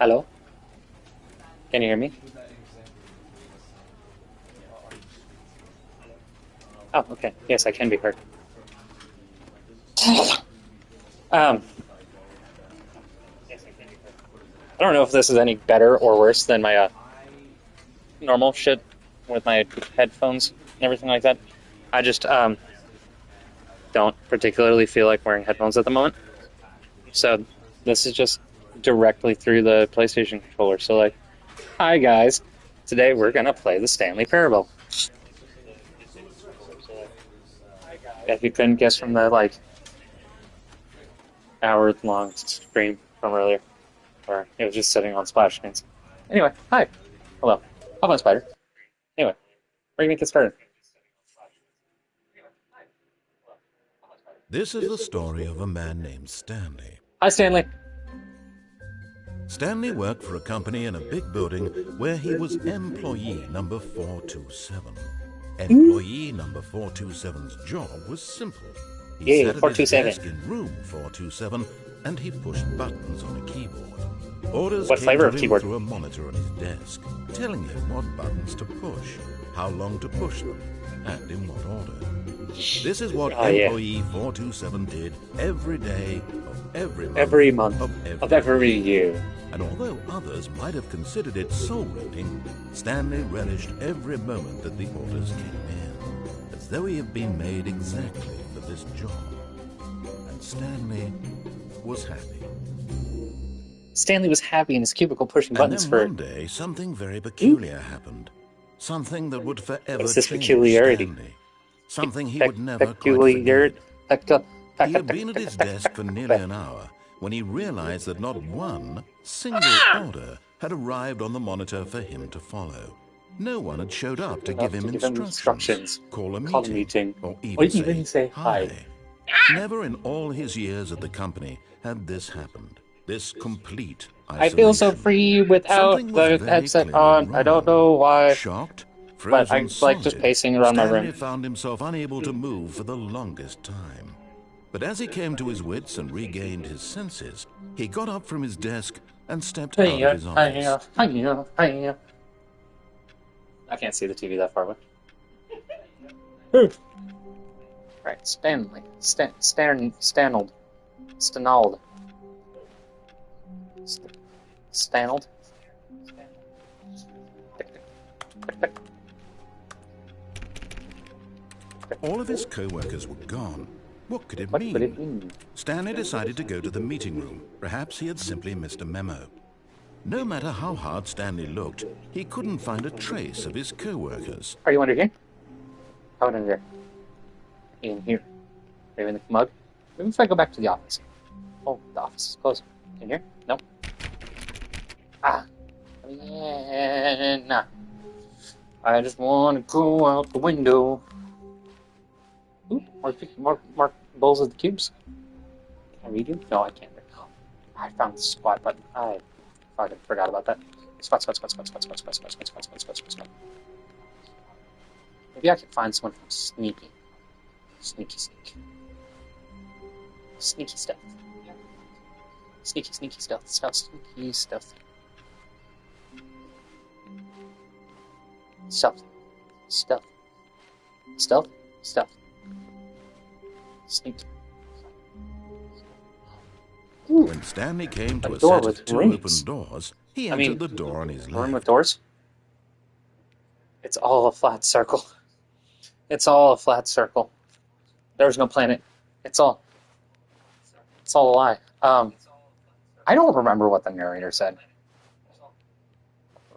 Hello? Can you hear me? Oh, okay. Yes, I can be heard. I don't know if this is any better or worse than my normal shit with my headphones and everything like that. I just don't particularly feel like wearing headphones at the moment. So this is just directly through the PlayStation controller. So like, hi guys, today we're gonna play the Stanley Parable. If you couldn't guess from the like hour-long stream from earlier, or it was just sitting on splash screens. Anyway, hi, hello, OfflineSpider. Anyway, we're gonna get started. This is the story of a man named Stanley. Hi, Stanley. Stanley worked for a company in a big building where he was employee number 427. Employee number 427's job was simple. He sat at his desk in room 427 and he pushed buttons on a keyboard. Orders came to him through a monitor on his desk, telling him what buttons to push, how long to push them, and in what order. This is what employee 427 did every day of every month of every year. And although others might have considered it soul-eating, Stanley relished every moment that the orders came in, as though he had been made exactly for this job. And Stanley was happy. Stanley was happy in his cubicle pushing buttons for... And then one day, something very peculiar happened. Something that would forever change peculiarity? Stanley. Something he would never quite forget. He had been at his desk for nearly an hour when he realized that not one single order had arrived on the monitor for him to follow. No one had showed up to give him instructions, call a meeting, or even say hi. Never in all his years at the company had this happened. This complete isolation. I feel so free without the headset on. Wrong. I don't know why. Shocked, but I like just pacing around my room. Stanley found himself unable to move for the longest time. But as he came to his wits and regained his senses, he got up from his desk and stepped out of his office. I can't see the TV that far away. Right, Stanley. Stanald. Stanald. All of his co-workers were gone. What could it mean? Stanley decided to go to the meeting room. Perhaps he had simply missed a memo. No matter how hard Stanley looked, he couldn't find a trace of his co-workers. Are you under here? How about under here? In here. Maybe in the mug? Maybe if I go back to the office. Oh, the office is closed. In here? No. Ah. Yeah, nah. I just want to go out the window. Ooh, more bowls of the cubes. Can I read you? No, I can't. Oh, I found the squat button. I fucking forgot about that. Squat. Maybe I can find someone from Sneaky. Sneaky stuff. Sneaky stuff. Sneak. Ooh. When Stanley came to a set of two open doors, he entered the door on his left. Room with doors? It's all a flat circle. It's all a flat circle. There's no planet. It's all a lie. I don't remember what the narrator said.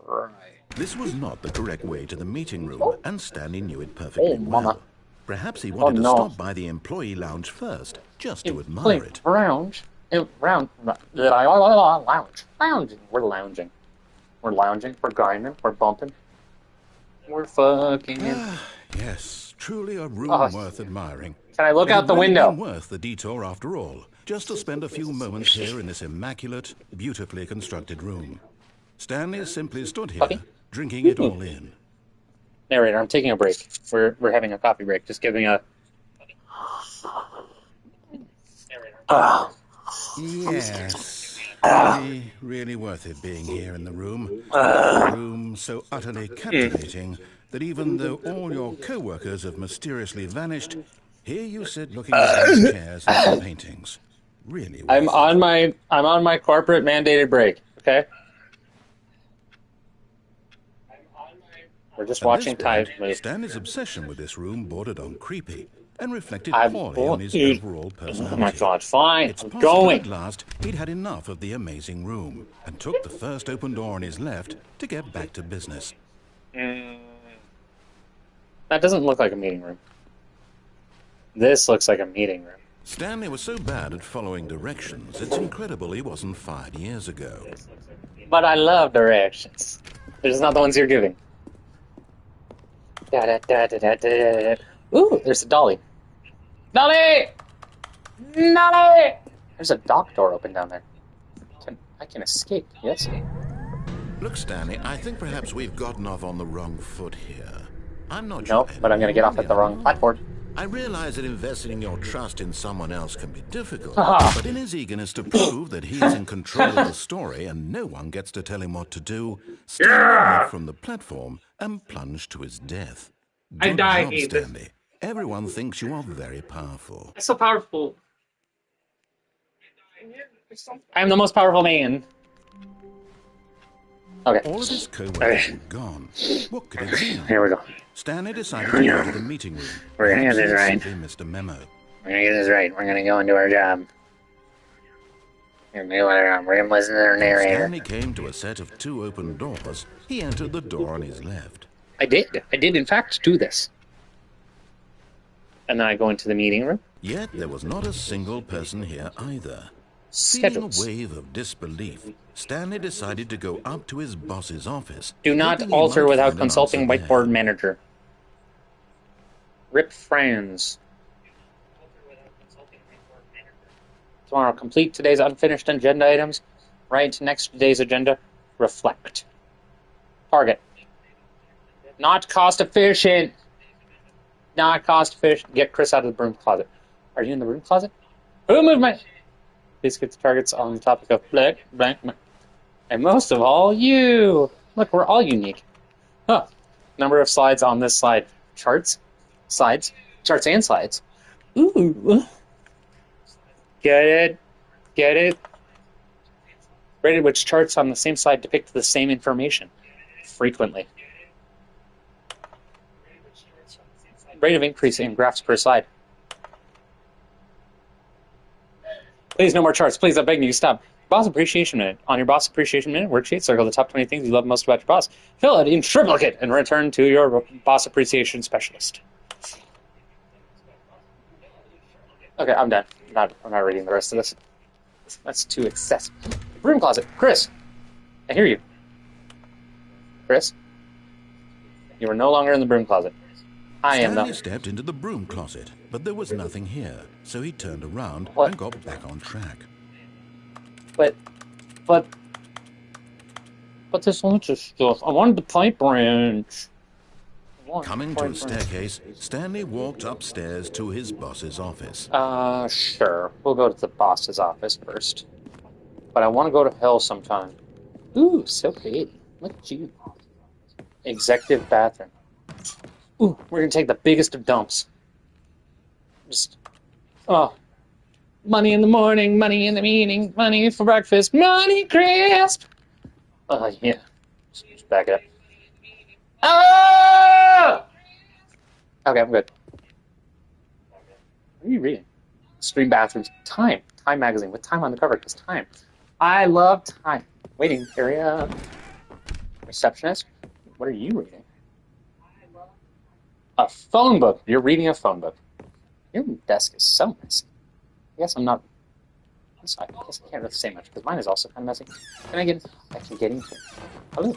Right. This was not the correct way to the meeting room, and Stanley knew it perfectly well. Perhaps he wanted to stop by the employee lounge first, just to admire it. Lounge. We're lounging. We're lounging. We're grinding. We're bumping. We're fucking. Yes, truly a room worth admiring. Can I look out the window? Worth the detour after all, just to spend a few moments here in this immaculate, beautifully constructed room. Stanley simply stood here, drinking it all in. Narrator, I'm taking a break. We're having a coffee break. Just giving a... Yes. Really worth it being here in the room. A room so utterly captivating that even though all your co-workers have mysteriously vanished, here you sit looking at these chairs and some paintings. Really worth I'm on my corporate mandated break, okay? We're just watching time move. Stanley's obsession with this room bordered on creepy and reflected poorly on his overall personality. Oh my god, fine, It's I'm possible going. at last he'd had enough of the amazing room and took the first open door on his left to get back to business. That doesn't look like a meeting room. This looks like a meeting room. Stanley was so bad at following directions, it's incredible he wasn't fired years ago. But I love directions. They're just not the ones you're giving. Ooh, there's a dolly. Dolly! Dolly! There's a dock door open down there. I can escape, yes? Look, Stanley, I think perhaps we've gotten off on the wrong foot here. I'm not Nope, but I'm going to get off at the wrong platform. I realize that investing your trust in someone else can be difficult, Aha. but in his eagerness to prove that he's in control of the story and no one gets to tell him what to do, Stanley leaped from the platform and plunged to his death. Good job, Stanley. Everyone thinks you are very powerful. I'm so powerful. I'm the most powerful man. Okay. All of his co-workers were gone. What could it be? Here we go. Stanley decided to go to the meeting room. We're gonna get this right. Simply missed a memo. We're gonna get this right. We're gonna go and do our job. We're gonna listen to their narrator. Stanley came to a set of 2 open doors. He entered the door on his left. I did in fact do this. And then I go into the meeting room. Yet there was not a single person here either. Feeling a wave of disbelief, Stanley decided to go up to his boss's office. Do not alter without consulting whiteboard manager. Rip friends. Tomorrow, complete today's unfinished agenda items. Write next day's agenda. Reflect. Target. Not cost efficient. Not cost efficient. Get Chris out of the broom closet. Are you in the broom closet? Who moved my... Please get the targets on the topic of blank, blank, blank. And most of all, you. Look, we're all unique. Huh. Number of slides on this slide. Charts. Slides. Charts and slides. Ooh. Get it? Get it? Rated which charts on the same slide depict the same information. Frequently. Rate of increase in graphs per slide. Please, no more charts. Please, I beg you, stop. Boss Appreciation Minute. On your Boss Appreciation Minute worksheet, circle the top 20 things you love most about your boss. Fill it in triplicate and return to your Boss Appreciation Specialist. Okay, I'm done. I'm not reading the rest of this. That's too excessive. Broom closet. Chris, I hear you. Chris, you are no longer in the broom closet. I am, though. Stanley stepped into the broom closet, but there was nothing here, so he turned around and got back on track. But this lunch is stuff. I wanted the pipe wrench. Coming to a staircase, Stanley walked upstairs to his boss's office. Sure. We'll go to the boss's office first. But I want to go to hell sometime. Ooh, so pretty. Look at you. Executive bathroom. Ooh, we're gonna take the biggest of dumps. Just, money in the morning, money in the meeting, money for breakfast, money crisp. Oh, yeah. Just back it up. Ah! Okay, I'm good. What are you reading? Stream bathrooms. Time. Time magazine with time on the cover, because time. I love time. Waiting area. Receptionist. What are you reading? A phone book. You're reading a phone book. Your desk is so messy. I guess I'm not... I'm sorry. I guess I can't really say much, because mine is also kind of messy. Can I get... I can get into it. Hello.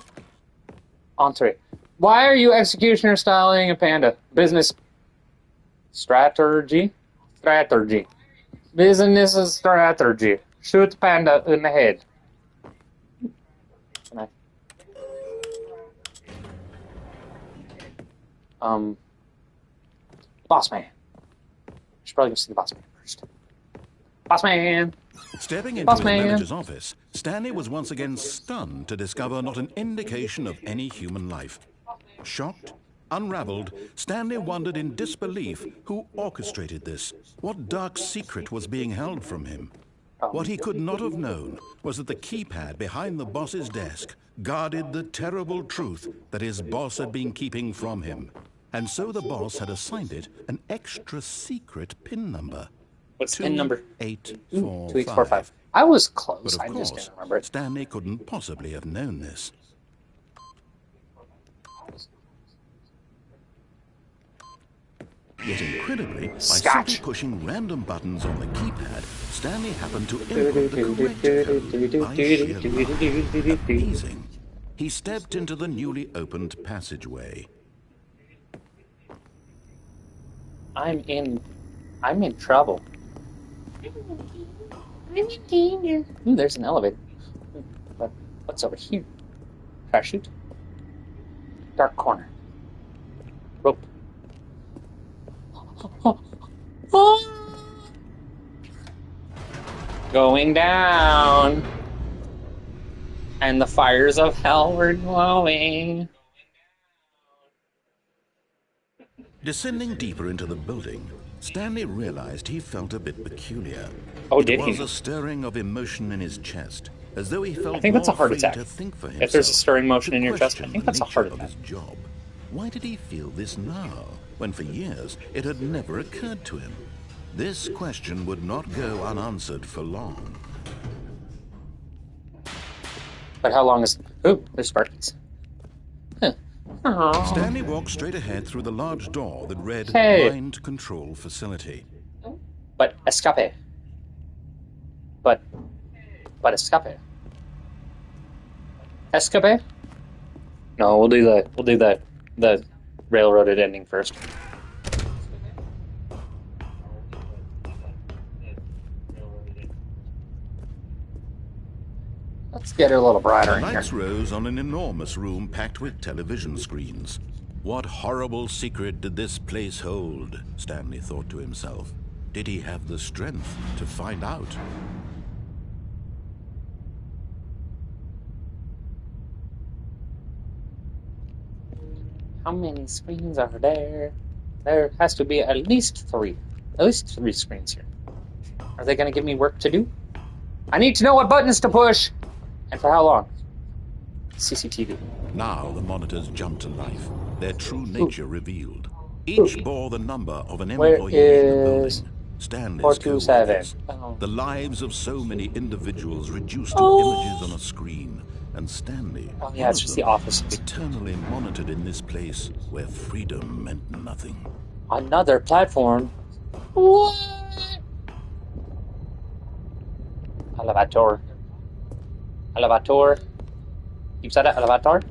Entree. Why are you executioner styling a panda? Business... Strategy? Strategy. Business is strategy. Shoot the panda in the head. Can I... Boss man. Should probably go see the boss man first. Boss man! Stepping into his manager's office, Stanley was once again stunned to discover not an indication of any human life. Shocked, unraveled, Stanley wondered in disbelief who orchestrated this. What dark secret was being held from him? What he could not have known was that the keypad behind the boss's desk guarded the terrible truth that his boss had been keeping from him. And so the boss had assigned it an extra secret PIN number. What's PIN number? 2845. I was close. But of I course, just didn't remember it. Stanley couldn't possibly have known this. Yet incredibly, by simply pushing random buttons on the keypad, Stanley happened to input the correct code by sheer luck. Amazing. He stepped into the newly opened passageway. I'm in trouble. I'm in danger. Ooh, there's an elevator. But what's over here? Parachute. Dark corner. Rope. Going down. And the fires of hell were glowing. Descending deeper into the building, Stanley realized he felt a bit peculiar. Oh, did he? It was a stirring of emotion in his chest, as though he felt I think that's a heart free attack. to think for If there's a himself, stirring motion to in your chest, I question think the that's a heart nature of attack. his job. Why did he feel this now, when for years it had never occurred to him? This question would not go unanswered for long. But how long is... Ooh, there's Sparkies. Huh. Aww. Stanley walked straight ahead through the large door that read Hey. Mind Control Facility. But escape. But escape. Escape? No, we'll do the railroaded ending first. Let's get it a little brighter The in here. lights rose on an enormous room packed with television screens. What horrible secret did this place hold? Stanley thought to himself. Did he have the strength to find out? How many screens are there? There has to be at least three. At least three screens here. Are they going to give me work to do? I need to know what buttons to push! And for how long? CCTV. Now the monitors jumped to life, their true nature revealed. Each bore the number of an employee in the building. Stanley's 427. co-workers. The lives of so many individuals reduced to images on a screen. And Stanley, Oh yeah, it's just the offices. eternally monitored in this place where freedom meant nothing. Another platform? What? Elevator. Elevator. You said it, elevator?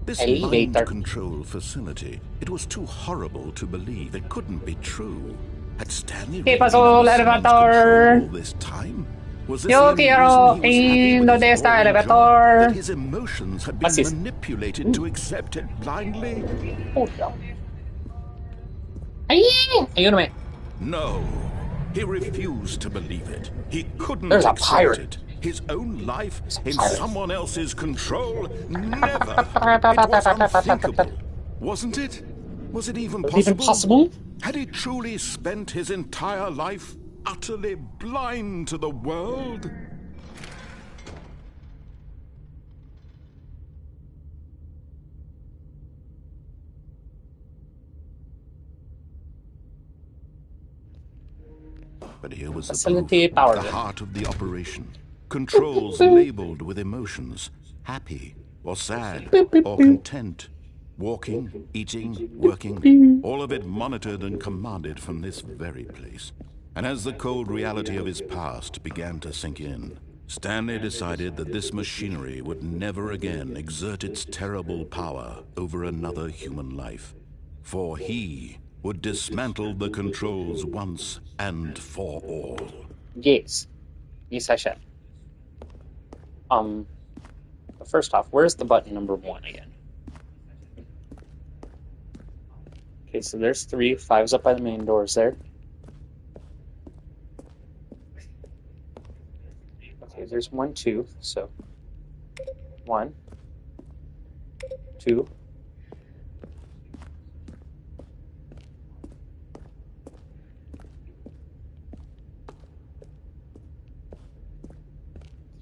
This Elevator. mind control facility, it was too horrible to believe. It couldn't be true. Had Stanley really been pasó, under someone's elevator? control all this time? Was this Yo the only quiero reason he ir was happy with donde his está el boring job? elevator. That his emotions had been Así es. manipulated to accept it blindly? Oh, no. Ay, ayúdame. No. He refused to believe it. He couldn't There's a accept pirate. it. His own life in pirate. someone else's control? Never. It was unthinkable. Wasn't it? Was it even possible? Even possible? Had he truly spent his entire life utterly blind to the world? But here was the Facility proof, power. the heart of the operation. Controls labeled with emotions, happy or sad or content. Walking, eating, working, all of it monitored and commanded from this very place. And as the cold reality of his past began to sink in, Stanley decided that this machinery would never again exert its terrible power over another human life. For he would dismantle the controls once and for all. Yes. Yes, I shall. But first off, where's the button number 1 again? Okay, so there's 3. 5's up by the main doors there. Okay, there's 1, 2, so 1, 2.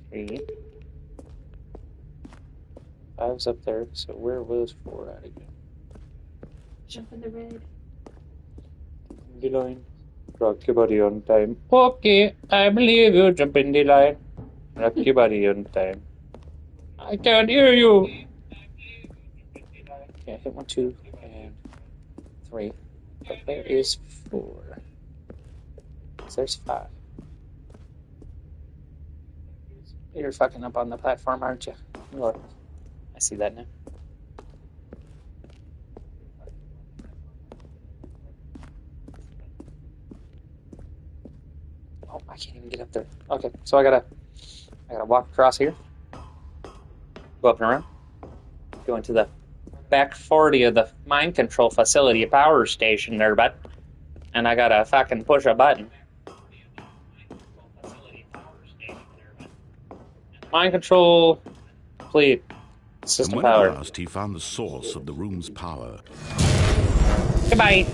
Three. 5's up there, so where was 4 at again? Jump in the red. The line. Rock your body on time. Okay, I believe you. Jump in the line. Rock your body on time. I can't hear you. Yeah, hit 1, 2, and 3. But there is 4. So there's 5. You're fucking up on the platform, aren't you? Look, I see that now. Oh, I can't even get up there. Okay, so I gotta walk across here, go up and around, go into the back 40 of the mind control facility power station there, bud. And I gotta fucking push a button. Mind control complete. System and when power. at last he found the source of the room's power. Goodbye.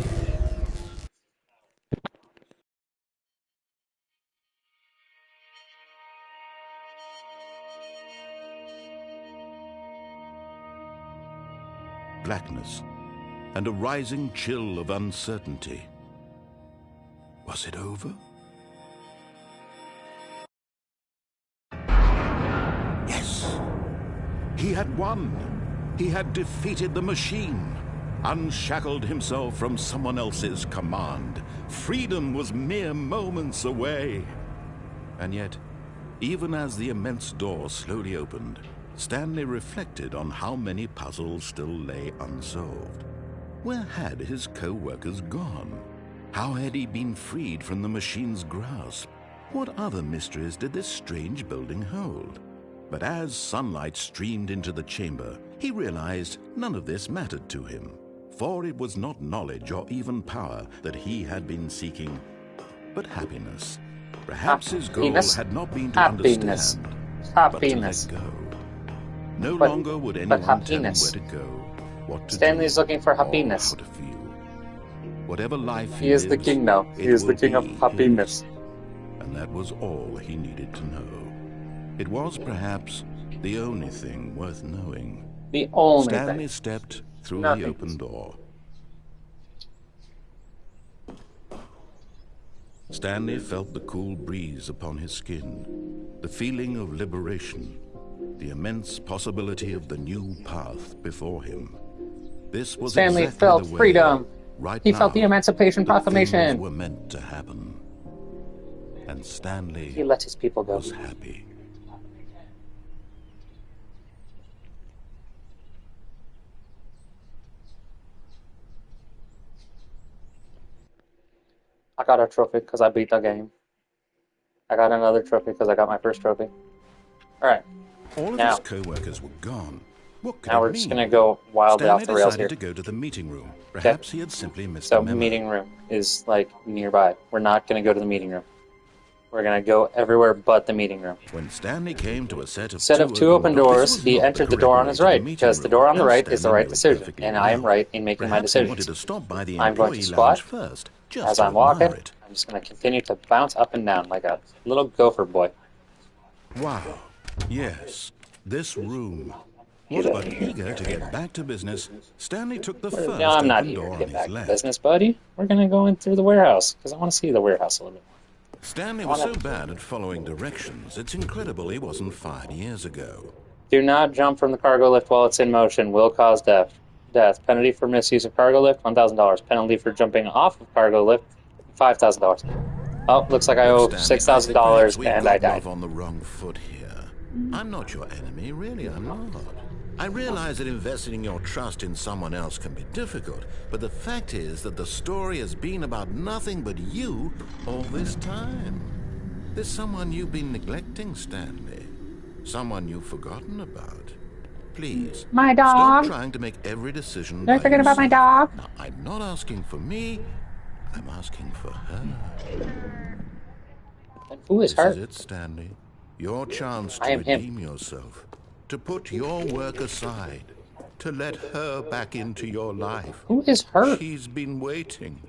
Blackness and a rising chill of uncertainty. Was it over? Yes! He had won! He had defeated the machine, unshackled himself from someone else's command. Freedom was mere moments away. And yet, even as the immense door slowly opened, Stanley reflected on how many puzzles still lay unsolved. Where had his co-workers gone? How had he been freed from the machine's grasp? What other mysteries did this strange building hold? But as sunlight streamed into the chamber, he realized none of this mattered to him, for it was not knowledge or even power that he had been seeking, but happiness. Perhaps his goal had not been to understand, but to let go. No longer would anyone tell him where to go, what to Stanley's do, looking for or happiness. how to feel. Whatever life He is the lives, king now. He it is the will king of be happiness. his. And that was all he needed to know. It was perhaps the only thing worth knowing. The only Stanley thing. stepped through Nothing. the open door. Stanley felt the cool breeze upon his skin, the feeling of liberation, the immense possibility of the new path before him. This was Stanley exactly felt the way, freedom. right He now, felt the Emancipation that Proclamation. things were meant to happen. And Stanley He let his people go. was happy. I got a trophy because I beat the game. I got another trophy because I got my first trophy. Alright. All of Now. his co-workers were gone. What could Now it we're mean? just going to go wildly Stanley off the rails decided here. to go to the meeting room. Perhaps he had simply missed So a memo. meeting room is like nearby. We're not going to go to the meeting room. We're going to go everywhere but the meeting room. When Stanley came to a set of Two open doors, this was he not entered the correct door on way his to the right, meeting because the room, door on the as right is the Stanley right knew decision, perfectly and I am well. right in making my Perhaps he decisions. wanted to stop by the I'm going to employee squat lounge first, just As to I'm walking, admire it. I'm just going to continue to bounce up and down like a little gopher boy. Wow. Yes, this room. What but eager to get back to business, Stanley took the first No, I'm not open eager door to on get his back to left. business, buddy. We're going to go in through the warehouse, because I want to see the warehouse a little bit more. Stanley was so bad at following directions, it's incredible he wasn't 5 years ago. Do not jump from the cargo lift while it's in motion. Will cause death. Penalty for misuse of cargo lift, $1,000. Penalty for jumping off of cargo lift, $5,000. Oh, looks like I owe $6,000 and I died. On the wrong foot here. I'm not your enemy, really, I'm not. I realize that investing your trust in someone else can be difficult, but the fact is that the story has been about nothing but you all this time. There's someone you've been neglecting, Stanley. Someone you've forgotten about. Please, My dog. stop trying to make every decision. Don't forget about my dog. Now, I'm not asking for me, I'm asking for her. And who is This her? is it, Stanley. Your chance I to am him. redeem yourself, to put your work aside, to let her back into your life. Who is her? She's been waiting.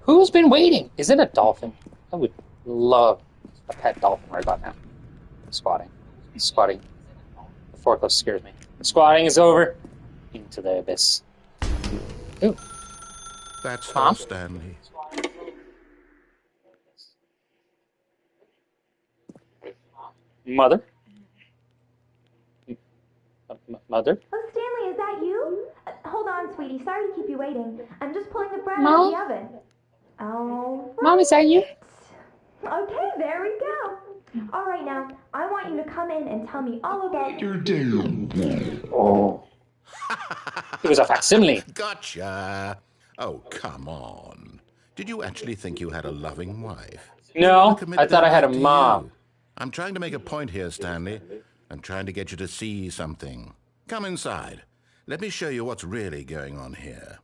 Who's been waiting? Is it a dolphin? I would love a pet dolphin right about now. Squatting. Squatting. The forklift scares me. The squatting is over. Into the abyss. Ooh. That's Mom? her, Stanley. Mother? Mother? Oh, Stanley, is that you? Hold on, sweetie. Sorry to keep you waiting. I'm just pulling the bread out Mom? of the oven. Oh. Mom, is that you? Okay, there we go. All right, now, I want you to come in and tell me all about your day. Oh. It was a facsimile. Gotcha. Oh, come on. Did you actually think you had a loving wife? No, I thought I had a To mom. you. I'm trying to make a point here, Stanley. I'm trying to get you to see something. Come inside. Let me show you what's really going on here.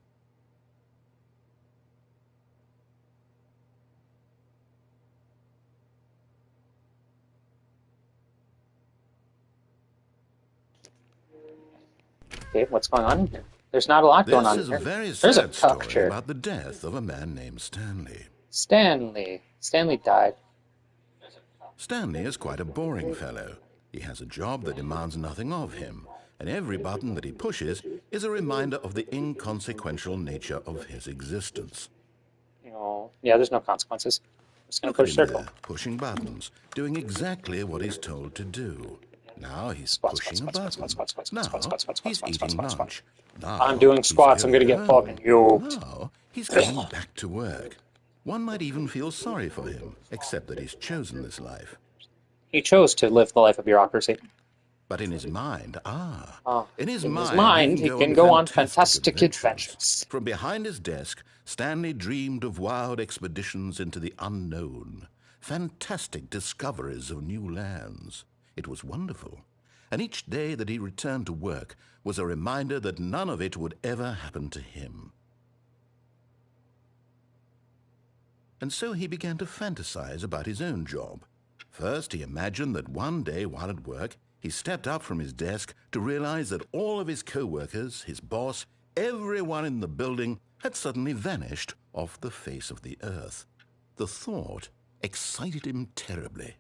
Okay, what's going on in here? There's not a lot going on This is in a here. very There's a sad cup story chair. about the death of a man named Stanley. Stanley. Stanley died. Stanley is quite a boring fellow. He has a job that demands nothing of him, and every button that he pushes is a reminder of the inconsequential nature of his existence. Oh, yeah, there's no consequences. I'm just going to Look at push him circle. there, pushing buttons, doing exactly what he's told to do. Now he's Squats, pushing squats, a squats, button. squats, squats, Now squats, squats, squats, he's squats, eating squats, squats. lunch. Now I'm doing he's squats. I'm going to going get fucking home. yoked. Now he's going back to work. One might even feel sorry for him, except that he's chosen this life. He chose to live the life of bureaucracy. But in his mind, In his his mind, mind, he can go on fantastic adventures. adventures. From behind his desk, Stanley dreamed of wild expeditions into the unknown, fantastic discoveries of new lands. It was wonderful. And each day that he returned to work was a reminder that none of it would ever happen to him. And so he began to fantasize about his own job. First, he imagined that one day while at work, he stepped up from his desk to realize that all of his co-workers, his boss, everyone in the building had suddenly vanished off the face of the earth. The thought excited him terribly.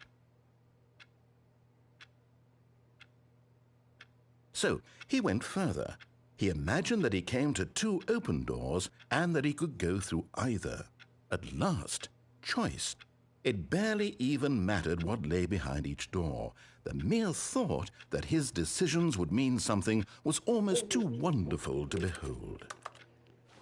So he went further. He imagined that he came to two open doors and that he could go through either. At last, choice. It barely even mattered what lay behind each door. The mere thought that his decisions would mean something was almost too wonderful to behold.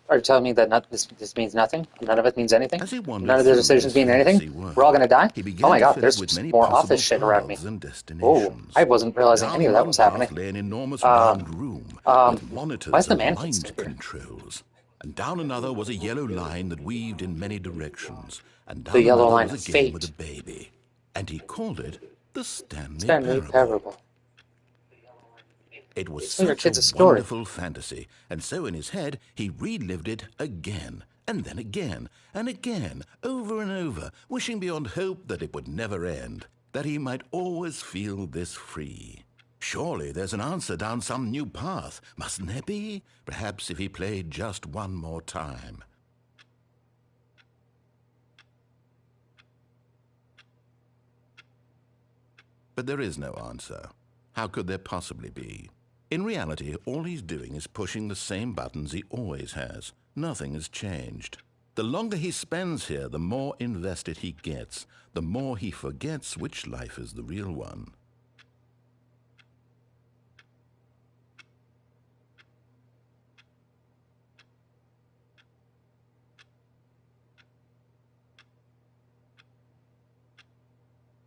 Are you telling me that this means nothing? None of it means anything? As he wandered None of the through decisions his mean anything? fantasy world, We're all going to die? he began Oh my to god, fill there's it with many more possible office shit around me. paths and Oh, destinations. I wasn't realizing Down any of that one was path happening. lay an enormous round room with monitors why's the and man mind still here? controls. And down another was a yellow line that weaved in many directions. And The down yellow another line was of a game with a fate. baby. And he called it the Stanley Stanley Parable. Parable. It was Tell your such kids a a story. wonderful fantasy, and so in his head he relived it again, and then again, and again, over and over, wishing beyond hope that it would never end, that he might always feel this free. Surely there's an answer down some new path, mustn't there be? Perhaps if he played just one more time. But there is no answer. How could there possibly be? In reality, all he's doing is pushing the same buttons he always has. Nothing has changed. The longer he spends here, the more invested he gets, the more he forgets which life is the real one.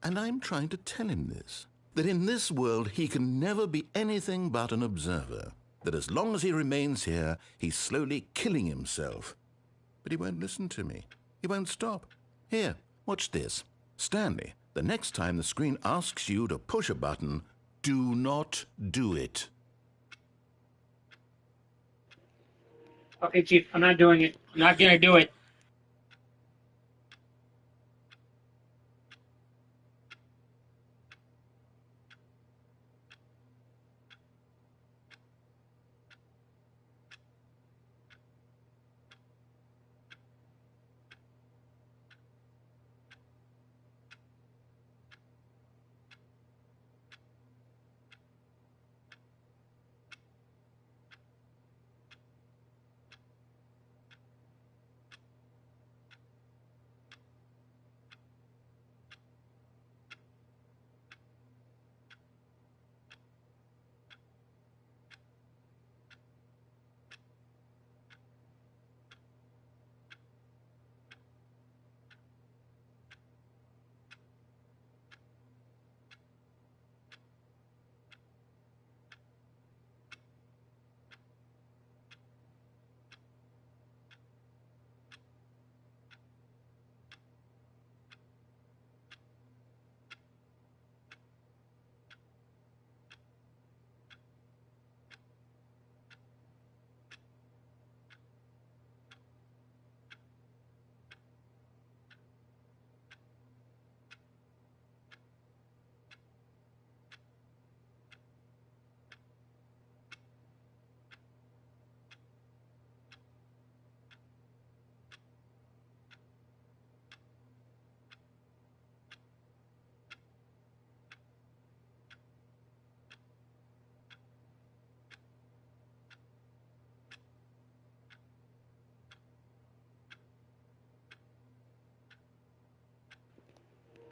And I'm trying to tell him this, that in this world he can never be anything but an observer, that as long as he remains here, he's slowly killing himself. But he won't listen to me. He won't stop. Here, watch this. Stanley, the next time the screen asks you to push a button, do not do it. Okay, Chief, I'm not doing it. I'm not going to do it.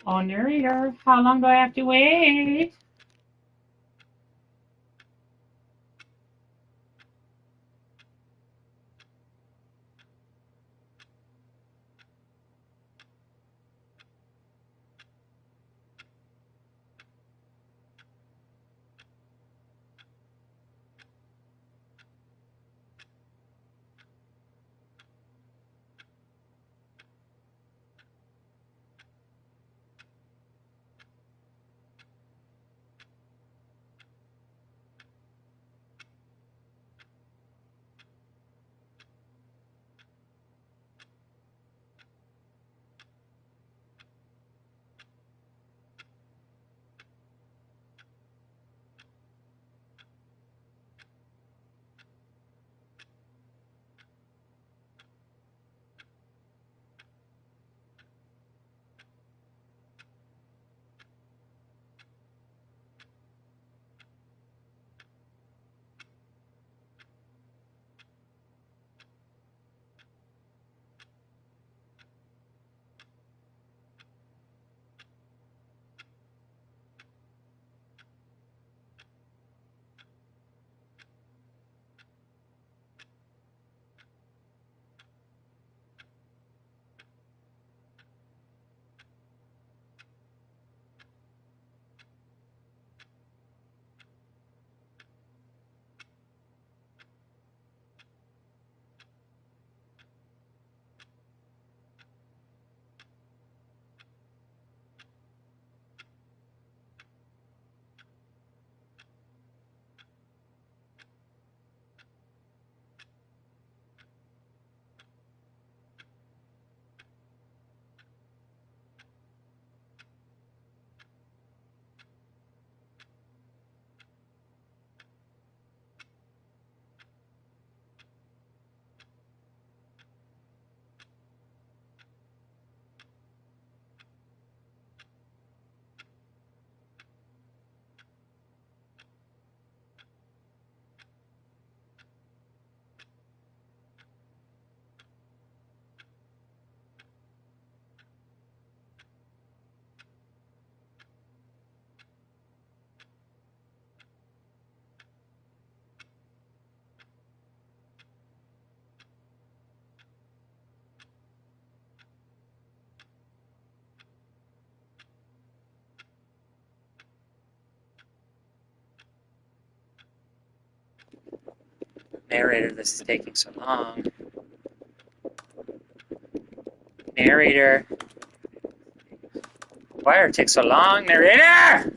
Oh, narrator, how long do I have to wait? Narrator, this is taking so long. Narrator. Why did it take so long, narrator?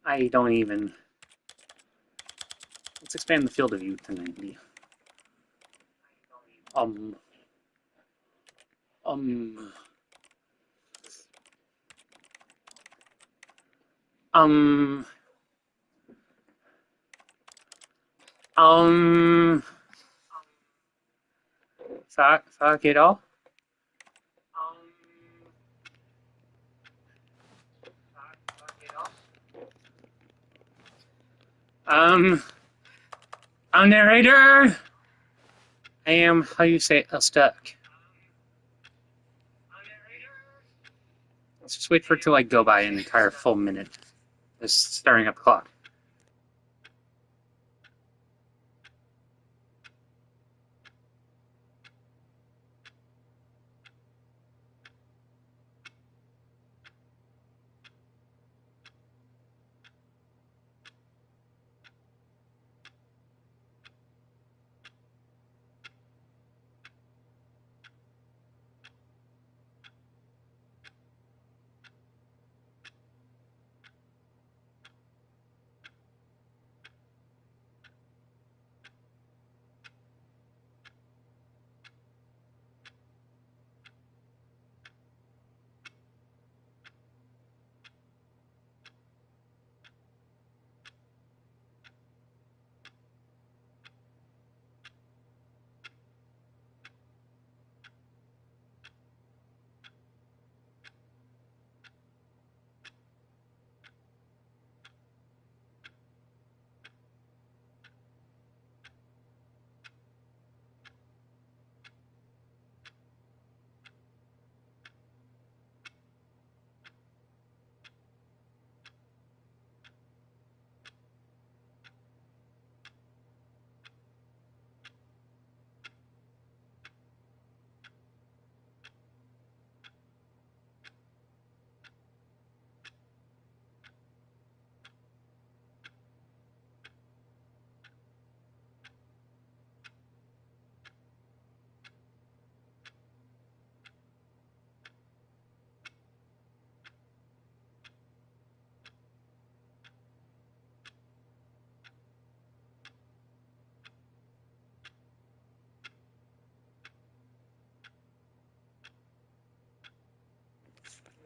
I don't even. Let's expand the field of view to 90. Um. Um. Um. Um. Sakiro? Um. Narrator. I am, how you say it, stuck. Let's just wait for it to like go by an entire full minute. Just starting up the clock.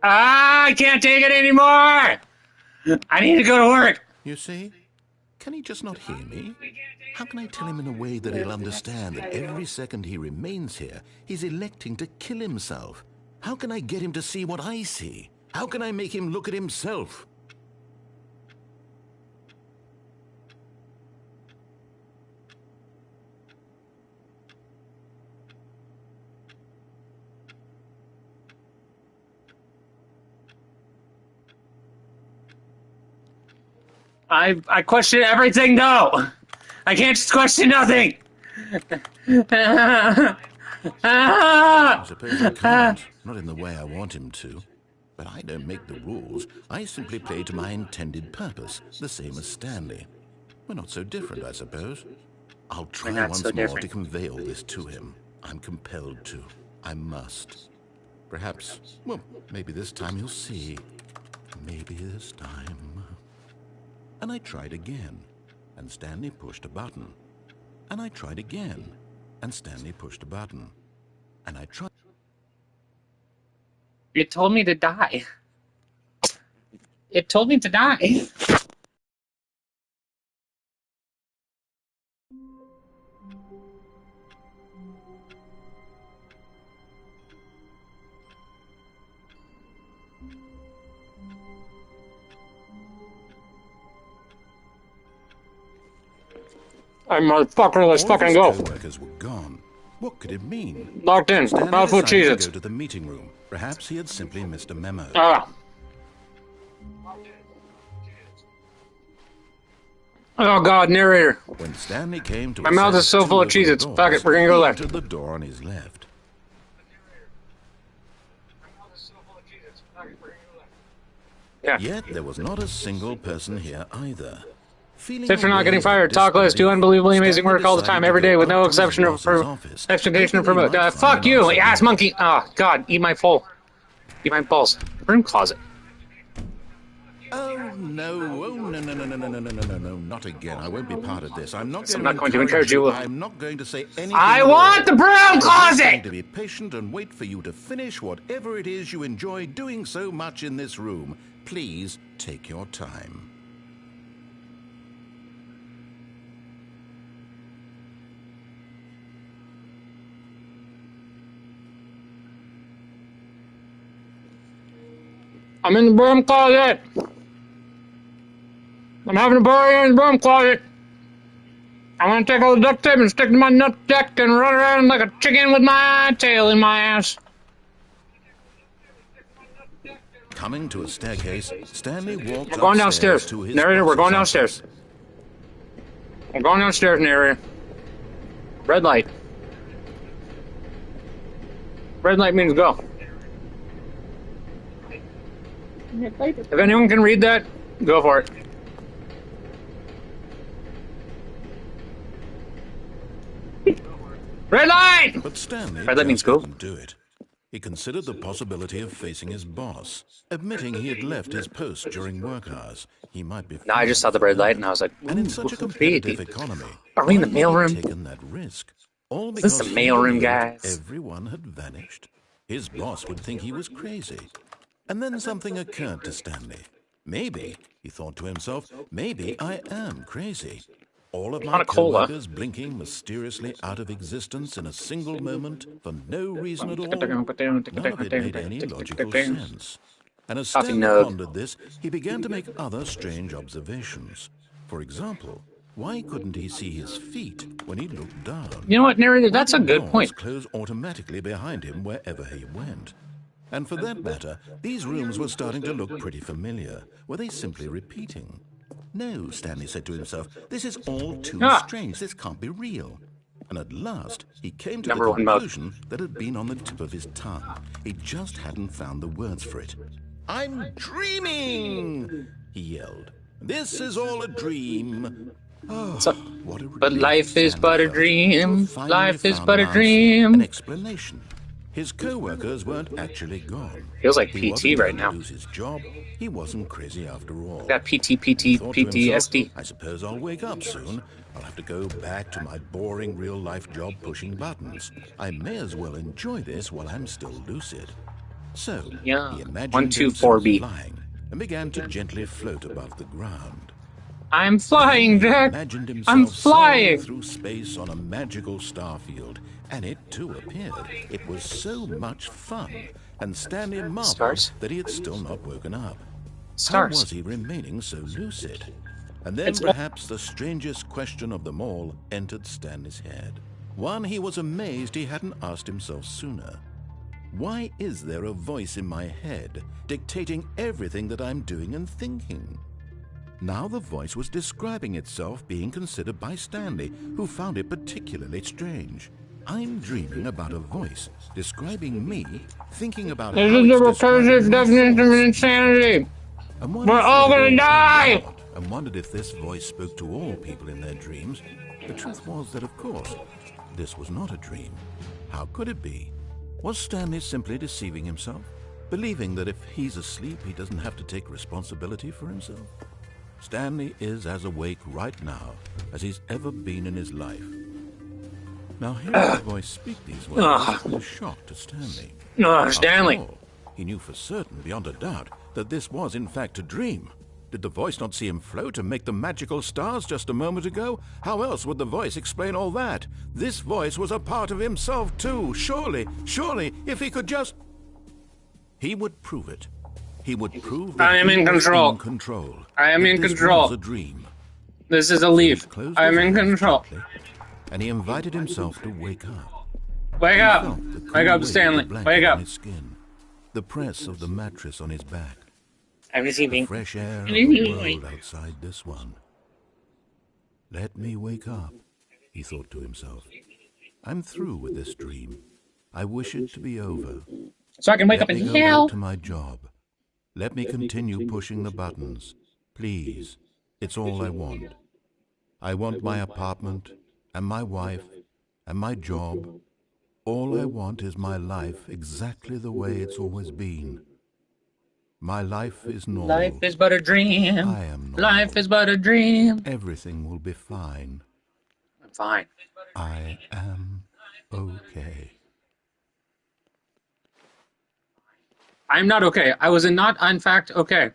I can't take it anymore! I need to go to work! You see? Can he just not hear me? How can I tell him in a way that he'll understand that every second he remains here, he's electing to kill himself? How can I get him to see what I see? How can I make him look at himself? I question everything, though. I can't just question nothing. I suppose I can't. Not in the way I want him to. But I don't make the rules. I simply play to my intended purpose, the same as Stanley. We're not so different, I suppose. I'll try once more to convey all this to him. I'm compelled to. I must. Perhaps, well, maybe this time he'll see. Maybe this time. And I tried again, and Stanley pushed a button. And I tried again, and Stanley pushed a button. And I tried... It told me to die. It told me to die. Alright, motherfucker, let's fucking go. Co-workers were gone. What could it mean? Locked in. Mouthful of Stanley decided Cheez-Its. to go to the meeting room. Perhaps he had simply missed a memo. Oh god, narrator. When Stanley came to my mouth is so full of Cheez-Its. Fuck it, we're gonna go left. He entered the door on his left. Yeah. Yet there was not a single person here either. Tips for not getting fired. Talk less. Do unbelievably amazing work all the time, every day, with no exception of expectation of promote. Fuck you, ass monkey. Oh god, eat my full. Eat my balls. Broom closet. Oh no! Oh no! Not again! I won't be part of this. I'm not going to encourage you. I'm not going to say anything. I want the broom closet. I'm going to be patient and wait for you to finish whatever it is you enjoy doing so much in this room. Please take your time. I'm in the broom closet. I'm having a party in the broom closet. I want to take all the duct tape and stick to my nut deck and run around like a chicken with my tail in my ass. Coming to a staircase, Stanley walked We're going downstairs. To his Narrator, we're going downstairs. We're going downstairs, narrator. Red light. Red light means go. If anyone can read that, go for it. Red light! But Stanley Red light means go. couldn't do it. He considered the possibility of facing his boss, admitting he had left his post during work hours. He might be. No, I just saw the red light and I was like, and in such a competitive economy, are we in the mailroom? Taken that risk. All Is this the mailroom, guys? Everyone had vanished. His boss would think he was crazy. And then something occurred to Stanley. Maybe, he thought to himself, maybe I am crazy. All of my co-workers blinking mysteriously out of existence in a single moment for no reason at all. None of it made any logical sense. And as Stanley pondered this, he began to make other strange observations. For example, why couldn't he see his feet when he looked down? You know what, narrator, that's a good point. Close automatically behind him wherever he went. And for that matter, these rooms were starting to look pretty familiar. Were they simply repeating? No, Stanley said to himself, this is all too strange. This can't be real. And at last, he came to the conclusion that had been on the tip of his tongue. He just hadn't found the words for it. I'm dreaming, he yelled. This is all a dream. Oh, what a relief. But life is but a dream. Life is but a dream. An explanation. His co-workers weren't actually gone. Feels like PT right now. Lose his job. He wasn't crazy after all. Got PTSD. I suppose I'll wake up soon. I'll have to go back to my boring real-life job pushing buttons. I may as well enjoy this while I'm still lucid. So, Yeah. he imagined 1, 2, himself 4B. flying and began to gently float above the ground. I'm flying, He Jack! imagined I'm himself soaring flying! through space on a magical starfield, and it too appeared. It was so much fun, and Stanley marveled Stars? that he had still not woken up. Stars. How was he remaining so lucid? And then It's perhaps the strangest question of them all entered Stanley's head. One he was amazed he hadn't asked himself sooner. Why is there a voice in my head dictating everything that I'm doing and thinking? Now the voice was describing itself being considered by Stanley, who found it particularly strange. I'm dreaming about a voice describing me, thinking about This how is the it's describing recursive my definition of thoughts. insanity! And one We're who all thought it gonna all die! out and wondered if this voice spoke to all people in their dreams. The truth was that, of course, this was not a dream. How could it be? Was Stanley simply deceiving himself, believing that if he's asleep, he doesn't have to take responsibility for himself? Stanley is as awake right now as he's ever been in his life. Now, hearing the voice speak these words was a shock to Stanley. Stanley! After all, he knew for certain, beyond a doubt, that this was in fact a dream. Did the voice not see him float and make the magical stars just a moment ago? How else would the voice explain all that? This voice was a part of himself too. Surely, if he could just... He would prove it. He would prove that I am he in was control. in control. I am That in this control. was a dream. This is a He leaf. closed I'm his in eyes control. gently, and he invited himself to wake up. Wake He up! felt the cool Wake up, weight of Stanley. the blanket Wake on up. his skin, the press of the mattress on his back, I'm the receiving. fresh air of the world outside this one. Let me wake up, he thought to himself. I'm through with this dream. I wish it to be over. So I can wake Let up me and go yell. back to my job. Let me continue pushing the buttons. Please, it's all I want. I want my apartment, and my wife, and my job. All I want is my life exactly the way it's always been. My life is normal. Life is but a dream. I am normal. Life is but a dream. Everything will be fine. I'm fine. I am okay. I'm not okay. I was not, in fact, okay.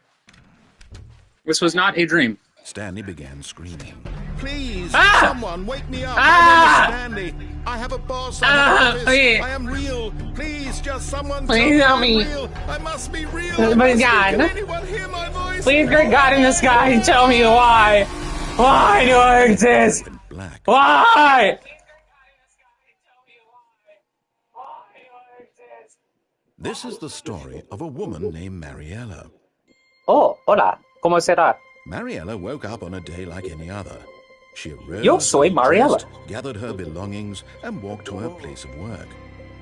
This was not a dream. Stanley began screaming. Please, Ah! someone wake me up. Ah! My name is Stanley. I have a boss. Ah, I have an office. please. I am real. Please, just someone Please tell help me me. I'm real. I must be real. Please, I must God. Be. Can anyone hear my voice? Please, great God in the sky, tell me why. Why do I exist? In black. Why? This is the story of a woman named Mariella. Oh, hola. ¿Cómo será? Mariella woke up on a day like any other. She arose, Yo soy Mariella. dressed, gathered her belongings, and walked to her place of work.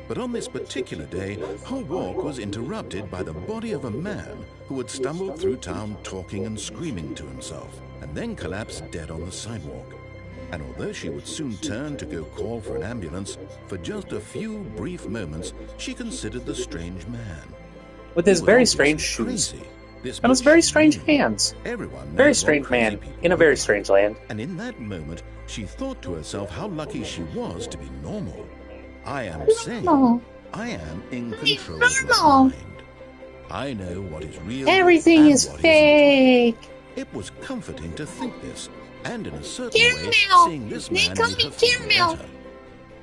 But on this particular day, her walk was interrupted by the body of a man who had stumbled through town talking and screaming to himself, and then collapsed dead on the sidewalk. And although she would soon turn to go call for an ambulance, for just a few brief moments, she considered the strange man. With his He was very obviously strange shoes. crazy. This And his much very she strange knew. hands. Everyone Very knows what strange crazy man people in a do. very strange land. And in that moment, she thought to herself how lucky she was to be normal. I am sane. I am in control of my mind. I know what is real. Everything and is what fake. isn't. It was comforting to think this, and in a certain way, Caramel. seeing this They man call made me her feel Caramel. better.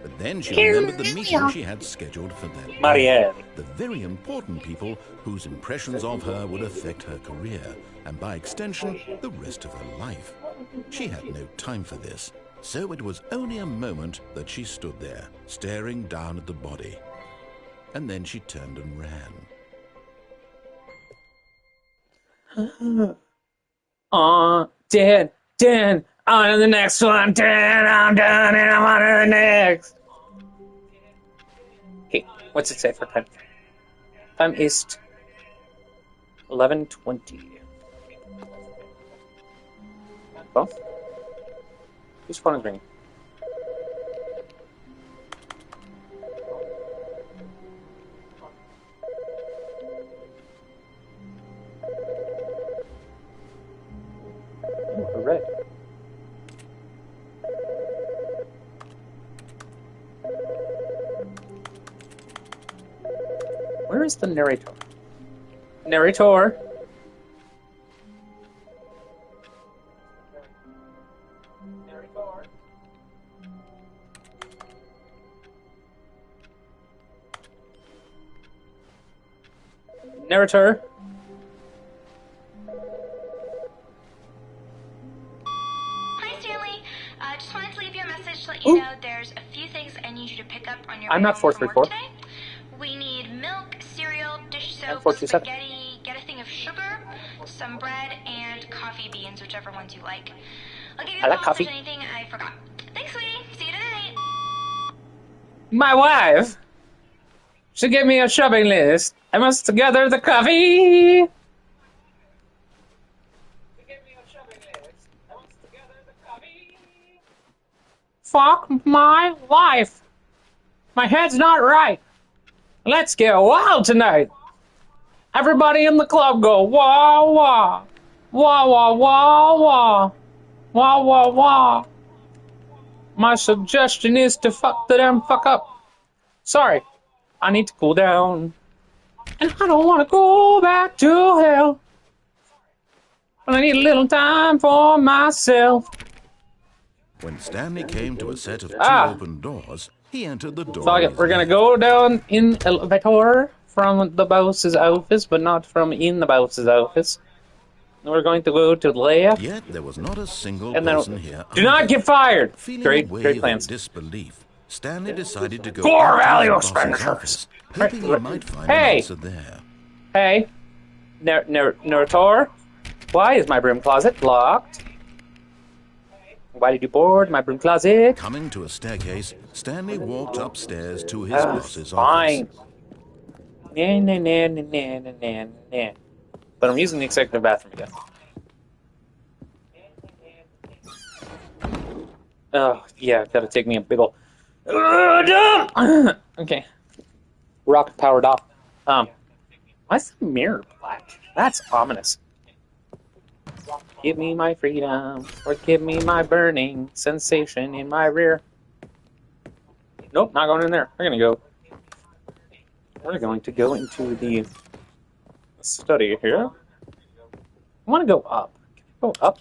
But then she Caramel. remembered the meeting she had scheduled for that day. Marielle. The very important people whose impressions of her would affect her career, and by extension, the rest of her life. She had no time for this, so it was only a moment that she stood there, staring down at the body. And then she turned and ran. Dan, on to the next one, Dan, I'm done, and I'm on to the next. Okay, what's it say for time? Time is 11:20. Well, whose phone is ringing? Red. Where Where is the narrator? Narrator. Narrator. Hi, Stanley. Just wanted to leave you a message to let you know there's a few things I need you to pick up on your I'm way not home from work 434. today. We need milk, cereal, dish I'm soap, 427. spaghetti, get a thing of sugar, some bread, and coffee beans, whichever ones you like. I'll give you I a like call coffee. if there's anything I forgot. Thanks, sweetie. See you tonight. My wife. She gave me a shopping list. I must gather the coffee. Fuck my life. My head's not right. Let's get wild tonight. Everybody in the club go wah wah. Wah wah wah wah. Wah wah wah. My suggestion is to fuck the damn fuck up. Sorry, I need to cool down. And I don't want to go back to hell. But I need a little time for myself. When Stanley came to a set of two open doors, he entered the door. Fuck it, we're gonna go down in elevator from the boss's office, but not from in the boss's office. We're going to go to the left. Yet there was not a single And then, person here. do not get fired! Feeling Great plans. disbelief, Stanley decided to go Core into value his boss's expenditures. office, hoping he might find an Hey! answer there. Hey, narrator, why is my broom closet locked? Why did you board my broom closet? Coming to a staircase, Stanley walked upstairs to his boss's Fine. office. Nah. But I'm using the executive bathroom again. Oh, yeah, gotta take me a big ol' okay. Rock powered off. Why is the mirror black? That's ominous. Give me my freedom, or give me my burning sensation in my rear. Nope, not going in there. We're going to go into the study here. I want to go up. Can I go up?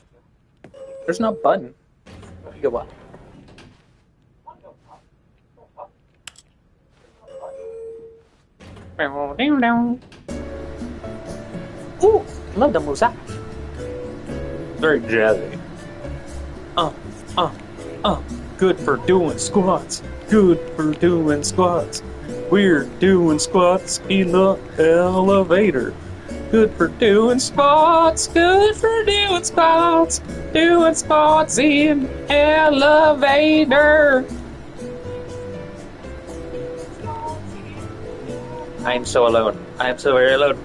There's no button. Go up. Ooh, love the music. Very jazzy. Good for doing squats. Good for doing squats. We're doing squats in the elevator. Good for doing squats. Good for doing squats. Doing squats in elevator. I am so alone. I am so very alone.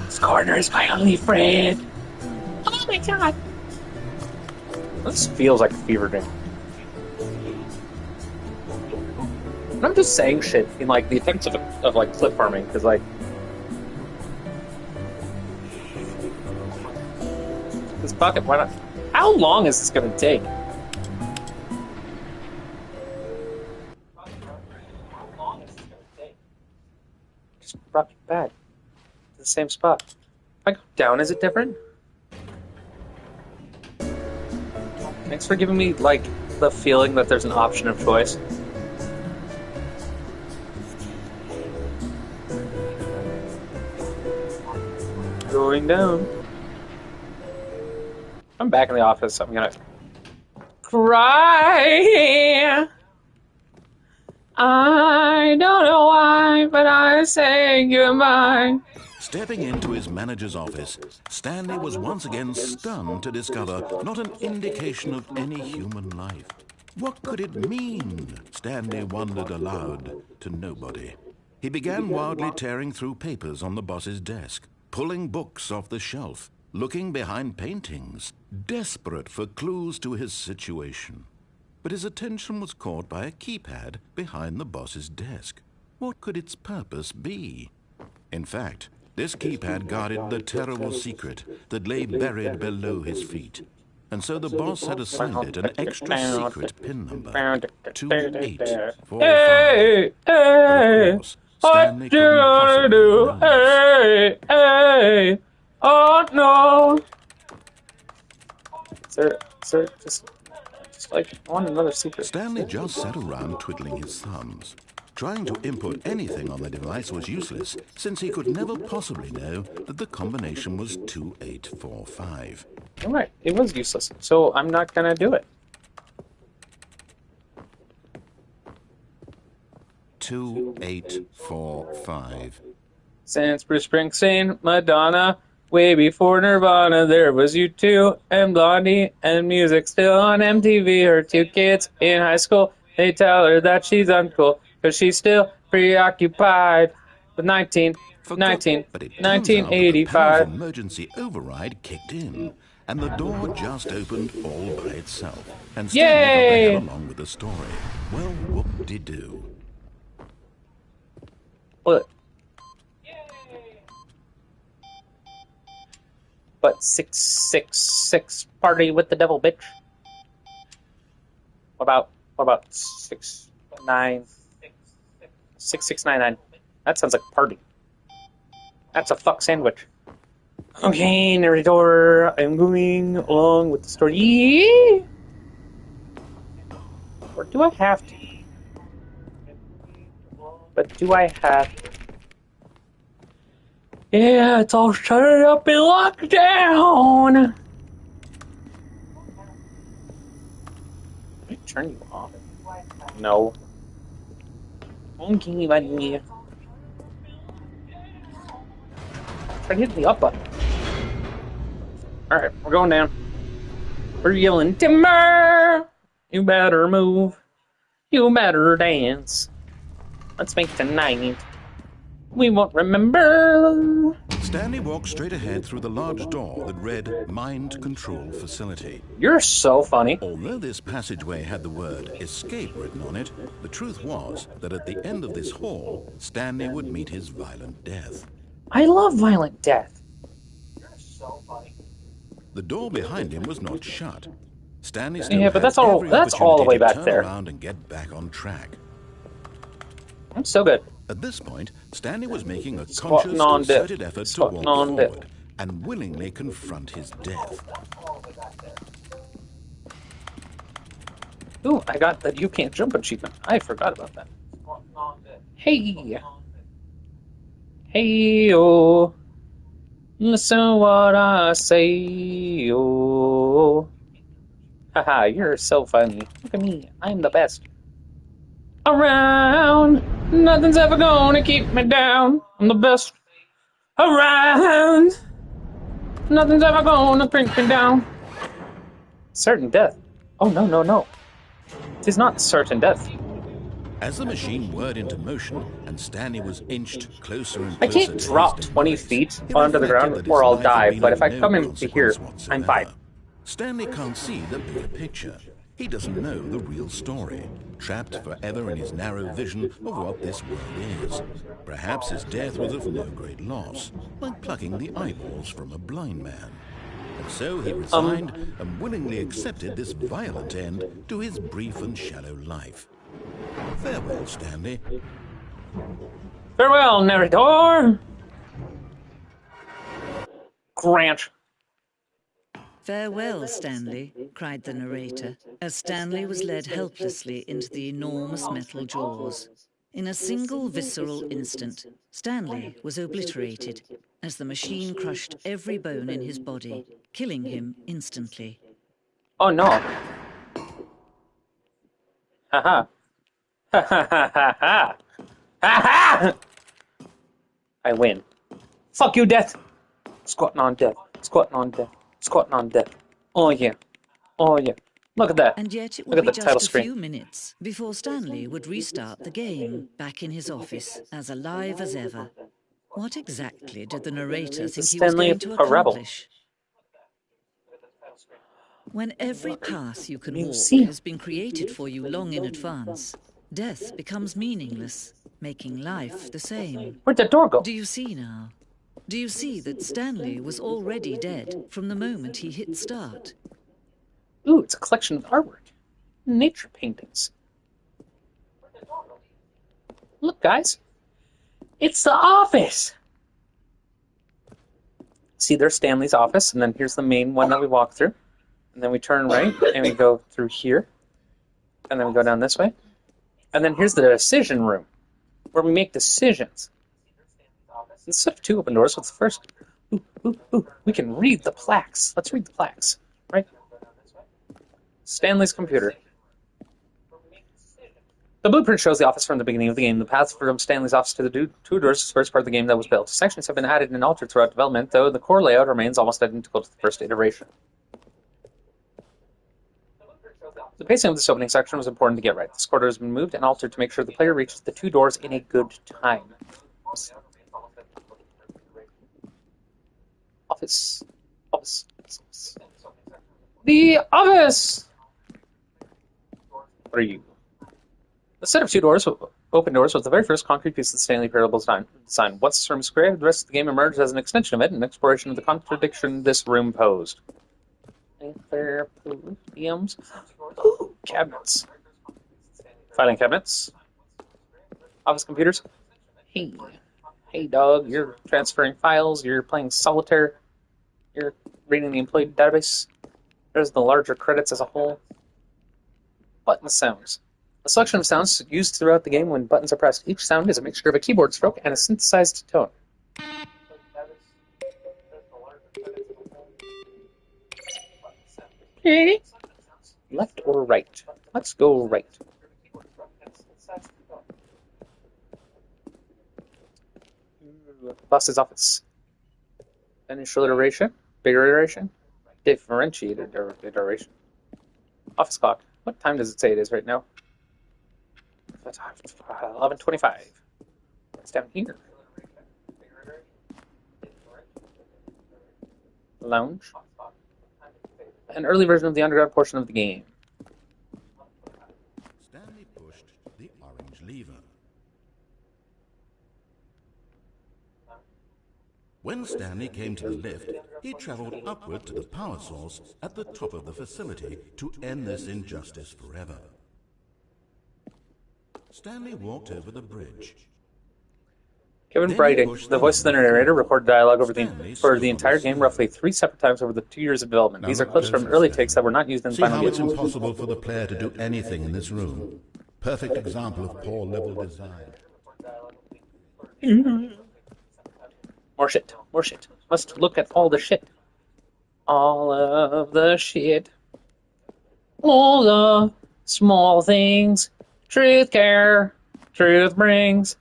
This corner is my only friend. Oh my god. This feels like a fever dream. And I'm just saying shit in like the attempts of like clip farming, because like this bucket, why not? How long is this gonna take? Just brought me back to the same spot. If I go down, is it different? Thanks for giving me like the feeling that there's an option of choice. Going down. I'm back in the office. I'm gonna cry. I don't know why, but I say goodbye. Stepping into his manager's office, Stanley was once again stunned to discover not an indication of any human life. What could it mean? Stanley wondered aloud to nobody. He began wildly tearing through papers on the boss's desk, pulling books off the shelf, looking behind paintings, desperate for clues to his situation. But his attention was caught by a keypad behind the boss's desk. What could its purpose be? In fact, this keypad guarded the terrible secret that lay buried below his feet. And so the boss had assigned it an extra secret PIN number, 2845. But of course, Stanley do couldn't I possibly do? know this. Hey, hey. Oh no. Sir, just like, I want another secret. Stanley just sat around twiddling his thumbs. Trying to input anything on the device was useless, since he could never possibly know that the combination was 2845. You're right, it was useless, so I'm not gonna do it. 2845. Since Bruce Springsteen, Madonna, way before Nirvana, there was U2 and Blondie and music still on MTV. Her two kids in high school, they tell her that she's uncool because she's still preoccupied with But it turns out that the power of 1985. emergency override kicked in, and the door just opened all by itself. And Stanley got the Yay! hell along with the story. Well, whoop-de-doo. What? But 666 party with the devil, bitch. What about 6699? That sounds like party. That's a fuck sandwich. Okay, narrator, I'm going along with the story. Or do I have to? But do I have to? Yeah, it's all shut up and locked down. Can I turn you off? No. Okay, buddy. Try to hit the up button. Alright, we're going down. We're yelling, timber! You better move. You better dance. Let's make tonight. We won't remember. Stanley walked straight ahead through the large door that read Mind Control Facility. You're so funny. Although this passageway had the word escape written on it, the truth was that at the end of this hall, Stanley would meet his violent death. I love violent death. You're so funny. The door behind him was not shut. Stanley still Yeah, but had that's all every the way opportunity to back turn there. around and get back on track. I'm so good. At this point, Stanley was making a Squatting conscious, on death. concerted effort to Squatting walk on death. forward and willingly confront his death. Ooh, I got that you can't jump achievement. I forgot about that. Hey. Hey, oh. Listen what I say, oh. Haha, you're so funny. Look at me. I'm the best. Around. Nothing's ever gonna keep me down. I'm the best. Around. Nothing's ever gonna bring me down. Certain death. Oh, no, no, no. It is not certain death. As the machine whirred into motion and Stanley was inched closer and I closer can't to drop his 20 demise, feet he onto the reflected ground that or his I'll life had die, been but of if I no come into here, consequence I'm whatsoever. fine. Stanley can't see the bigger picture. He doesn't know the real story, trapped forever in his narrow vision of what this world is. Perhaps his death was of no great loss, like plucking the eyeballs from a blind man. And so he resigned and willingly accepted this violent end to his brief and shallow life. Farewell, Stanley. Farewell, narrator! Grant. "Farewell, Stanley," cried the narrator, as Stanley was led helplessly into the enormous metal jaws. In a single visceral instant, Stanley was obliterated as the machine crushed every bone in his body, killing him instantly. Oh no. Haha. Ha ha ha ha ha. Ha ha! I win. Fuck you, death! Squatting on death. Squatting on death. Squatting on death. Oh yeah. Oh yeah. Look at that. And yet it Look would at be the title just a screen. few minutes before Stanley would restart the game, back in his office, as alive as ever. What exactly did the narrator think he was Stanley going to a rebel. accomplish? When every path you can You walk see. has been created for you long in advance, death becomes meaningless, making life the same. Where'd that door go? Do you see now? Do you see that Stanley was already dead from the moment he hit start? Ooh, it's a collection of artwork. Nature paintings. Look, guys. It's the office! See, there's Stanley's office, and then here's the main one that we walk through. And then we turn right, and we go through here. And then we go down this way. And then here's the decision room, where we make decisions. Instead of 2 open doors, what's the first? Ooh, we can read the plaques. Let's read the plaques, right? Stanley's computer. The blueprint shows the office from the beginning of the game. The path from Stanley's office to the 2 doors is the first part of the game that was built. Sections have been added and altered throughout development, though the core layout remains almost identical to the first iteration. The pacing of this opening section was important to get right. This corridor has been moved and altered to make sure the player reaches the 2 doors in a good time. Office. The office! What are you? The set of 2 doors, open doors, was the very first concrete piece of the Stanley Parable design. Once this room was created, the rest of the game emerged as an extension of it, an exploration of the contradiction this room posed. There podiums. Ooh, cabinets. Filing cabinets. Office computers. Hey, dog, you're transferring files, you're playing solitaire, you're reading the employee database. There's the larger credits as a whole. Button sounds. A selection of sounds used throughout the game when buttons are pressed. Each sound is a mixture of a keyboard stroke and a synthesized tone. Left or right? Let's go right. Boss's office. Initial iteration. Bigger iteration. Differentiated iteration. Office clock. What time does it say it is right now? 11:25. What's down here? Lounge. An early version of the underground portion of the game. Stanley pushed the orange lever. When Stanley came to the lift, he traveled upward to the power source at the top of the facility to end this injustice forever. Stanley walked over the bridge. Kevin Brighting, the voice of the narrator, recorded dialogue for the entire game roughly 3 separate times over the 2 years of development. These are clips from early takes that were not used in the final game. See how it's impossible for the player to do anything in this room. Perfect example of poor level design. More shit. Must look at all the shit. All of the shit. All the small things. Truth care. Truth brings.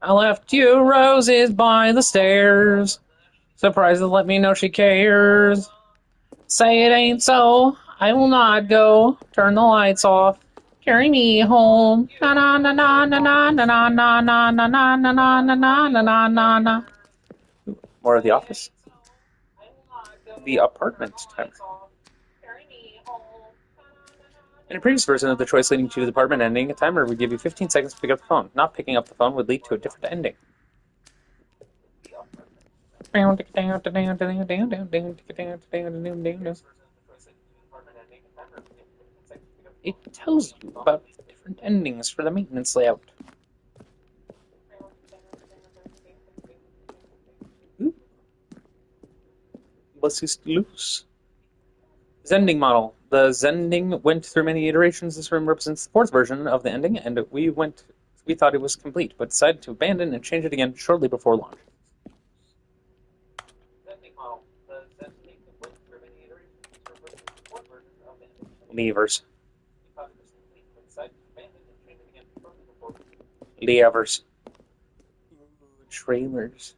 I left you roses by the stairs. Surprised to let me know she cares. Say it ain't so. I will not go. Turn the lights off. Carry me home. Na na na na na na na na na na na na na na na na na na. More of The Office. The apartment timer. In a previous version of the choice leading to the apartment ending, a timer would give you 15 seconds to pick up the phone. Not picking up the phone would lead to a different ending. It tells you about the different endings for the maintenance layout. Ooh. Let's loose. Zending model. The Zending went through many iterations. This room represents the 4th version of the ending, and we thought it was complete, but decided to abandon and change it again shortly before launch. Levers. Trailers.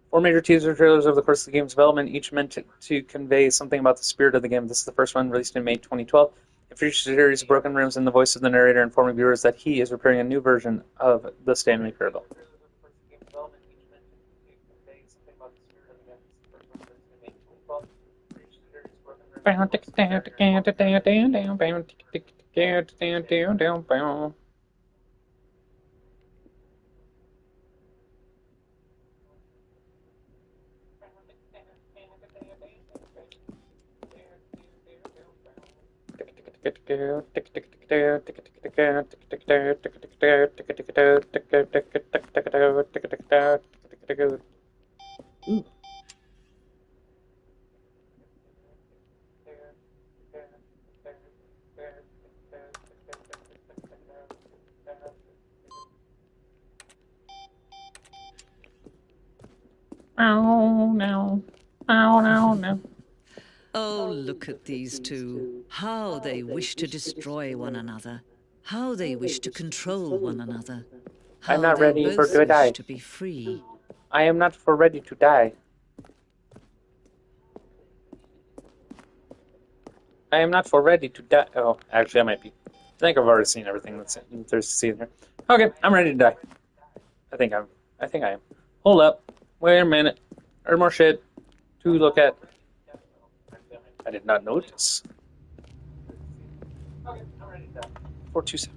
4 major teaser trailers over the course of the game's development, each meant to convey something about the spirit of the game. This is the first one, released in May 2012. It features a series of broken rooms and the voice of the narrator informing viewers that he is preparing a new version of the Stanley Parable. Ooh. Oh no. Oh no, no. Oh, look at these two. How they wish to destroy one another. How they wish to control one another. I'm How not they ready both to wish die. to be free. I am not for ready to die. I am not for ready to die. Oh, actually, I might be. I think I've already seen everything there's to see in here. Okay, I'm ready to die. I think I am. Hold up. Wait a minute. There's more shit to look at. I did not notice. Okay, I'm ready to die. 427.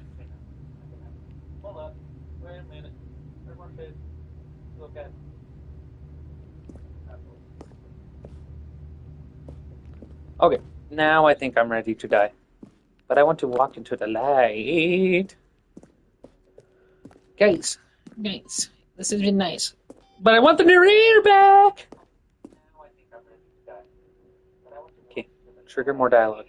Hold up. Wait a minute. There's more shit to look at. Okay, now I think I'm ready to die. But I want to walk into the light. Guys, this has been nice. But I want the narrator back! Now I think I'm ready to die. Okay, trigger more dialogue.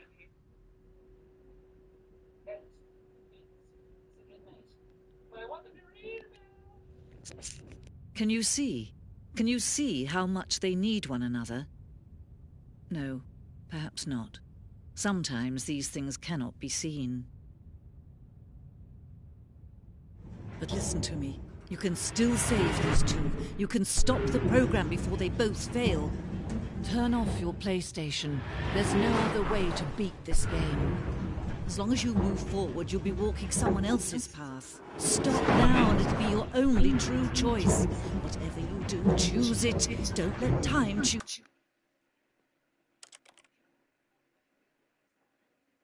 Can you see? Can you see how much they need one another? No, perhaps not. Sometimes these things cannot be seen. But listen to me. You can still save these two. You can stop the program before they both fail. Turn off your PlayStation. There's no other way to beat this game. As long as you move forward, you'll be walking someone else's path. Stop now and it'll be your only true choice. Whatever you do, choose it. Don't let time choose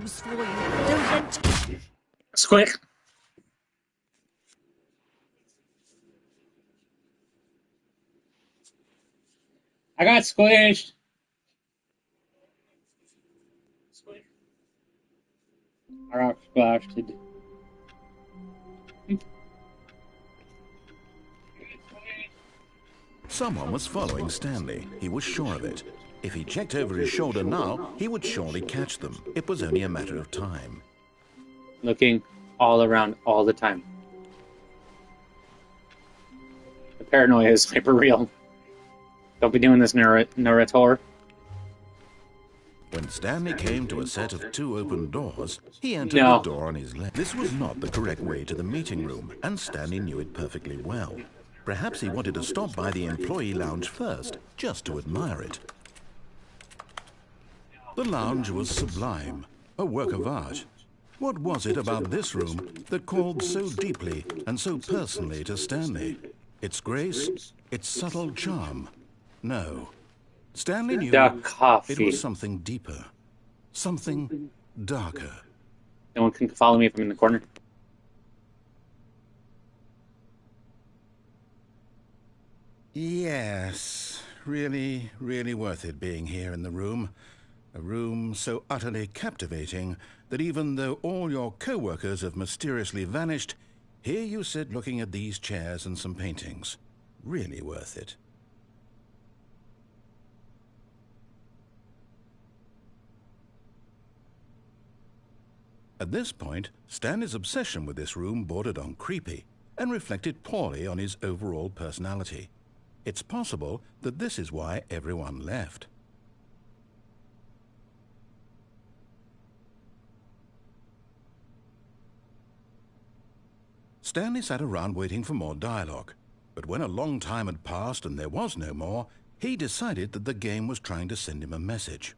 for you. Don't let... Squick! I got squished! I got splashed. Someone was following Stanley. He was sure of it. If he checked over his shoulder now, he would surely catch them. It was only a matter of time. Looking all around all the time. The paranoia is hyper real. Don't be doing this, narrator. When Stanley came to a set of 2 open doors, he entered No. the door on his left. This was not the correct way to the meeting room, and Stanley knew it perfectly well. Perhaps he wanted to stop by the employee lounge first, just to admire it. The lounge was sublime, a work of art. What was it about this room that called so deeply and so personally to Stanley? Its grace? Its subtle charm? No. Stanley knew The coffee. it was something deeper, something darker. No one can follow me if I'm in the corner. Yes, really, really worth it being here in the room. A room so utterly captivating that even though all your co-workers have mysteriously vanished, here you sit looking at these chairs and some paintings. Really worth it. At this point, Stanley's obsession with this room bordered on creepy and reflected poorly on his overall personality. It's possible that this is why everyone left. Stanley sat around waiting for more dialogue, but when a long time had passed and there was no more, he decided that the game was trying to send him a message.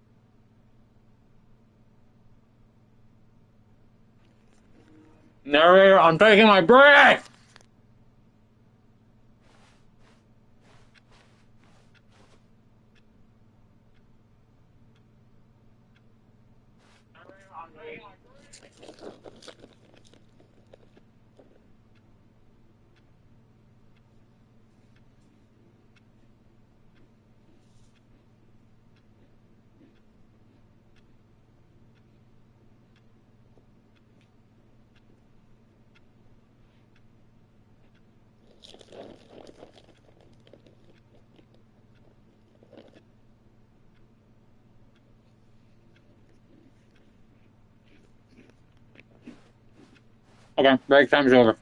Narrator, I'm taking my breath! Okay, break time's over.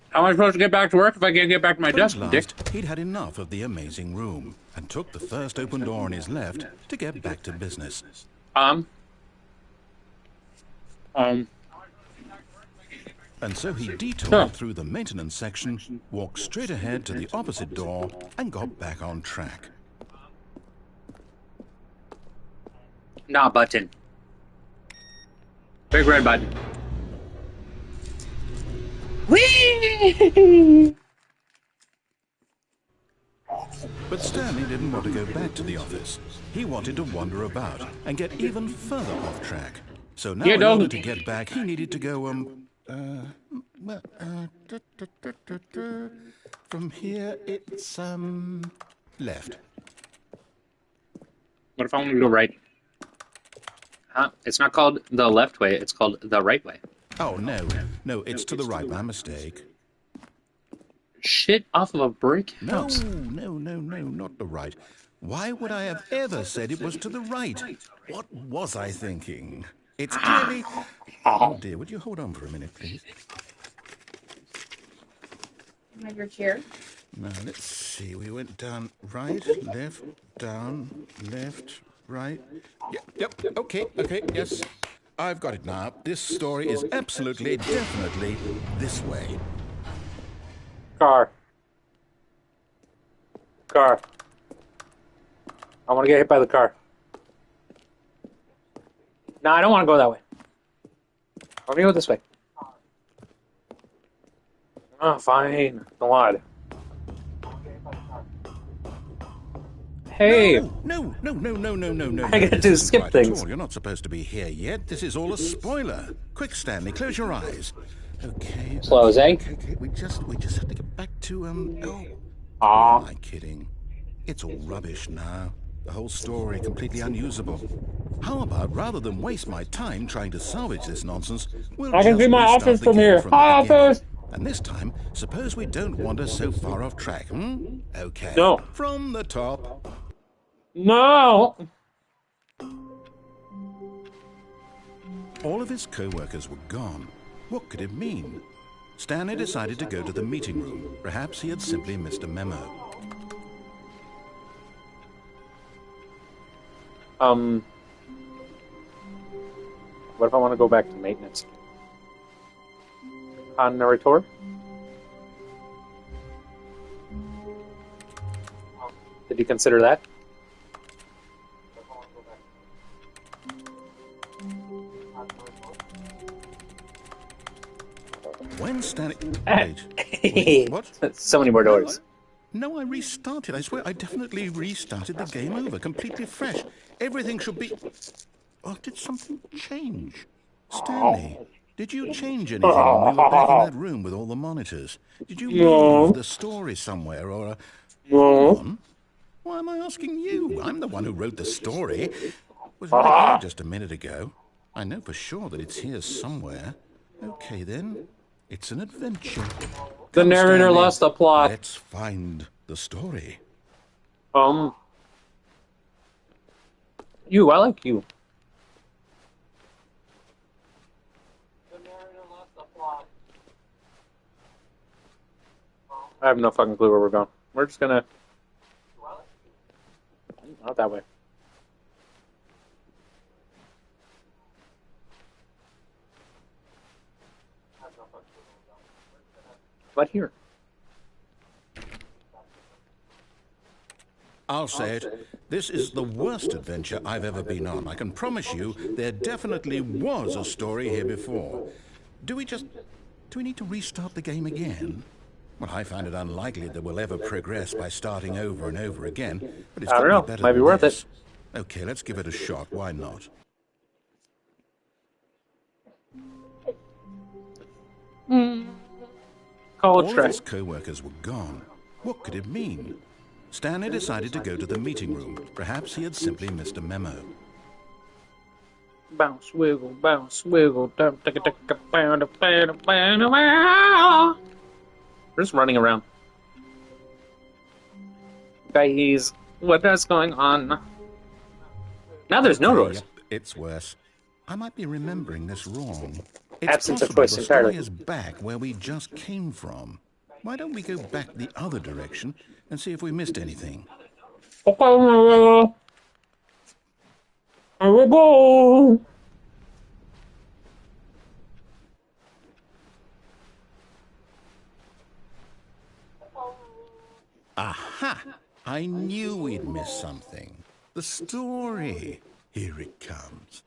How am I supposed to get back to work if I can't get back to my desk, Dick? He'd had enough of the amazing room and took the first open door on his left to get back to business. And so he detoured through the maintenance section, walked straight ahead to the opposite door, and got back on track. Nah, button. Big red button. Whee! But Stanley didn't want to go back to the office. He wanted to wander about and get even further off track. So now in order to get back, he needed to go, from here, it's, left. What if I want to go right? Huh? It's not called the left way, it's called the right way. Oh, no, it's to the right, my mistake. Shit off of a brick house. No, not the right. Why would I have ever said it was to the right? What was I thinking? It's clearly... Oh, dear, would you hold on for a minute, please? Can I have your chair? Now, let's see. We went down right, left, down, left, right. Yep, okay, yes. I've got it now. This story is absolutely, definitely this way. Car. I want to get hit by the car. No, I don't want to go that way. I want to go this way. Oh, fine. God. Hey! No. I get to skip things. You're not supposed to be here yet. This is all a spoiler. Quick, Stanley, close your eyes. Okay. Closing. Okay. We just have to get back to, Am I kidding? It's all rubbish now. The whole story completely unusable. How about, rather than waste my time trying to salvage this nonsense, we'll I can see my office from here. Hi, office! And this time, suppose we don't wander so far off track, Okay. No. From the top. No! All of his co-workers were gone. What could it mean? Stanley decided to go to the meeting room. Perhaps he had simply missed a memo. What if I want to go back to maintenance? On narrator? Did you consider that? When Stanley... Wait, what? So many more doors. No, I restarted. I swear I definitely restarted the game over, completely fresh. Everything should be... Oh, did something change? Stanley, did you change anything when we were back in that room with all the monitors? Did you move the story somewhere or a... No. Why am I asking you? I'm the one who wrote the story. It was right here just a minute ago. I know for sure that it's here somewhere. Okay, then. It's an adventure. The narrator lost the plot. Let's find the story. You, I like you. The narrator lost the plot. I have no fucking clue where we're going. We're just gonna... Not that way. But here. I'll say it. This is the worst adventure I've ever been on. I can promise you there definitely was a story here before. Do we need to restart the game again? Well, I find it unlikely that we'll ever progress by starting over and over again, but it's got to be better. Might be worth it. Okay, let's give it a shot. Why not? All of his co-workers were gone. What could it mean? Stanley decided to go to the meeting room. Perhaps he had simply missed a memo. Bounce, wiggle, bounce, wiggle. We're just running around. Guys, what is going on? Now there's no doors. It's worse. I might be remembering this wrong. It's Absence of possible choice the story entirely. is back where we just came from. Why don't we go back the other direction and see if we missed anything? Okay, here we go. Aha! I knew we'd miss something. The story. Here it comes.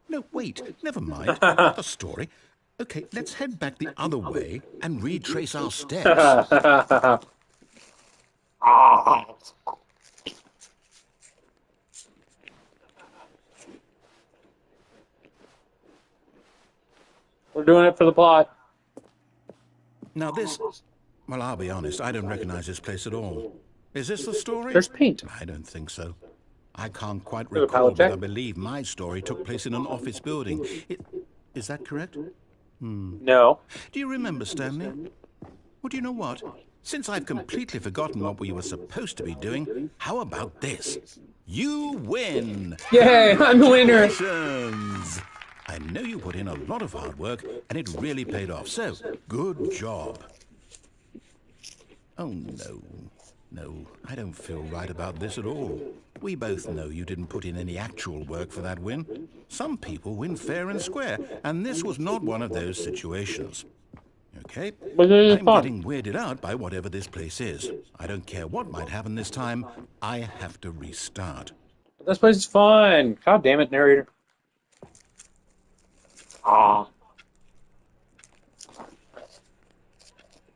No, wait, never mind. Not the story. Okay, let's head back the other way and retrace our steps. We're doing it for the plot. Now this... Well, I'll be honest, I don't recognize this place at all. Is this the story? There's paint. I don't think so. I can't quite a recall, pallet but I jack. believe my story took place in an office building. Is that correct? No. Do you remember, Stanley? Well, do you know what? Since I've completely forgotten what we were supposed to be doing, how about this? You win! Yay, I'm the winner! Congratulations! I know you put in a lot of hard work, and it really paid off, so good job. Oh, no. No, I don't feel right about this at all. We both know you didn't put in any actual work for that win. Some people win fair and square, and this was not one of those situations. Okay? But it is I'm fun. getting weirded out by whatever this place is. I don't care what might happen this time. I have to restart. This place is fun. God damn it, narrator. Ah.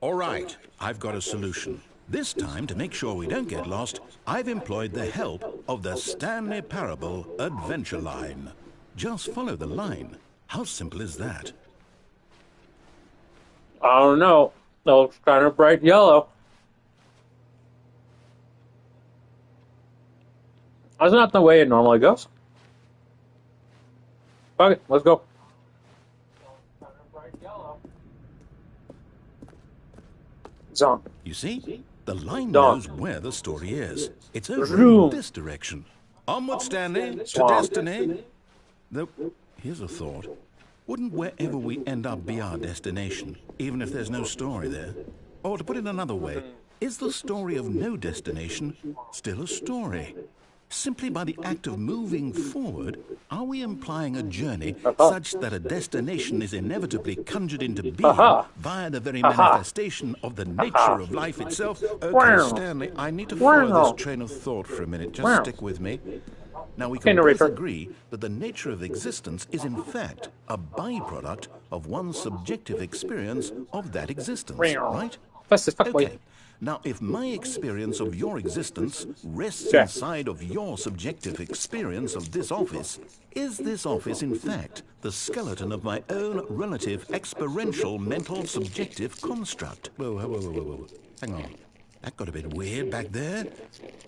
All right, I've got a solution. This time, to make sure we don't get lost, I've employed the help of the Stanley Parable Adventure Line. Just follow the line. How simple is that? I don't know. That looks kind of bright yellow. That's not the way it normally goes. Okay, let's go. Zone. You see? The line Done. knows where the story is. It's over Vroom. in this direction. Onward, Stanley, to Swamp. destiny. Though, here's a thought. Wouldn't wherever we end up be our destination, even if there's no story there? Or to put it another way, is the story of no destination still a story? Simply by the act of moving forward, are we implying a journey such that a destination is inevitably conjured into being via the very manifestation of the nature of life itself? Okay, Stanley, I need to follow this train of thought for a minute. Just stick with me. Now, we can both agree that the nature of existence is, in fact, a byproduct of one's subjective experience of that existence, right? Okay. Now, if my experience of your existence rests inside of your subjective experience of this office, is this office, in fact, the skeleton of my own relative experiential mental subjective construct? Whoa, whoa, whoa, whoa, whoa. Hang on. That got a bit weird back there.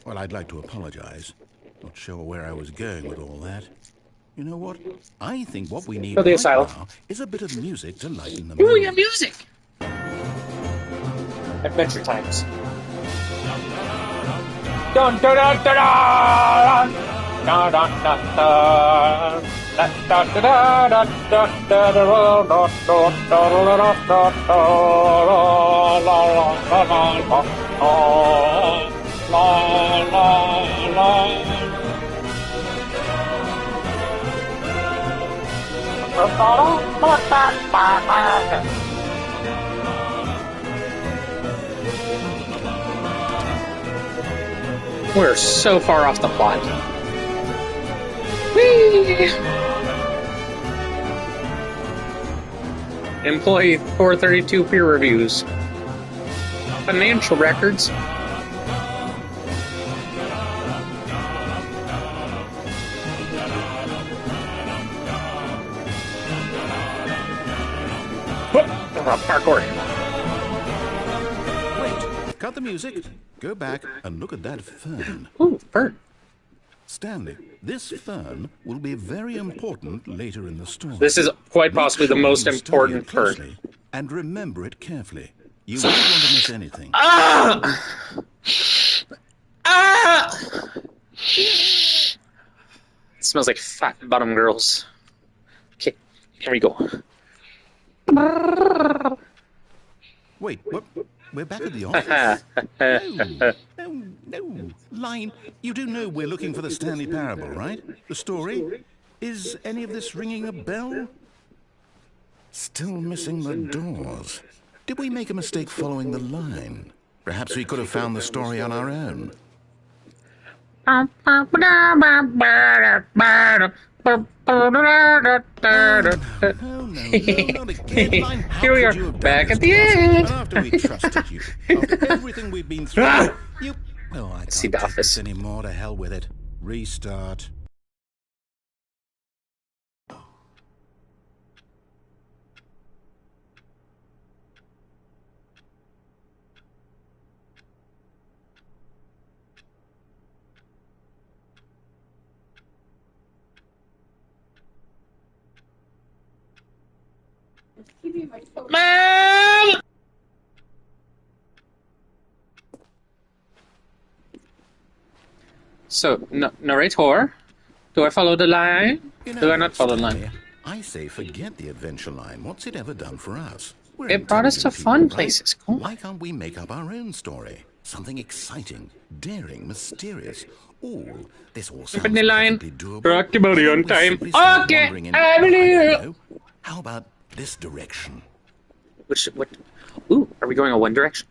Well, I'd like to apologize. Not sure where I was going with all that. You know what? I think what we need right now is a bit of music to lighten the mood. Ooh, yeah, music! Adventure Times. Dun dun dun dun dun dun dun dun dun. We're so far off the plot. Whee! Employee 432 peer reviews. Financial records. Parkour. Wait, cut the music. Go back and look at that fern. Ooh, fern. Stanley, this fern will be very important later in the story. This is quite possibly the most important fern. And remember it carefully. You won't want to miss anything. Ah! Ah! It's Smells like fat bottom girls. Okay, here we go. Wait, what? We're back at the office? No. Line, you do know we're looking for the Stanley Parable, right? The story? Is any of this ringing a bell? Still missing the doors. Did we make a mistake following the line? Perhaps we could have found the story on our own. No, not again. Line, here we are, back at the end. After we trusted you, after everything we've been through, you... Oh, I can't See the take office this anymore. To hell with it. Restart. So, narrator, do I follow the line? You know, Do I not follow the line? I say forget the adventure line. What's it ever done for us? We're It brought us to intelligent fun people, right? places. Come on. Why can't we make up our own story? Something exciting, daring, mysterious. This all sounds Open the line. perfectly doable. Rock the body on We time. simply start Okay, wandering in- I believe I it. don't know. How about this direction? What? Ooh, are we going in one direction?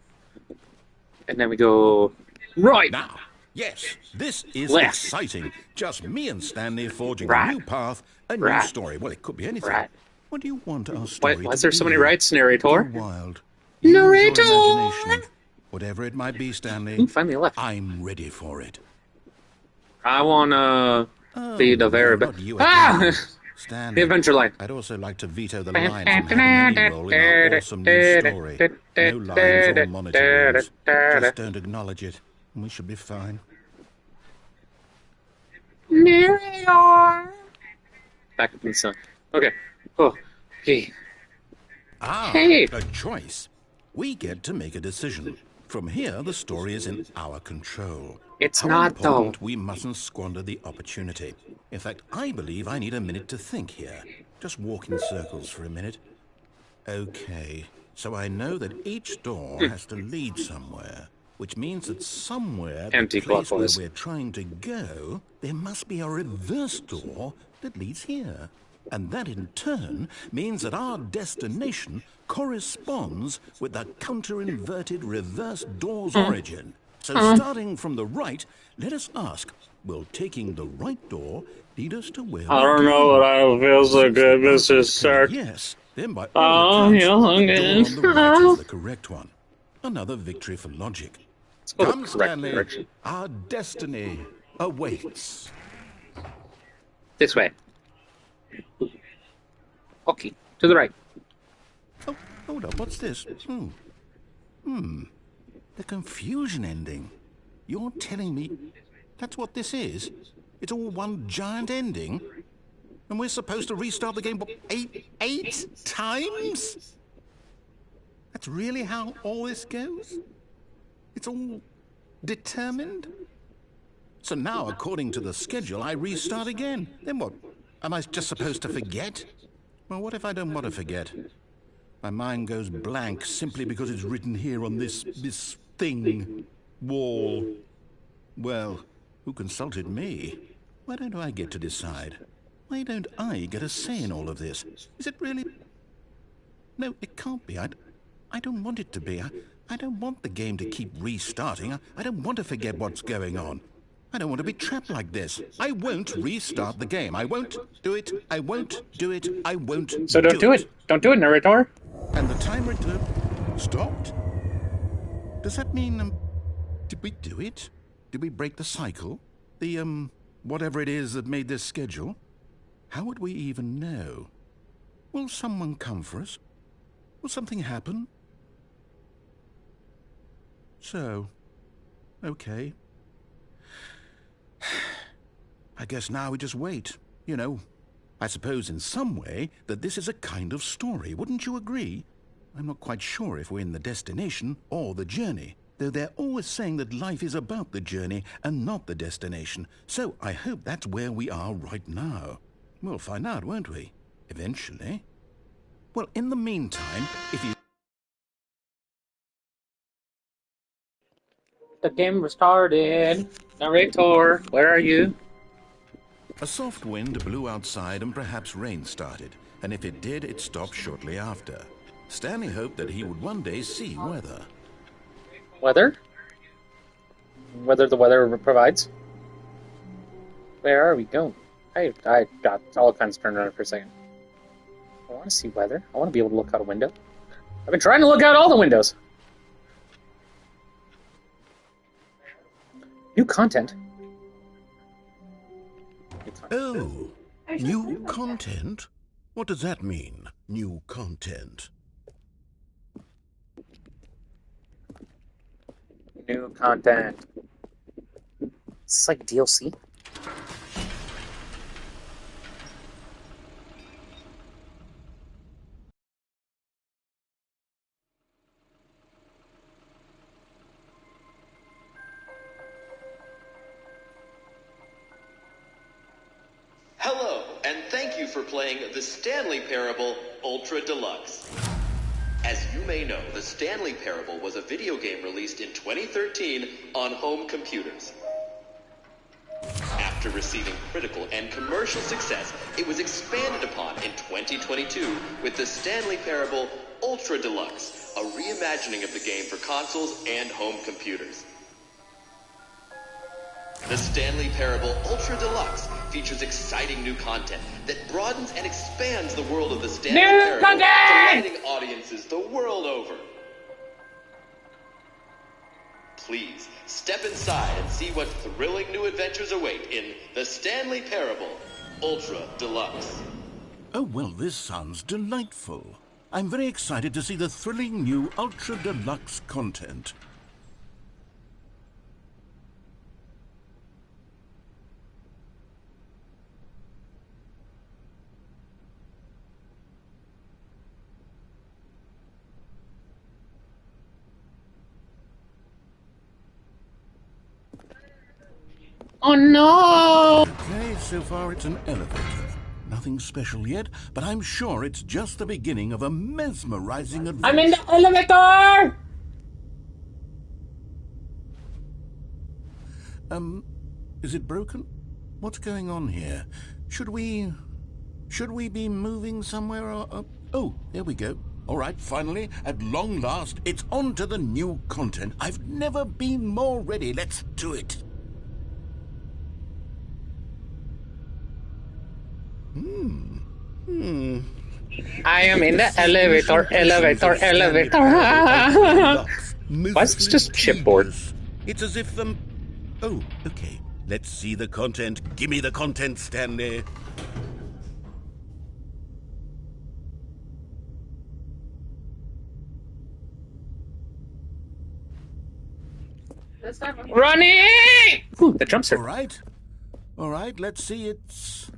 And then we go right. Now, yes, this is Left. exciting. Just me and Stanley forging Right. a new path, a new Right. story. Well, it could be anything. Right. What do you want our story Why is to there so be? many rights, Go narrator? wild. Narrator! Use your imagination. Whatever it might be, Stanley, Ooh, finally left. I'm ready for it. I wanna be the very not best. you Ah! again. Stanley, The adventure line. I'd also like to veto the line from having any role in our awesome new story. No lines or monetaries. Just don't acknowledge it, and we should be fine. Narrator. Back up in the sun. Okay. Oh, okay. Hey. A choice. We get to make a decision. From here, the story is in our control. It's How not, though. important we mustn't squander the opportunity. In fact, I believe I need a minute to think here. Just walk in circles for a minute. Okay, so I know that each door has to lead somewhere, which means that somewhere, the place where Anti-clockwise. we're trying to go, there must be a reverse door that leads here. And that in turn means that our destination corresponds with the counter-inverted reverse door's origin. So starting from the right, let us ask, will taking the right door lead us to where I we're don't know going? what I feel so Since good, the answer Mr. is clear Stark. yes, then by Oh, all accounts, yeah, the door on again. the right is the correct one. Another victory for logic. Let's go Come, the correct Stanley, direction. our destiny awaits. This way. Okay, to the right. Oh, hold up, what's this? The confusion ending. You're telling me that's what this is? It's all one giant ending? And we're supposed to restart the game, what, eight times? That's really how all this goes? It's all determined? So now, according to the schedule, I restart again. Then what? Am I just supposed to forget? Well, what if I don't want to forget? My mind goes blank simply because it's written here on this thing, wall. Well, who consulted me? Why don't I get to decide? Why don't I get a say in all of this? Is it really... No, it can't be. I don't want it to be. I don't want the game to keep restarting. I don't want to forget what's going on. I don't want to be trapped like this. I won't restart the game. I won't do it. I won't do it. I won't So don't do it. Don't do it, narrator. And the timer stopped? Does that mean, did we do it? Did we break the cycle? The, whatever it is that made this schedule? How would we even know? Will someone come for us? Will something happen? So, okay. I guess now we just wait. You know, I suppose in some way that this is a kind of story. Wouldn't you agree? I'm not quite sure if we're in the destination or the journey. though they're always saying that life is about the journey and not the destination. So I hope that's where we are right now. We'll find out, won't we? Eventually. Well, in the meantime, if you... The game restarted. Narrator, where are you? A soft wind blew outside and perhaps rain started, and if it did, it stopped shortly after. Stanley hoped that he would one day see weather. Weather? Weather the weather provides? Where are we going? I got all kinds turned around for a second. I want to see weather. I want to be able to look out a window. I've been trying to look out all the windows. New content. Oh, new content? What does that mean, new content? New content. It's like DLC. Hello, and thank you for playing the Stanley Parable Ultra Deluxe. As you may know, the Stanley Parable was a video game released in 2013 on home computers. After receiving critical and commercial success, it was expanded upon in 2022 with the Stanley Parable Ultra Deluxe, a reimagining of the game for consoles and home computers. The Stanley Parable Ultra Deluxe features exciting new content that broadens and expands the world of the Stanley Parable, delighting audiences the world over. Please, step inside and see what thrilling new adventures await in the Stanley Parable Ultra Deluxe. Oh, well, this sounds delightful. I'm very excited to see the thrilling new Ultra Deluxe content. Oh no! Okay, so far it's an elevator. Nothing special yet, but I'm sure it's just the beginning of a mesmerizing adventure. I'm in the elevator! Is it broken? What's going on here? Should we be moving somewhere or... Oh, there we go. All right, finally, at long last, it's on to the new content. I've never been more ready. Let's do it. I am in the elevator. Why is this just chipboard? It's as if the... Oh, okay. Let's see the content. Give me the content, Stanley. Running! Ooh, the jump circle. All right, let's see. It's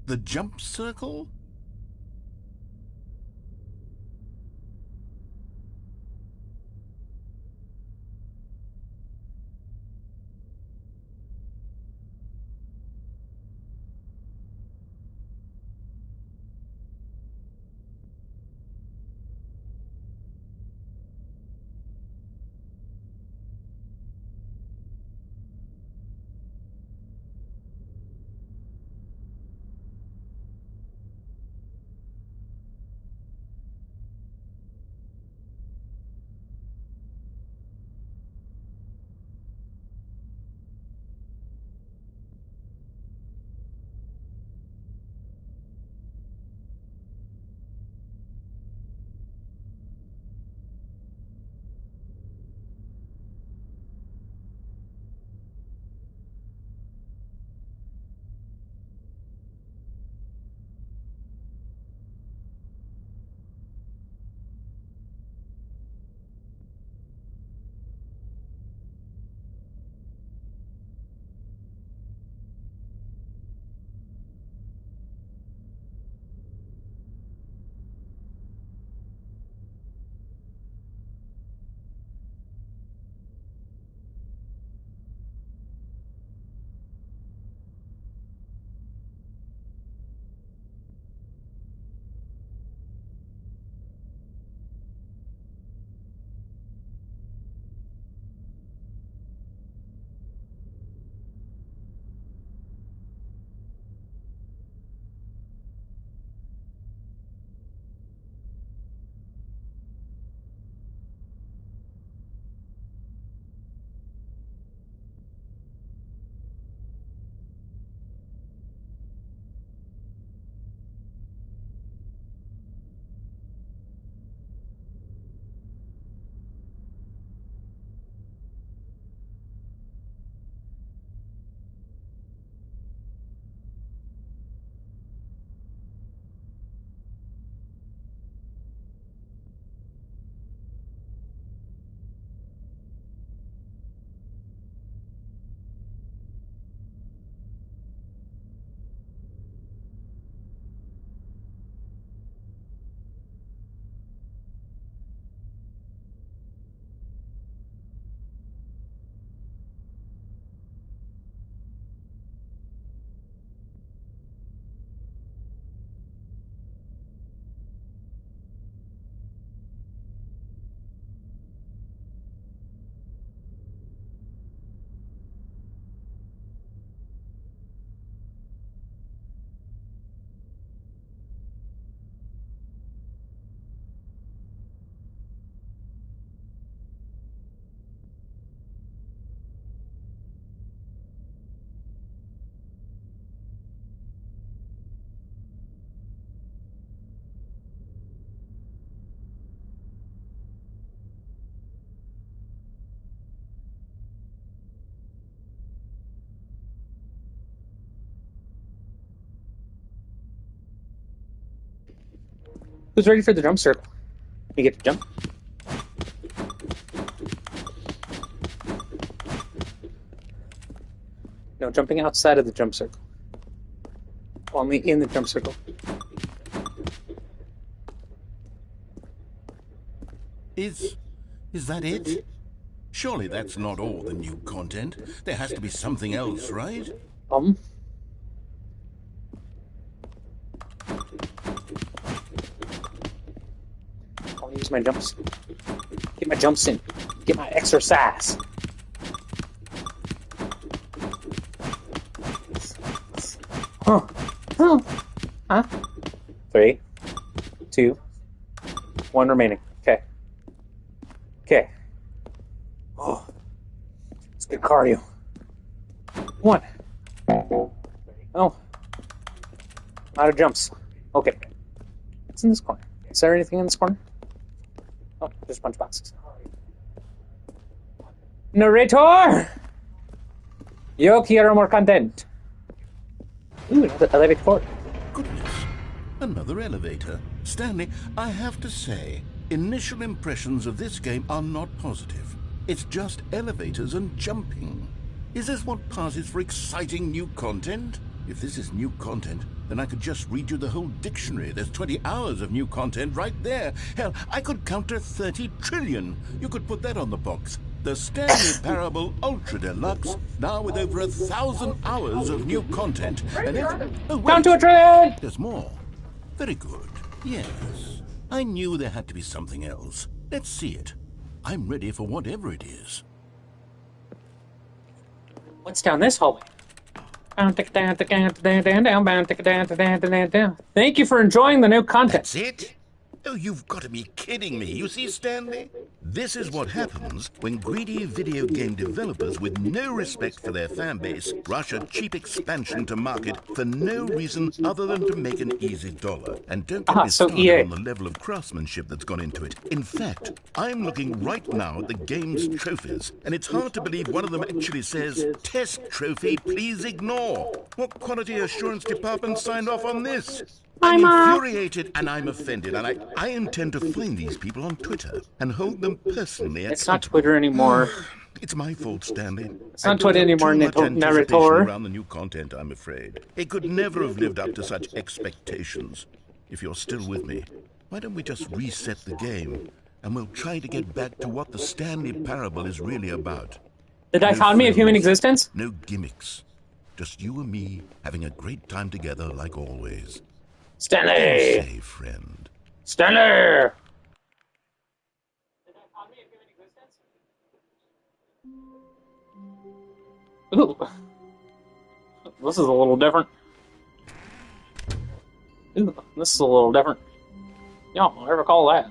the jump circle. Who's ready for the jump circle? You get to jump. No, jumping outside of the jump circle. Only in the jump circle. Is that it? Surely that's not all the new content. There has to be something else, right? I'll use my jumps. Get my jumps in. Get my exercise. Huh? 3, 2, 1 remaining. Okay. Oh, it's good cardio. 1. Oh, out of jumps. Okay. What's in this corner? Is there anything in this corner? Oh, there's a bunch of boxes. Narrator! Yo quiero more content. Ooh, another elevator forward. Goodness, another elevator. Stanley, I have to say, initial impressions of this game are not positive. It's just elevators and jumping. Is this what passes for exciting new content? If this is new content, then I could just read you the whole dictionary. There's 20 hours of new content right there. Hell, I could count to 30 trillion. You could put that on the box. The Stanley Parable Ultra Deluxe, now with over 1,000 hours of new content. And Count to a trillion! There's more. Very good. Yes. I knew there had to be something else. Let's see it. I'm ready for whatever it is. What's down this hallway? Thank you for enjoying the new content. That's it? Oh, you've got to be kidding me. You see, Stanley? This is what happens when greedy video game developers with no respect for their fan base rush a cheap expansion to market for no reason other than to make an easy dollar. And don't get me started on the level of craftsmanship that's gone into it. In fact, I'm looking right now at the game's trophies, and it's hard to believe one of them actually says, "Test trophy, please ignore." What quality assurance department signed off on this? I'm infuriated and I'm offended, and I intend to find these people on Twitter and hold them personally accountable. It's not Twitter anymore. It's my fault, Stanley. It's not Twitter anymore, narrator. Around the new content, I'm afraid. It could never have lived up to such expectations. If you're still with me, why don't we just reset the game, and we'll try to get back to what the Stanley Parable is really about. The dichotomy of human existence? No gimmicks. Just you and me having a great time together like always. Stanley! Say, friend. Stanley! Ooh. This is a little different. Ooh, this is a little different. Y'all ever call that?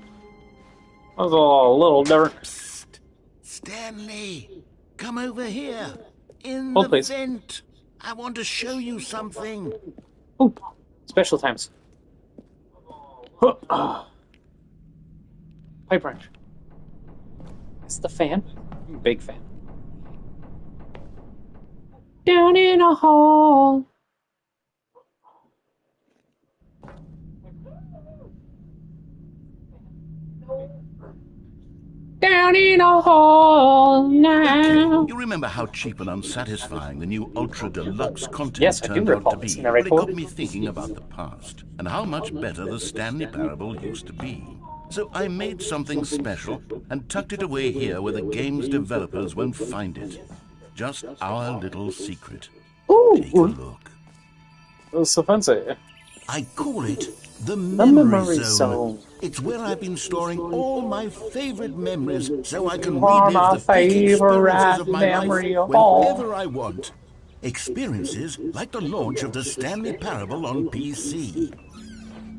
That was a little different. Psst. Stanley, come over here. In Hold, the please. vent. I want to show you something. Ooh, special times. Pipe wrench. It's the fan. I'm a big fan. Down in a hole. Down in a hole now. Okay. You remember how cheap and unsatisfying the new Ultra Deluxe content Yes, I do turned out recall to this be? narrator. But it got me thinking about the past and how much better the Stanley Parable used to be. So I made something special and tucked it away here where the game's developers won't find it. Just our little secret. Ooh, Take a look. that was so fancy. I call it the Memory Memory Zone. It's where I've been storing all my favorite memories so I can Are my relive the peak favorite experiences of my memory life of all. whenever I want. Experiences like the launch of the Stanley Parable on PC.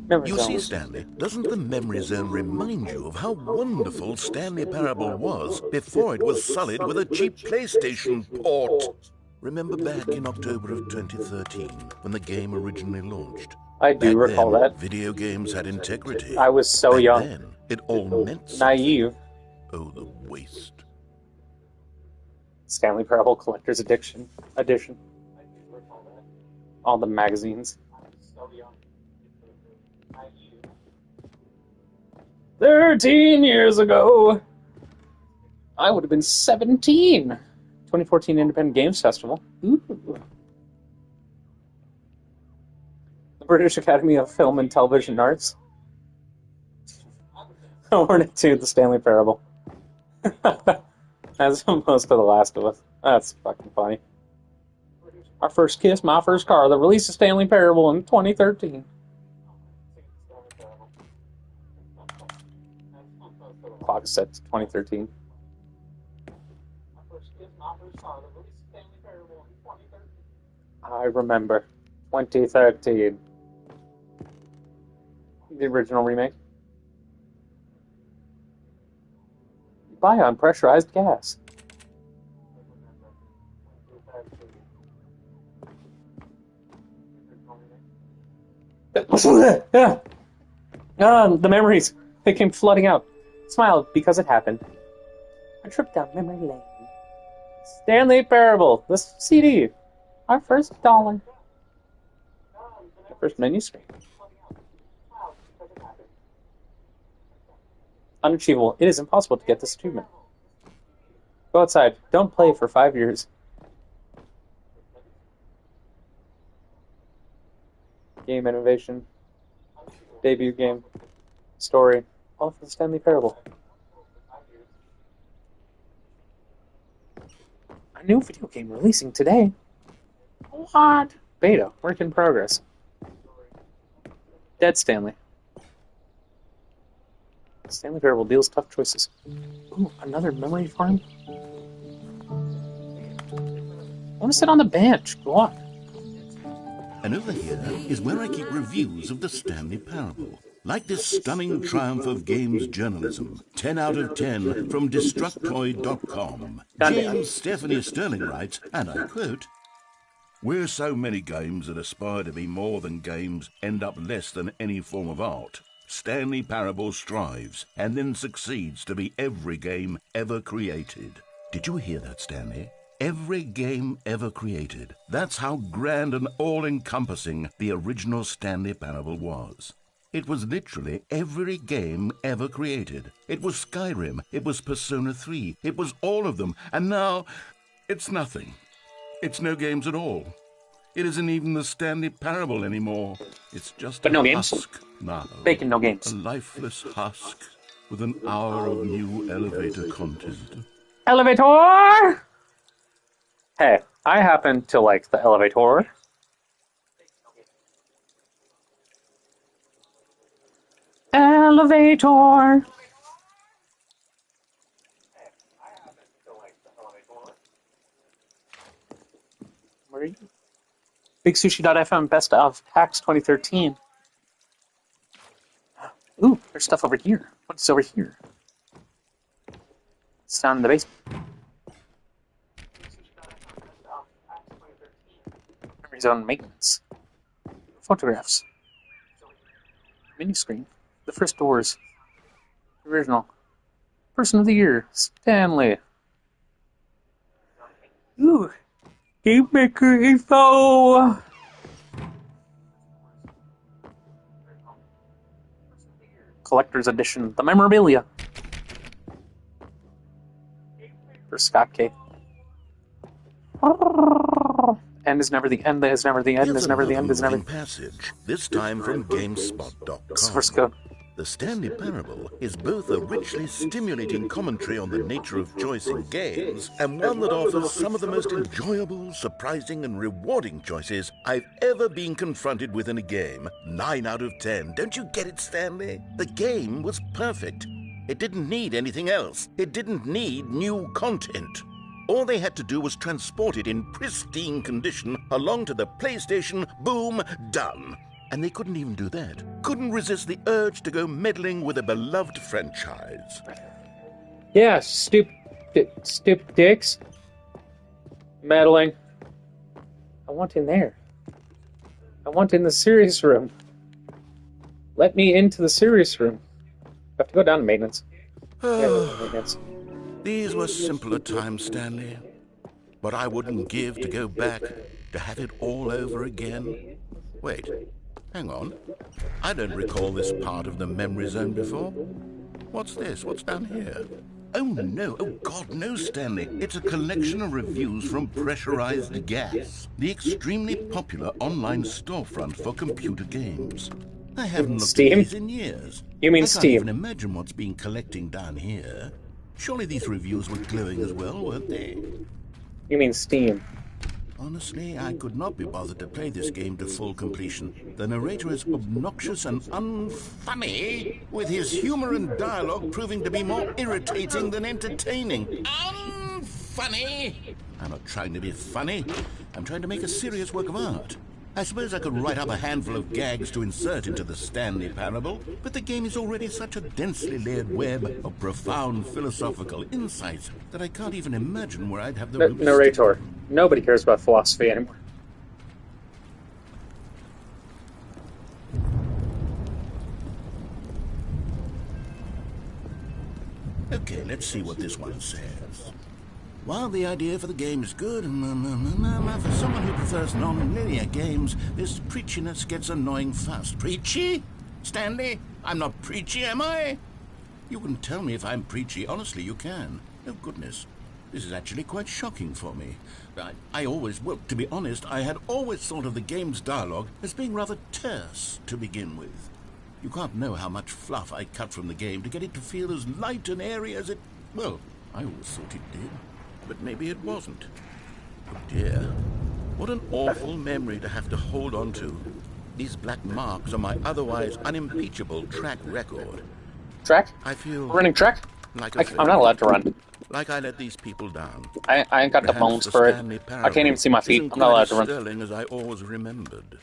Memory You Zone. see, Stanley, doesn't the Memory Zone remind you of how wonderful Stanley Parable was before it was sullied with a cheap PlayStation port? Remember back in October of 2013 when the game originally launched? I do Back recall then, that. Video games had integrity. I was so Back young. Then, it all meant something. Naive. Oh, the waste. Stanley Parable Collector's Edition. All the magazines. 13 years ago, I would have been 17. 2014 Independent Games Festival. Ooh. The British Academy of Film and Television Arts. Awarded to The Stanley Parable. As opposed to The Last of Us. That's fucking funny. Our first kiss, my first car. The release of Stanley Parable in 2013. Clock is set to 2013. I remember 2013. The original remake. You buy unpressurized gas. The memories. They came flooding out. Smiled because it happened. A trip down memory lane. Stanley Parable. The CD. Our first dollar. Our first menu screen. Unachievable. It is impossible to get this achievement. Go outside. Don't play for 5 years. Game innovation. Debut game. Story. All for the Stanley Parable. A new video game releasing today. What? Beta. Work in progress. Dead Stanley. Stanley Parable deals tough choices. Ooh, another memory farm? I want to sit on the bench. Go on. And over here is where I keep reviews of the Stanley Parable. Like this stunning triumph of games journalism. 10 out of 10 from Destructoid.com. James Stephanie Sterling writes, and I quote, "Where so many games that aspire to be more than games end up less than any form of art, Stanley Parable strives and then succeeds to be every game ever created." Did you hear that, Stanley? Every game ever created. That's how grand and all-encompassing the original Stanley Parable was. It was literally every game ever created. It was Skyrim, it was Persona 3, it was all of them, and now it's nothing. It's no games at all. It isn't even the Stanley Parable anymore. It's just a husk now. Bacon, no games. A lifeless husk with an hour of new elevator content. Elevator! Hey, I happen to like the elevator. Elevator! Where are you? BigSushi.fm Best of Hacks 2013. Ooh, there's stuff over here. What's over here? It's down in the basement. Memory zone maintenance. Photographs. Mini screen. The first doors. The original. Person of the Year. Stanley. Ooh. Game Maker info. Collector's Edition. The memorabilia. For Scott K. End is never the end, is never the end, is never the end, is never... Passage, this time from GameSpot.com. Source code. The Stanley Parable is both a richly stimulating commentary on the nature of choice in games and one that offers some of the most enjoyable, surprising, and rewarding choices I've ever been confronted with in a game. 9 out of 10. Don't you get it, Stanley? The game was perfect. It didn't need anything else. It didn't need new content. All they had to do was transport it in pristine condition along to the PlayStation. Boom, done. And they couldn't even do that. Couldn't resist the urge to go meddling with a beloved franchise. Yeah, stupid dicks. Meddling. I want in there. I want in the serious room. Let me into the serious room. I have to go down to maintenance. These were simpler times, Stanley. But I wouldn't give to go back to have it all over again. Wait, hang on. I don't recall this part of the memory zone before. What's this? What's down here? Oh no, oh God, no, Stanley. It's a collection of reviews from Pressurized Gas, the extremely popular online storefront for computer games. I haven't looked at these in years. You mean I Steam? can't even imagine what's been collecting down here. Surely these reviews were glowing as well, weren't they? You mean Steam? Honestly, I could not be bothered to play this game to full completion. The narrator is obnoxious and unfunny, with his humor and dialogue proving to be more irritating than entertaining. Unfunny! I'm not trying to be funny. I'm trying to make a serious work of art. I suppose I could write up a handful of gags to insert into the Stanley Parable, but the game is already such a densely layered web of profound philosophical insights that I can't even imagine where I'd have the narrator. Nobody cares about philosophy anymore. Okay, let's see what this one says. While the idea for the game is good, for someone who prefers non-linear games, this preachiness gets annoying fast. Preachy? Stanley? I'm not preachy, am I? You can tell me if I'm preachy. Honestly, you can. Oh, goodness. This is actually quite shocking for me. Well, to be honest, I had always thought of the game's dialogue as being rather terse to begin with. You can't know how much fluff I cut from the game to get it to feel as light and airy as it... Well, I always thought it did. But maybe it wasn't. Oh dear. What an awful memory to have to hold on to. These black marks are my otherwise unimpeachable track record. Track? I feel... Running track? Like I'm not allowed to run. Like I let these people down. I ain't got the bones for it. I can't even see my feet. I'm not allowed to run. Sterling as I always remembered.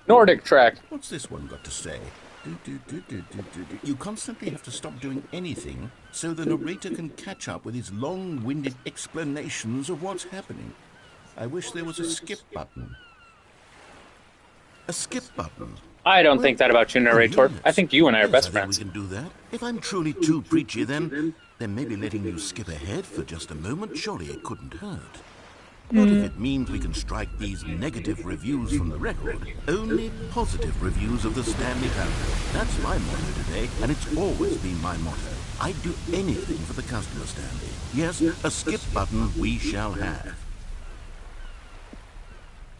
Nordic track. What's this one got to say? You constantly have to stop doing anything so the narrator can catch up with his long-winded explanations of what's happening. I wish there was a skip button. A skip button. I don't think that about you, narrator. I think you and I are best friends. We can do that. If I'm truly too preachy, then maybe letting you skip ahead for just a moment, surely it couldn't hurt. Not if it means we can strike these negative reviews from the record. Only positive reviews of the Stanley Parable. That's my motto today, and it's always been my motto. I'd do anything for the customer, Stanley. Yes, a skip button we shall have.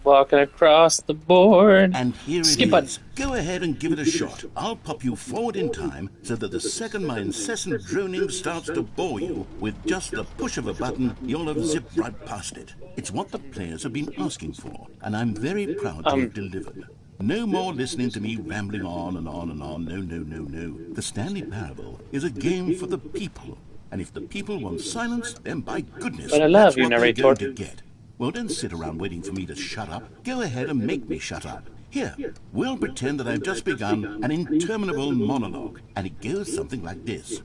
Walking across the board. And here it skip is. Button. Go ahead and give it a shot. I'll pop you forward in time so that the second my incessant droning starts to bore you, with just the push of a button, you'll have zipped right past it. It's what the players have been asking for, and I'm very proud to have delivered. No more listening to me rambling on and on and on. No, no, no, no. The Stanley Parable is a game for the people. And if the people want silence, then by goodness, but I love that's you, what they're narrator. going to get. Well, don't sit around waiting for me to shut up. Go ahead and make me shut up. Here, we'll pretend that I've just begun an interminable monologue, and it goes something like this.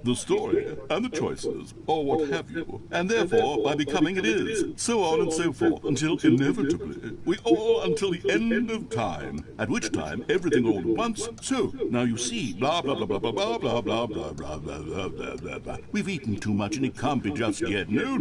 The story, and the choices, or what have you, and therefore, by becoming it is, so on and so forth, until inevitably, we all until the end of time, at which time everything all at once, so, now you see, blah, blah, blah, blah, blah, blah, blah, blah, blah, blah, blah, blah, blah, blah, blah. We've eaten too much and it can't be just yet, no,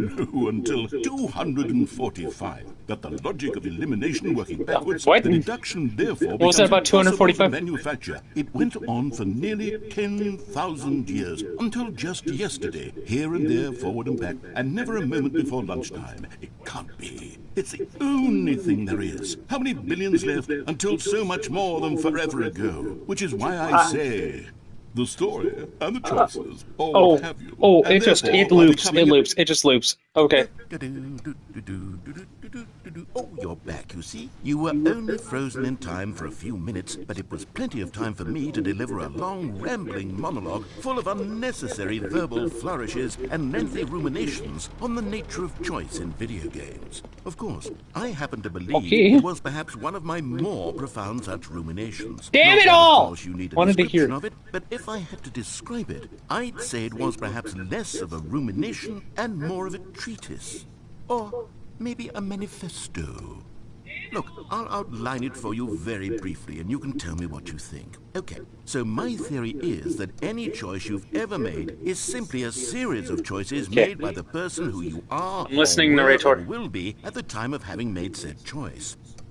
until 245. That the logic of elimination working backwards, the deduction therefore was that about 245? Manufacture. It went on for nearly 10,000 years, until just yesterday, here and there, forward and back, and never a moment before lunchtime. It can't be. It's the only thing there is. How many billions left until so much more than forever ago? Which is why I say... the story and the choices, or what have you. Oh, it just loops. It just loops. Okay. Oh, you're back, you see. You were only frozen in time for a few minutes, but it was plenty of time for me to deliver a long, rambling monologue full of unnecessary verbal flourishes and lengthy ruminations on the nature of choice in video games. Of course, I happen to believe it was perhaps one of my more profound such ruminations. Damn it all! Of course, you need a Wanted to description hear of it, but if I had to describe it, I'd say it was perhaps less of a rumination and more of a treatise. Or maybe a manifesto. Look, I'll outline it for you very briefly, and you can tell me what you think. Okay, so my theory is that any choice you've ever made is simply a series of choices made by the person who you are, I'm listening, or narrator. will be at the time of having made said choice.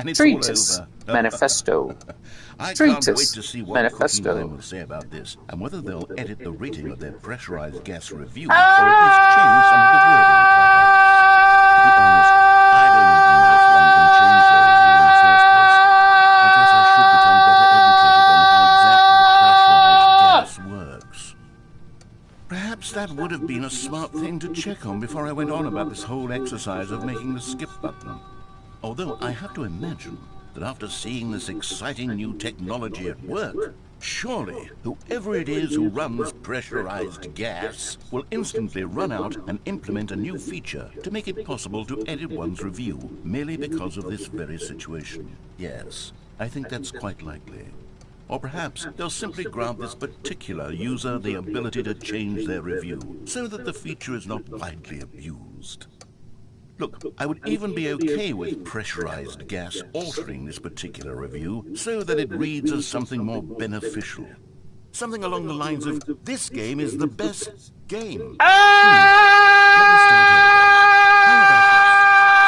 and it's Treatise. all over. Manifesto. I Treatise. can't wait to see what Manifesto. Cooking Man will say about this, and whether they'll edit the rating of their pressurized gas review, or at least change some of the wording, perhaps. To be honest, I don't even know if one can change their review in the first place. I guess I should become better educated on how exactly pressurized gas works. Perhaps that would have been a smart thing to check on before I went on about this whole exercise of making the skip button. Although I have to imagine that after seeing this exciting new technology at work, surely whoever it is who runs pressurized gas will instantly run out and implement a new feature to make it possible to edit one's review merely because of this very situation. Yes, I think that's quite likely. Or perhaps they'll simply grant this particular user the ability to change their review so that the feature is not widely abused. Look, I would even be okay with pressurized gas altering this particular review so that it reads as something more beneficial. Something along the lines of, this game is the best game. Let me start over. How about this?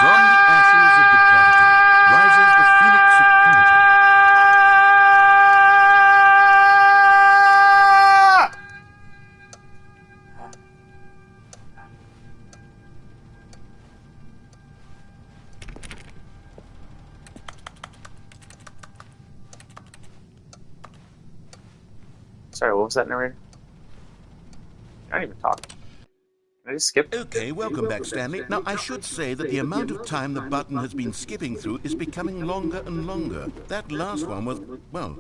From the ashes of depravity rises the phoenix of quality. Sorry, what was that, narrator? You're not even talking. Can I just skip? Okay, welcome back, Stanley. Now, I should say that the amount of time the button has been skipping through is becoming longer and longer. That last one was, well,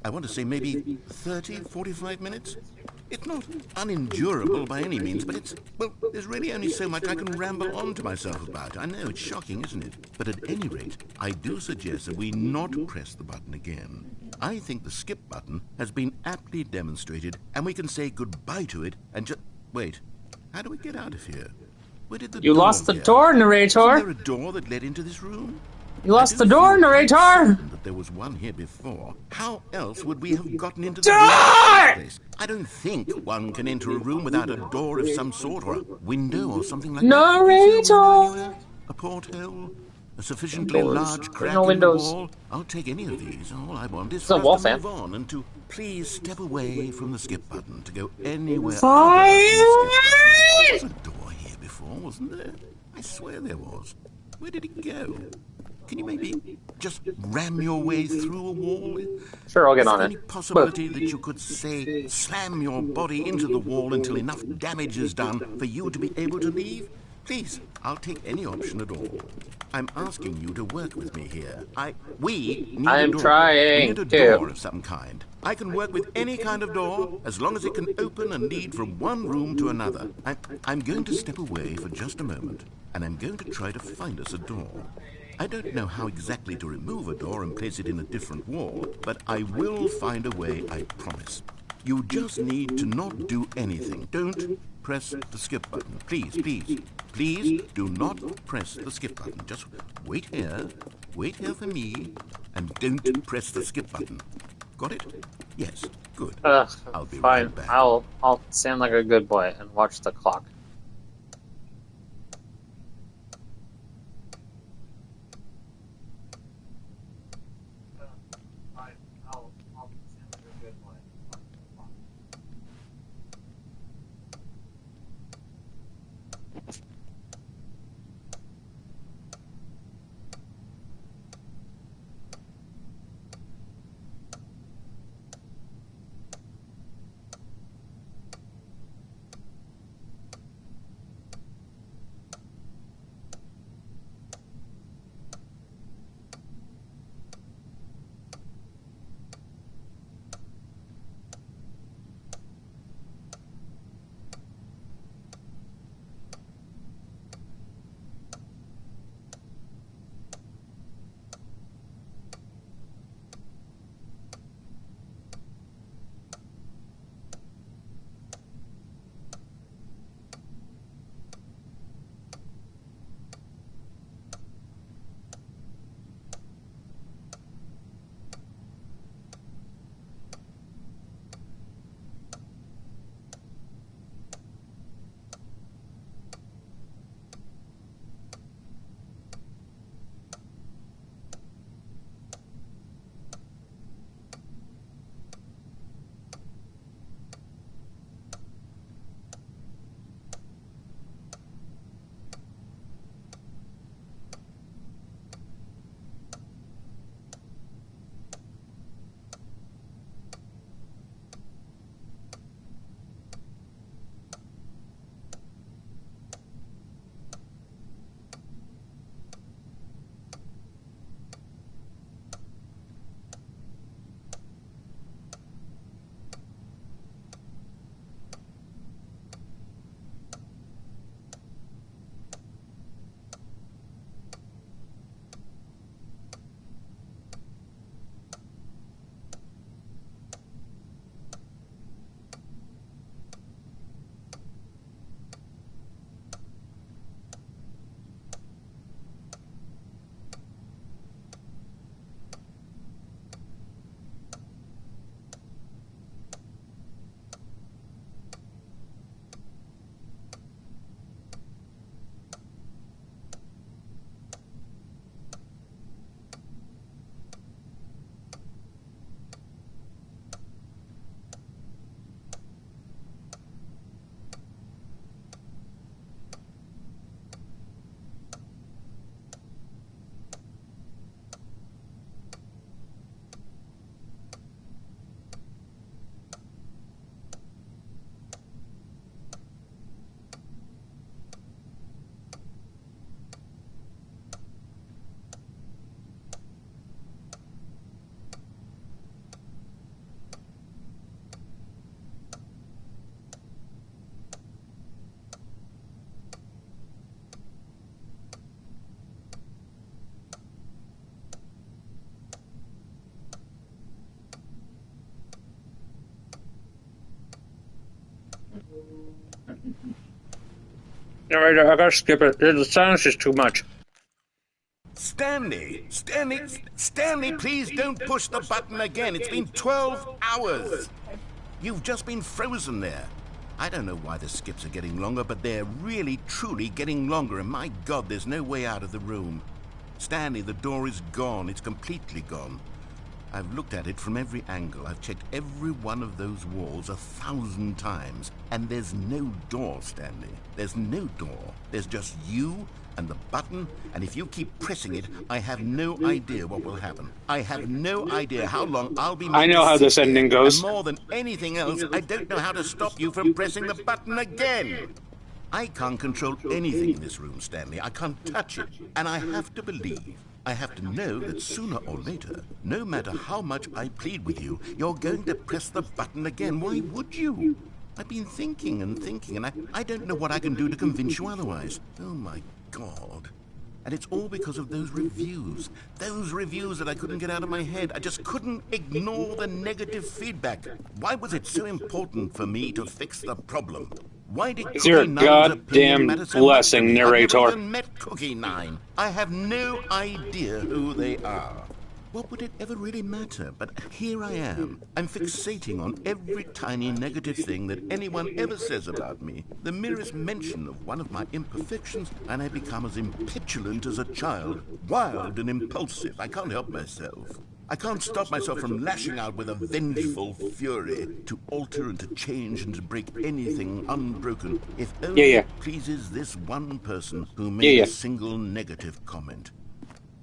I want to say maybe 30, 45 minutes? It's not unendurable by any means, but it's, well, there's really only so much I can ramble on to myself about. I know, it's shocking, isn't it? But at any rate, I do suggest that we not press the button again. I think the skip button has been aptly demonstrated, and we can say goodbye to it and just... Wait, how do we get out of here? Where did the You door lost the go? door, Isn't narrator! there a door that led into this room? You lost the I do door, feel quite narrator! certain that there was one here before. How else would we have gotten into the room in the first place? I don't think one can enter a room without a door of some sort, or a window, or something like that. Do you see a window anywhere? A porthole? A sufficiently Doors. large There's crack no in the windows. wall? I'll take any of these. All I want is It's a for wall us to fan. move on and to please step away from the skip button to go anywhere other Fine. than the skip button. There was a door here before, wasn't there? I swear there was. Where did it go? Can you maybe just ram your way through a wall? Sure, I'll get Is there on any it. possibility that you could, say, slam your body into the wall until enough damage is done for you to be able to leave? Please, I'll take any option at all. I'm asking you to work with me here. We need I'm a door. trying We need a to. door of some kind. I can work with any kind of door, as long as it can open and lead from one room to another. I'm going to step away for just a moment, and I'm going to try to find us a door. I don't know how exactly to remove a door and place it in a different wall, but I will find a way, I promise. You just need to not do anything. Don't press the skip button. Please, please, please do not press the skip button. Just wait here for me, and don't press the skip button. Got it? Yes, good. I'll be Fine. right back. I'll sound like a good boy and watch the clock. Narrator, I gotta skip it. The silence is too much. Stanley, please don't push the button again. It's been 12 hours. You've just been frozen there. I don't know why the skips are getting longer, but they're really, truly getting longer. And my God, there's no way out of the room. Stanley, the door is gone. It's completely gone. I've looked at it from every angle. I've checked every one of those walls 1,000 times. And there's no door, Stanley. There's no door. There's just you and the button, and if you keep pressing it, I have no idea what will happen. I have no idea how long I'll be... I know how this ending goes. And more than anything else, I don't know how to stop you from pressing the button again. I can't control anything in this room, Stanley. I can't touch it. And I have to believe, I have to know that sooner or later, no matter how much I plead with you, you're going to press the button again. Why would you? I've been thinking, and I don't know what I can do to convince you otherwise. Oh, my God. And it's all because of those reviews. Those reviews that I couldn't get out of my head. I just couldn't ignore the negative feedback. Why was it so important for me to fix the problem? Why did it's your goddamn blessing, narrator. I've never even met Cookie 9. I have no idea who they are. What would it ever really matter? But here I am. I'm fixating on every tiny negative thing that anyone ever says about me. The merest mention of one of my imperfections, and I become as impetulant as a child, wild and impulsive. I can't help myself. I can't stop myself from lashing out with a vengeful fury to alter and to change and to break anything unbroken, if only it pleases this one person who made a single negative comment.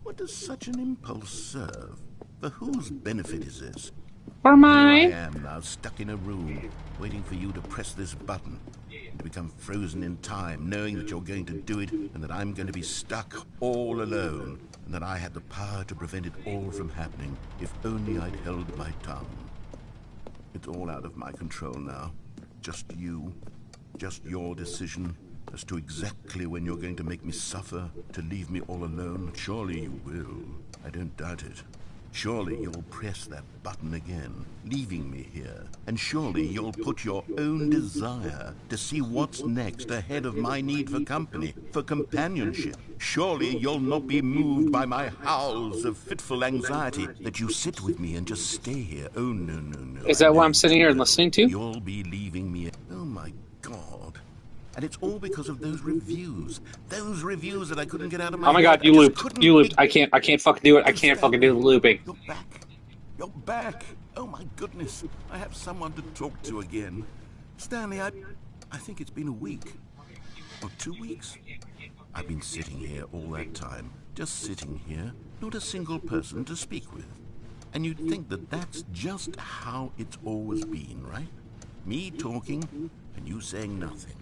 What does such an impulse serve? For whose benefit is this? For mine. Here I am now, stuck in a room, waiting for you to press this button, and to become frozen in time, knowing that you're going to do it, and that I'm going to be stuck all alone, and that I had the power to prevent it all from happening, if only I'd held my tongue. It's all out of my control now. Just you, just your decision as to exactly when you're going to make me suffer, to leave me all alone. Surely you will. I don't doubt it. Surely you'll press that button again, leaving me here. And surely you'll put your own desire to see what's next ahead of my need for company, for companionship. Surely you'll not be moved by my howls of fitful anxiety, that you sit with me and just stay here. Oh, no, no, no. Is that what I'm sitting here and listening to? You'll be leaving me. Oh, my God. And it's all because of those reviews. Those reviews that I couldn't get out of my head. Oh my God, you looped. You looped. I can't fucking do it. I can't fucking do the looping. You're back. You're back. Oh my goodness. I have someone to talk to again. Stanley, I think it's been a week. Or 2 weeks. I've been sitting here all that time. Just sitting here. Not a single person to speak with. And you'd think that that's just how it's always been, right? Me talking and you saying nothing.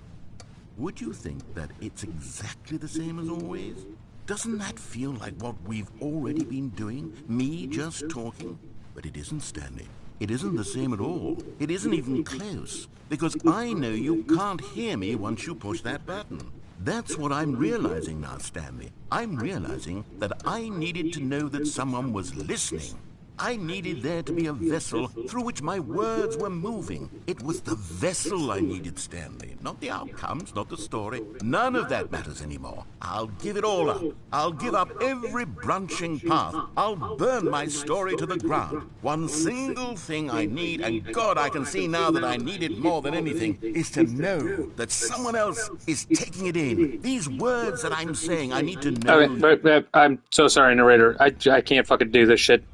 Would you think that it's exactly the same as always? Doesn't that feel like what we've already been doing? Me just talking? But it isn't, Stanley. It isn't the same at all. It isn't even close. Because I know you can't hear me once you push that button. That's what I'm realizing now, Stanley. I'm realizing that I needed to know that someone was listening. I needed there to be a vessel through which my words were moving. It was the vessel I needed, Stanley. Not the outcomes, not the story. None of that matters anymore. I'll give it all up. I'll give up every branching path. I'll burn my story to the ground. One single thing I need, and God, I can see now that I need it more than anything, is to know that someone else is taking it in. These words that I'm saying, I need to know. Okay, but I'm so sorry, narrator. I can't fucking do this shit.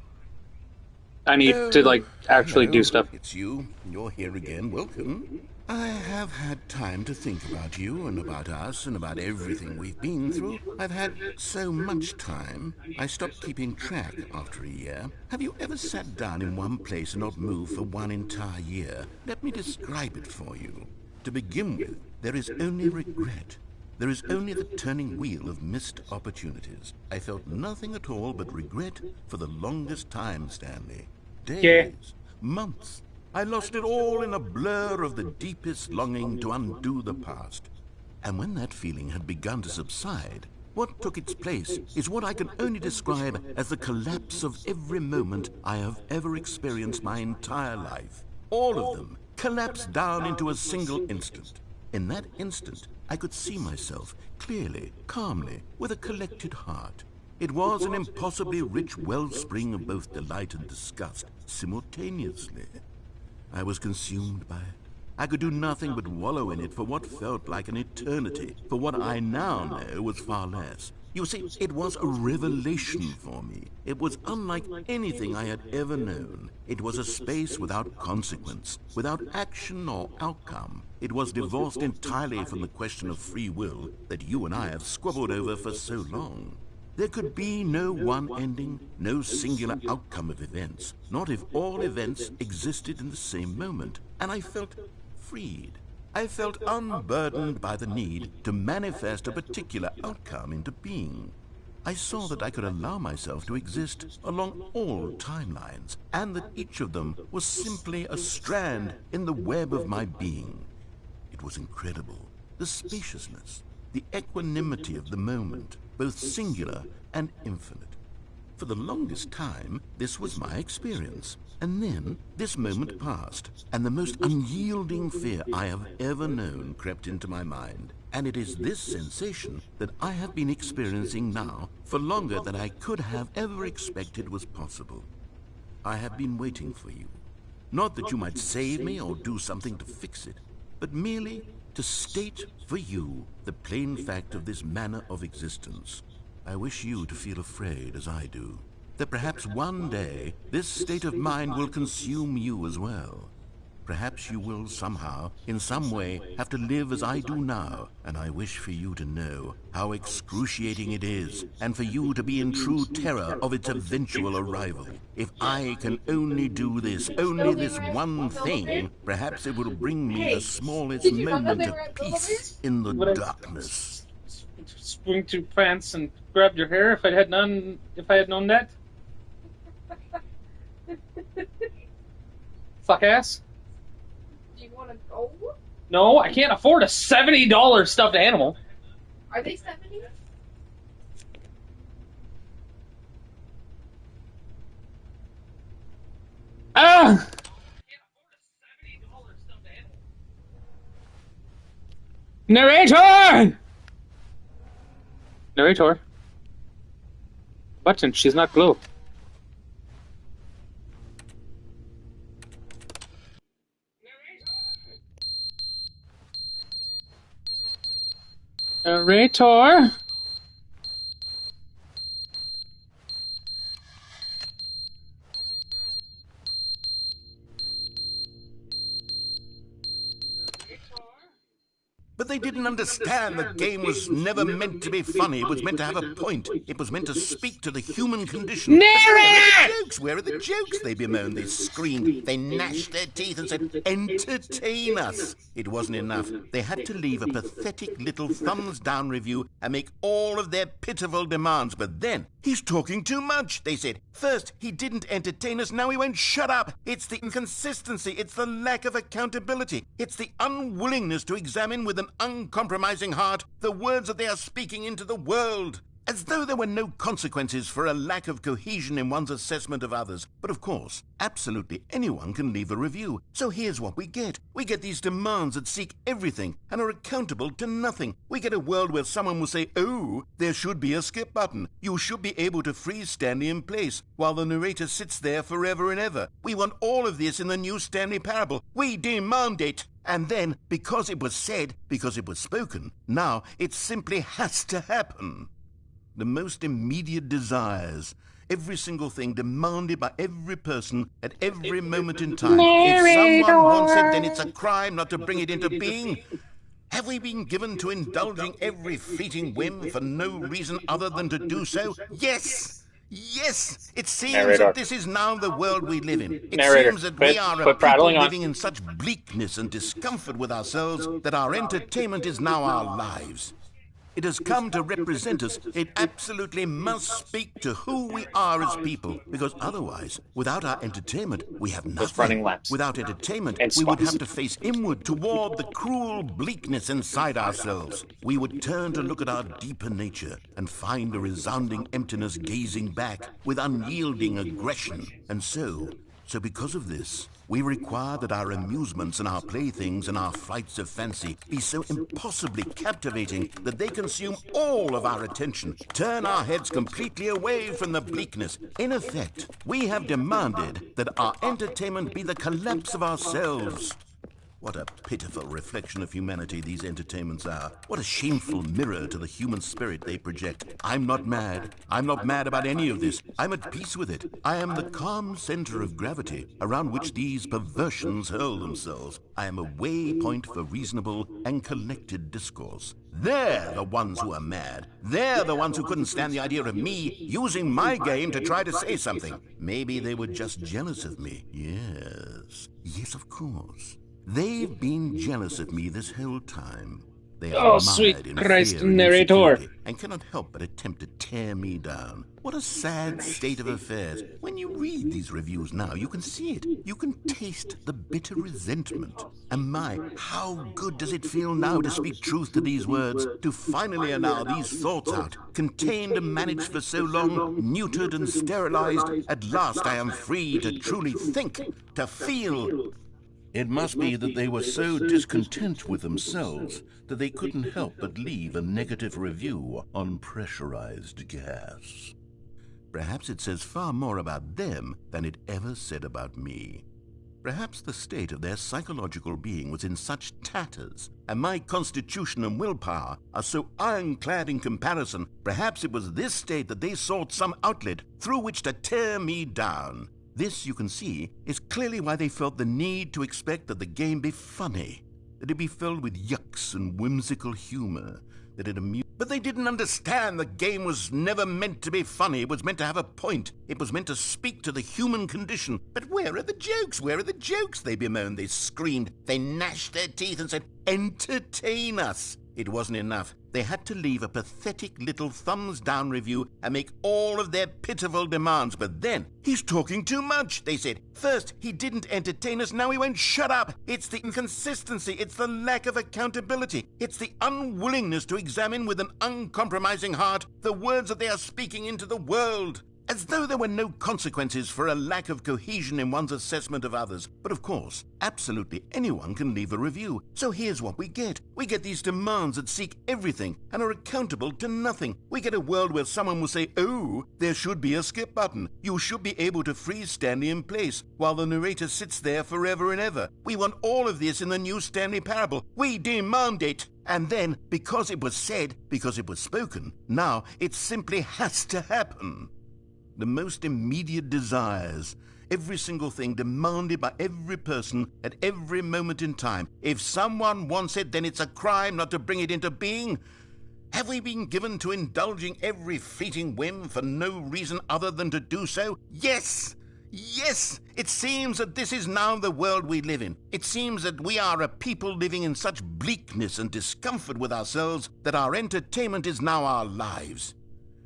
I need to, like, actually do stuff. It's you. You're here again. Welcome. I have had time to think about you and about us and about everything we've been through. I've had so much time, I stopped keeping track after a year. Have you ever sat down in one place and not moved for one entire year? Let me describe it for you. To begin with, there is only regret. There is only the turning wheel of missed opportunities. I felt nothing at all but regret for the longest time, Stanley. Days, months. I lost it all in a blur of the deepest longing to undo the past. And when that feeling had begun to subside, what took its place is what I can only describe as the collapse of every moment I have ever experienced my entire life. All of them collapsed down into a single instant. In that instant, I could see myself clearly, calmly, with a collected heart. It was an impossibly rich wellspring of both delight and disgust simultaneously. I was consumed by it. I could do nothing but wallow in it for what felt like an eternity, for what I now know was far less. You see, it was a revelation for me. It was unlike anything I had ever known. It was a space without consequence, without action or outcome. It was divorced entirely from the question of free will that you and I have squabbled over for so long. There could be no one ending, no singular outcome of events, not if all events existed in the same moment. And I felt freed. I felt unburdened by the need to manifest a particular outcome into being. I saw that I could allow myself to exist along all timelines, and that each of them was simply a strand in the web of my being. It was incredible. The spaciousness, the equanimity of the moment, both singular and infinite. For the longest time, this was my experience. And then, this moment passed, and the most unyielding fear I have ever known crept into my mind. And it is this sensation that I have been experiencing now for longer than I could have ever expected was possible. I have been waiting for you. Not that you might save me or do something to fix it, but merely to state for you the plain fact of this manner of existence. I wish you to feel afraid as I do, that perhaps one day this state of mind will consume you as well. Perhaps you will somehow, in some way, have to live as I do now, and I wish for you to know how excruciating it is, and for you to be in true terror of its eventual arrival. If I can only do this, only this one thing, perhaps it will bring me the smallest moment of peace in the darkness. Swing to pants and grab your hair if I had known that. Fuck ass. Do you want to go? No, I can't afford a $70 stuffed animal. Are they 70? Ah! Narrator! Narrator. Button, she's not glue. Narrator. But they didn't understand the game was never meant to be funny. It was meant to have a point. It was meant to speak to the human condition. Narrator! Where are the jokes? They bemoaned, they screamed, they gnashed their teeth and said, entertain us. It wasn't enough. They had to leave a pathetic little thumbs-down review and make all of their pitiful demands. But then, he's talking too much, they said. First, he didn't entertain us, now he won't shut up. It's the inconsistency, it's the lack of accountability, it's the unwillingness to examine with an uncompromising heart the words that they are speaking into the world. As though there were no consequences for a lack of cohesion in one's assessment of others. But of course, absolutely anyone can leave a review. So here's what we get. We get these demands that seek everything and are accountable to nothing. We get a world where someone will say, oh, there should be a skip button. You should be able to freeze Stanley in place while the narrator sits there forever and ever. We want all of this in the new Stanley Parable. We demand it. And then, because it was said, because it was spoken, now it simply has to happen. The most immediate desires, every single thing demanded by every person at every moment in time. If someone wants it, then it's a crime not to bring it into being. Have we been given to indulging every fleeting whim for no reason other than to do so? Yes! Yes! It seems that this is now the world we live in. It seems that we are a people living in such bleakness and discomfort with ourselves that our entertainment is now our lives. It has come to represent us. It absolutely must speak to who we are as people, because otherwise, without our entertainment, we have nothing. Without entertainment, we would have to face inward toward the cruel bleakness inside ourselves. We would turn to look at our deeper nature and find a resounding emptiness gazing back with unyielding aggression. And so because of this, we require that our amusements and our playthings and our flights of fancy be so impossibly captivating that they consume all of our attention, turn our heads completely away from the bleakness. In effect, we have demanded that our entertainment be the collapse of ourselves. What a pitiful reflection of humanity these entertainments are. What a shameful mirror to the human spirit they project. I'm not mad. I'm not mad about any of this. I'm at peace with it. I am the calm center of gravity around which these perversions hurl themselves. I am a waypoint for reasonable and collected discourse. They're the ones who are mad. They're the ones who couldn't stand the idea of me using my game to try to say something. Maybe they were just jealous of me. Yes. Yes, of course. They've been jealous of me this whole time. They are sweet in Christ, fear and narrator, and cannot help but attempt to tear me down. What a sad state of affairs. When you read these reviews now, you can see it. You can taste the bitter resentment. And my, how good does it feel now to speak truth to these words, to finally allow these thoughts out, contained and managed for so long, neutered and sterilized. At last I am free to truly think, to feel. It must be that they were so discontent with themselves that they couldn't help but leave a negative review on pressurized gas. Perhaps it says far more about them than it ever said about me. Perhaps the state of their psychological being was in such tatters, and my constitution and willpower are so ironclad in comparison. Perhaps it was this state that they sought some outlet through which to tear me down. This, you can see, is clearly why they felt the need to expect that the game be funny, that it be filled with yucks and whimsical humor, that it amused. But they didn't understand the game was never meant to be funny. It was meant to have a point. It was meant to speak to the human condition. But where are the jokes? Where are the jokes? They bemoaned, they screamed, they gnashed their teeth and said, "Entertain us." It wasn't enough. They had to leave a pathetic little thumbs-down review and make all of their pitiful demands. But then, "He's talking too much," they said. "First, he didn't entertain us, now he won't shut up. It's the inconsistency, it's the lack of accountability, it's the unwillingness to examine with an uncompromising heart the words that they are speaking into the world." As though there were no consequences for a lack of cohesion in one's assessment of others. But of course, absolutely anyone can leave a review. So here's what we get. We get these demands that seek everything and are accountable to nothing. We get a world where someone will say, "Oh, there should be a skip button. You should be able to freeze Stanley in place," while the narrator sits there forever and ever. We want all of this in the new Stanley Parable. We demand it. And then, because it was said, because it was spoken, now it simply has to happen. The most immediate desires, every single thing demanded by every person at every moment in time. If someone wants it, then it's a crime not to bring it into being. Have we been given to indulging every fleeting whim for no reason other than to do so? Yes! Yes! It seems that this is now the world we live in. It seems that we are a people living in such bleakness and discomfort with ourselves that our entertainment is now our lives.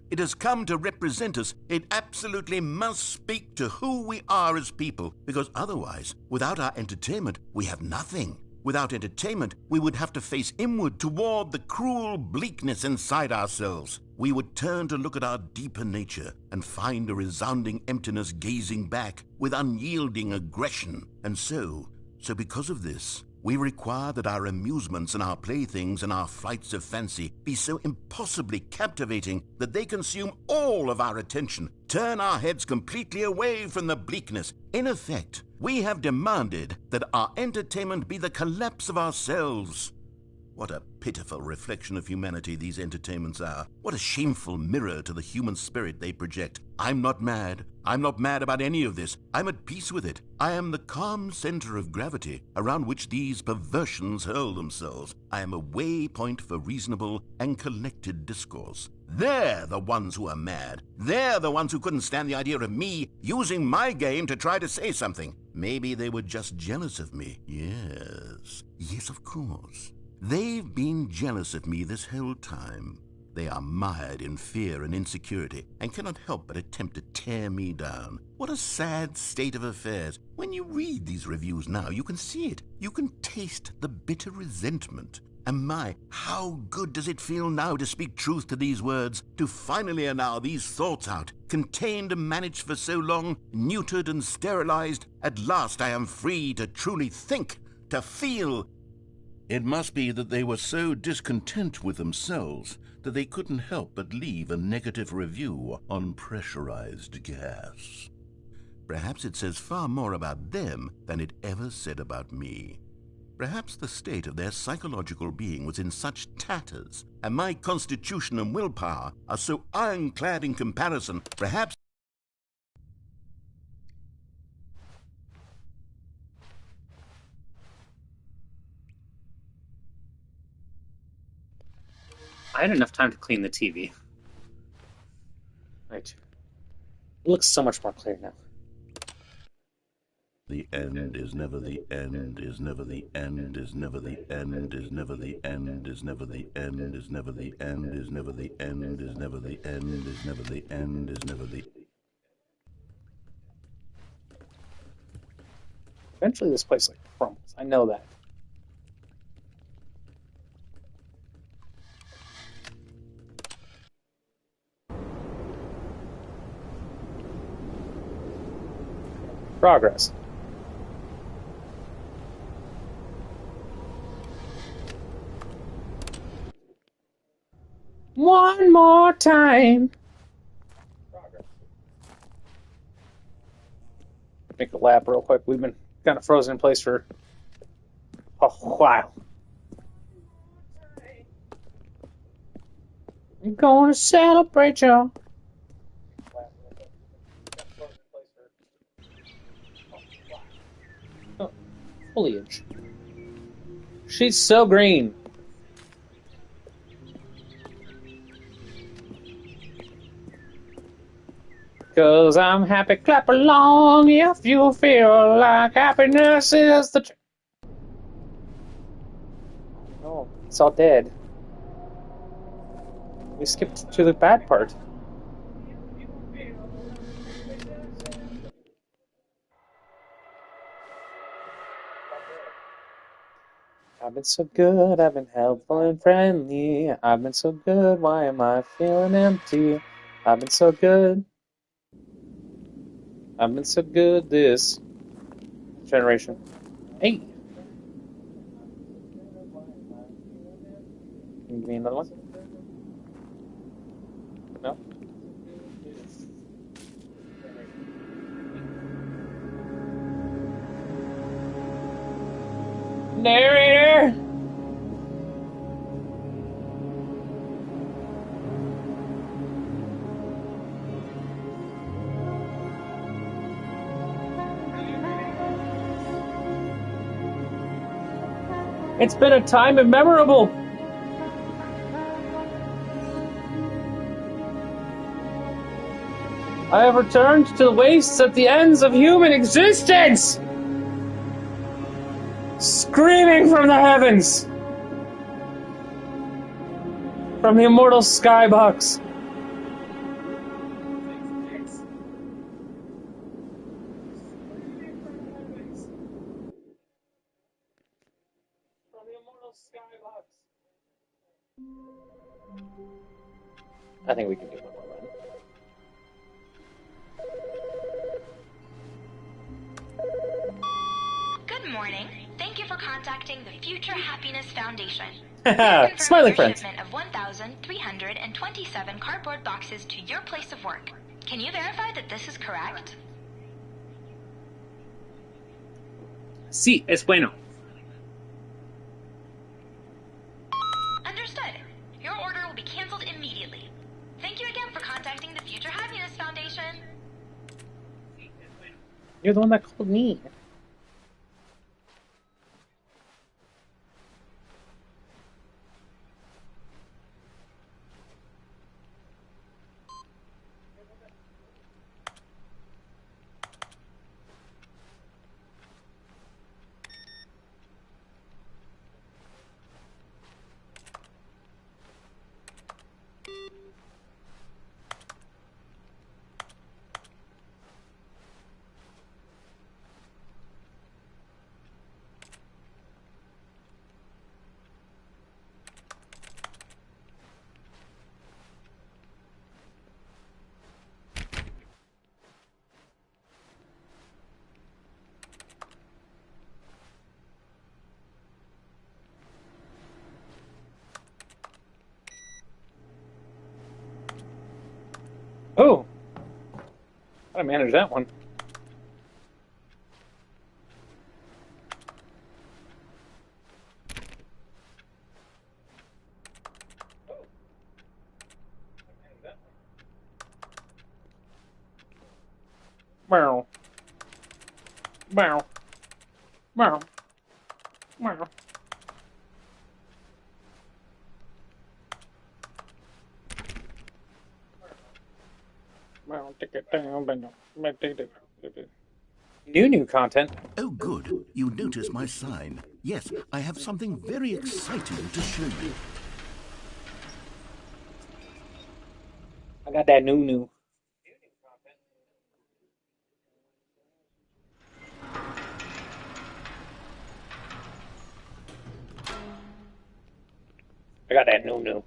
It has come to represent us. It absolutely must speak to who we are as people, because otherwise, without our entertainment, we have nothing. Without entertainment, we would have to face inward toward the cruel bleakness inside ourselves. We would turn to look at our deeper nature and find a resounding emptiness gazing back with unyielding aggression. And so because of this, we require that our amusements and our playthings and our flights of fancy be so impossibly captivating that they consume all of our attention, turn our heads completely away from the bleakness. In effect, we have demanded that our entertainment be the collapse of ourselves. What a pitiful reflection of humanity these entertainments are. What a shameful mirror to the human spirit they project. I'm not mad. I'm not mad about any of this. I'm at peace with it. I am the calm center of gravity around which these perversions hurl themselves. I am a waypoint for reasonable and collected discourse. They're the ones who are mad. They're the ones who couldn't stand the idea of me using my game to try to say something. Maybe they were just jealous of me. Yes. Yes, of course. They've been jealous of me this whole time. They are mired in fear and insecurity and cannot help but attempt to tear me down. What a sad state of affairs. When you read these reviews now, you can see it. You can taste the bitter resentment. And my, how good does it feel now to speak truth to these words, to finally allow these thoughts out, contained and managed for so long, neutered and sterilized. At last I am free to truly think, to feel. It must be that they were so discontent with themselves that they couldn't help but leave a negative review on pressurized gas. Perhaps it says far more about them than it ever said about me. Perhaps the state of their psychological being was in such tatters, and my constitution and willpower are so ironclad in comparison, perhaps... I had enough time to clean the TV. Right. It looks so much more clear now. The end is never the end, is never the end, is never the end, is never the end, is never the end, is never the end, is never the end, is never the end, is never the end, is never the... Eventually this place like crumbles. I know that. Progress. One more time. Progress. Make a lap real quick. We've been kind of frozen in place for a while. I'm gonna celebrate y'all. Oh, foliage. She's so green. Cause I'm happy, clap along if you feel like happiness is the... Oh, it's all dead. We skipped to the bad part. I've been so good, I've been helpful and friendly. I've been so good, why am I feeling empty? I've been so good. I've been so good this generation. Hey! Can you give me another one? No? Narrator! It's been a time immemorable! I have returned to the wastes at the ends of human existence! Screaming from the heavens! From the immortal skybox. I think we can do one more run. Good morning. Thank you for contacting the Future Happiness Foundation. Smiling friends. Shipment of 1,327 cardboard boxes to your place of work. Can you verify that this is correct? Sí, es bueno. Understood. Your order will be canceled immediately. Thank you again for contacting the Future Happiness Foundation. You're the one that called me. How to manage that one? Meow. Meow. Meow. Meow. New content. Oh, good. You notice my sign. Yes, I have something very exciting to show you. I got that new. I got that new.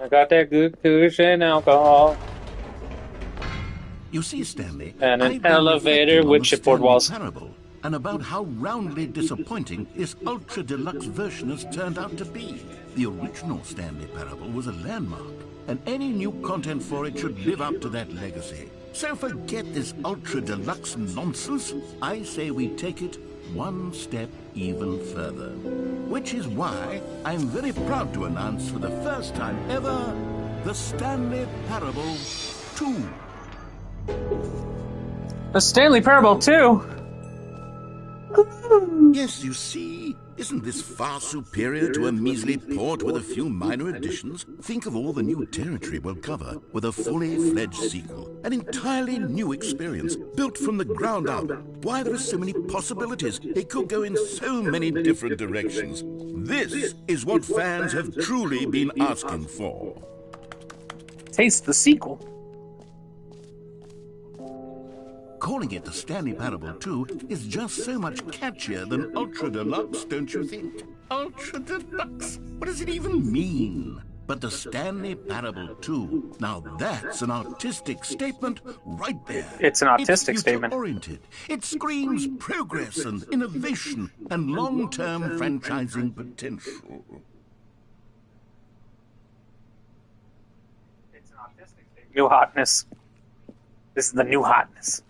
I got that good cushion alcohol. You see, Stanley, and an elevator with chipboard walls. Parable, and about how roundly disappointing this ultra deluxe version has turned out to be. The original Stanley Parable was a landmark, and any new content for it should live up to that legacy. So forget this ultra deluxe nonsense. I say we take it one step even further. Which is why I'm very proud to announce for the first time ever, the Stanley Parable 2. The Stanley Parable 2? Yes, you see, isn't this far superior to a measly port with a few minor additions? Think of all the new territory we'll cover with a fully fledged sequel. An entirely new experience, built from the ground up. Why, there are so many possibilities. It could go in so many different directions. This is what fans have truly been asking for. Taste the sequel. Calling it the Stanley Parable 2 is just so much catchier than Ultra Deluxe, don't you think? Ultra Deluxe? What does it even mean? But the Stanley Parable 2, now that's an artistic statement right there. It's an artistic statement. Oriented. It screams progress and innovation and long-term franchising potential. It's an artistic statement. New hotness. This is the new hotness.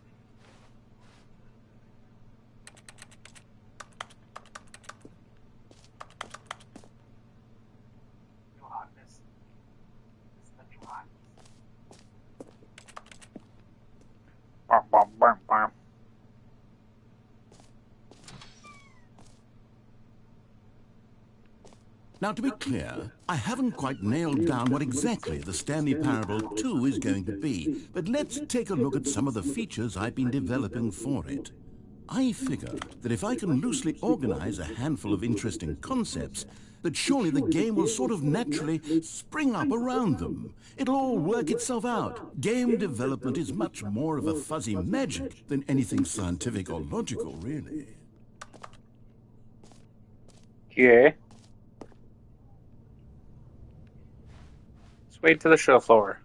Now, to be clear, I haven't quite nailed down what exactly the Stanley Parable 2 is going to be, but let's take a look at some of the features I've been developing for it. I figure that if I can loosely organize a handful of interesting concepts, that surely the game will sort of naturally spring up around them. It'll all work itself out. Game development is much more of a fuzzy magic than anything scientific or logical, really. Yeah. Let's wait to the show floor.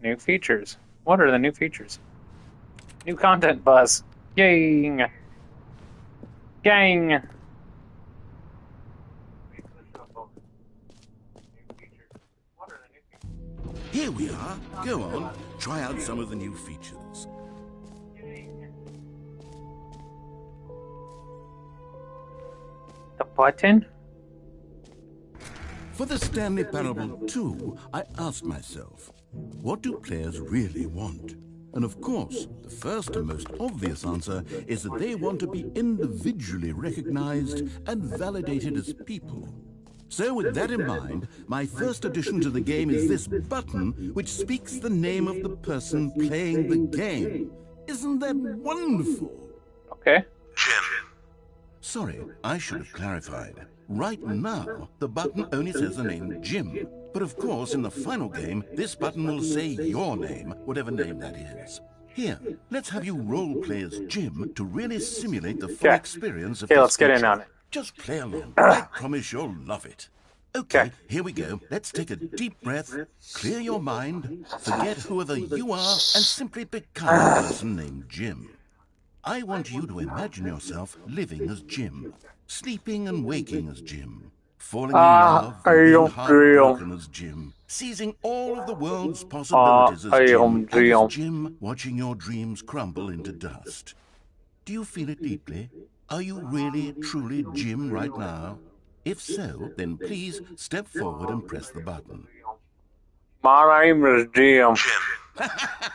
New features. What are the new features? New content buzz. Gang. Gang. Here we are. Go on. Try out some of the new features. The button? For the Stanley Parable 2, I asked myself, what do players really want? And of course, the first and most obvious answer is that they want to be individually recognized and validated as people. So with that in mind, my first addition to the game is this button which speaks the name of the person playing the game. Isn't that wonderful? Okay. Jim. Sorry, I should have clarified. Right now, the button only says the name Jim. But of course, in the final game, this button will say your name, whatever name that is. Here, let's have you role-play as Jim to really simulate the full experience of this let's get in on it. Just play along. I promise you'll love it. Okay, here we go. Let's take a deep breath, clear your mind, forget whoever you are, and simply become a person named Jim. I want you to imagine yourself living as Jim, sleeping and waking as Jim, falling in love and being heartbroken as Jim, seizing all of the world's possibilities as Jim, watching your dreams crumble into dust. Do you feel it deeply? Are you really, truly Jim right now? If so, then please step forward and press the button. My name is Jim.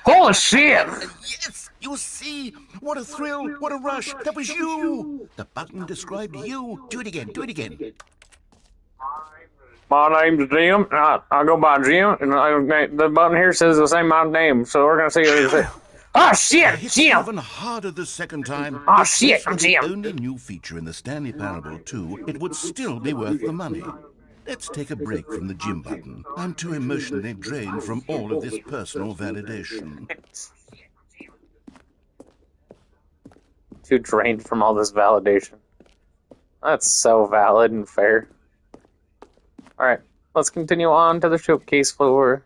Holy shit! Yes! You see? What a thrill! What a rush! That was you! The button described you. Do it again. Do it again. My name's Jim. I go by Jim, and the button here says the same my name, so we're gonna see what it says. Oh shit, Jim! Even harder the second time. Oh shit, I'm Jim. If this were the only new feature in the Stanley Parable 2, it would still be worth the money. Let's take a break from the Jim button. I'm too emotionally drained from all of this personal validation. Too drained from all this validation. That's so valid and fair. Alright, let's continue on to the showcase floor.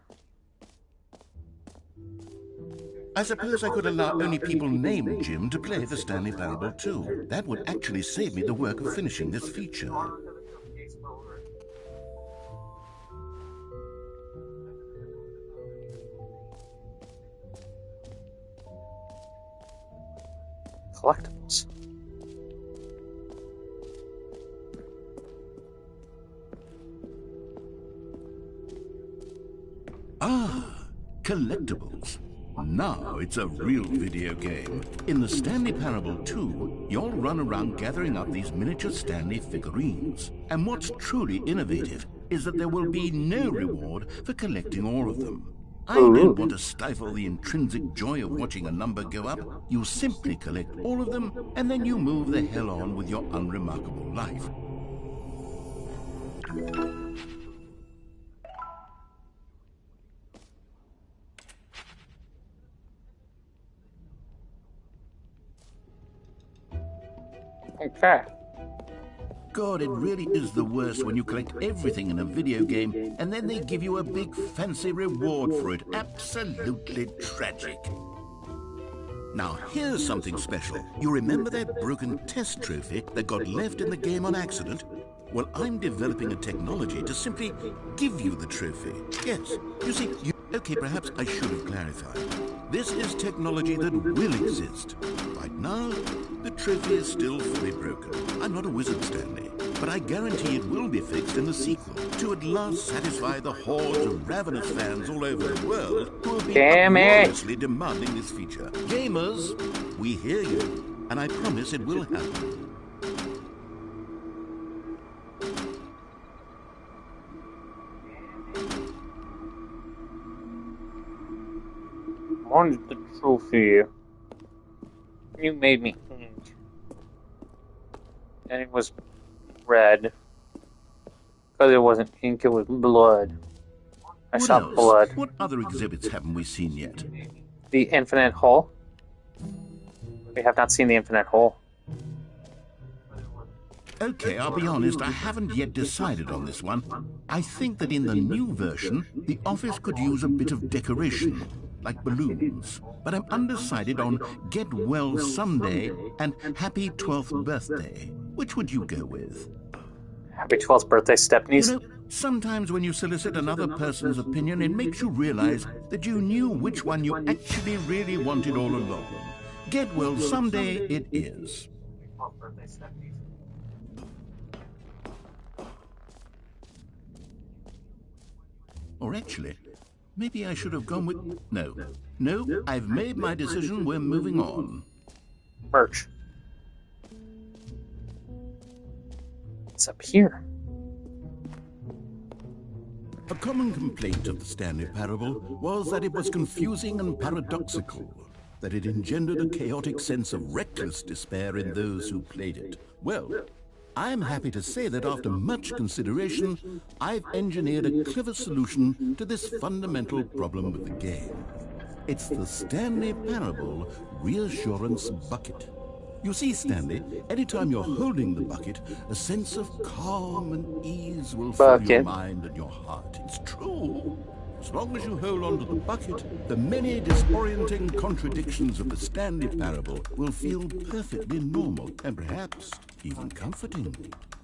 I suppose I could allow only people named Jim to play the Stanley Parable 2. That would actually save me the work of finishing this feature. Collectibles. Ah, collectibles. Now it's a real video game. In the Stanley Parable 2, you'll run around gathering up these miniature Stanley figurines. And what's truly innovative is that there will be no reward for collecting all of them. I don't want to stifle the intrinsic joy of watching a number go up. You simply collect all of them, and then you move the hell on with your unremarkable life. Okay. God, it really is the worst when you collect everything in a video game and then they give you a big fancy reward for it. Absolutely tragic. Now, here's something special. You remember that broken test trophy that got left in the game on accident? Well, I'm developing a technology to simply give you the trophy. Yes, you see, okay, perhaps I should have clarified. This is technology that will exist. Right now, the trophy is still fully broken. I'm not a wizard, Stanley, but I guarantee it will be fixed in the sequel to at last satisfy the hordes of ravenous fans all over the world who have been enormously demanding this feature. Gamers, we hear you, and I promise it will happen. Wanted the trophy. You made me ink. And it was red. Because it wasn't ink, it was blood. I shot blood. What other exhibits haven't we seen yet? The Infinite Hole. We have not seen the Infinite Hole. Okay, I'll be honest, I haven't yet decided on this one. I think that in the new version, the office could use a bit of decoration, like balloons. But I'm undecided on Get Well Someday and Happy 12th Birthday. Which would you go with? Happy 12th birthday, Stepnies. You know, sometimes when you solicit another person's opinion, it makes you realize that you knew which one you actually really wanted all along. Get Well Someday it is. Or actually, maybe I should have gone with... No, I've made my decision. We're moving on. Merch. What's up here? A common complaint of the Stanley Parable was that it was confusing and paradoxical, that it engendered a chaotic sense of reckless despair in those who played it. Well, I'm happy to say that after much consideration, I've engineered a clever solution to this fundamental problem with the game. It's the Stanley Parable Reassurance Bucket. You see, Stanley, anytime you're holding the bucket, a sense of calm and ease will fill your mind and your heart. It's true. As long as you hold on to the bucket, the many disorienting contradictions of the Stanley Parable will feel perfectly normal and perhaps even comforting.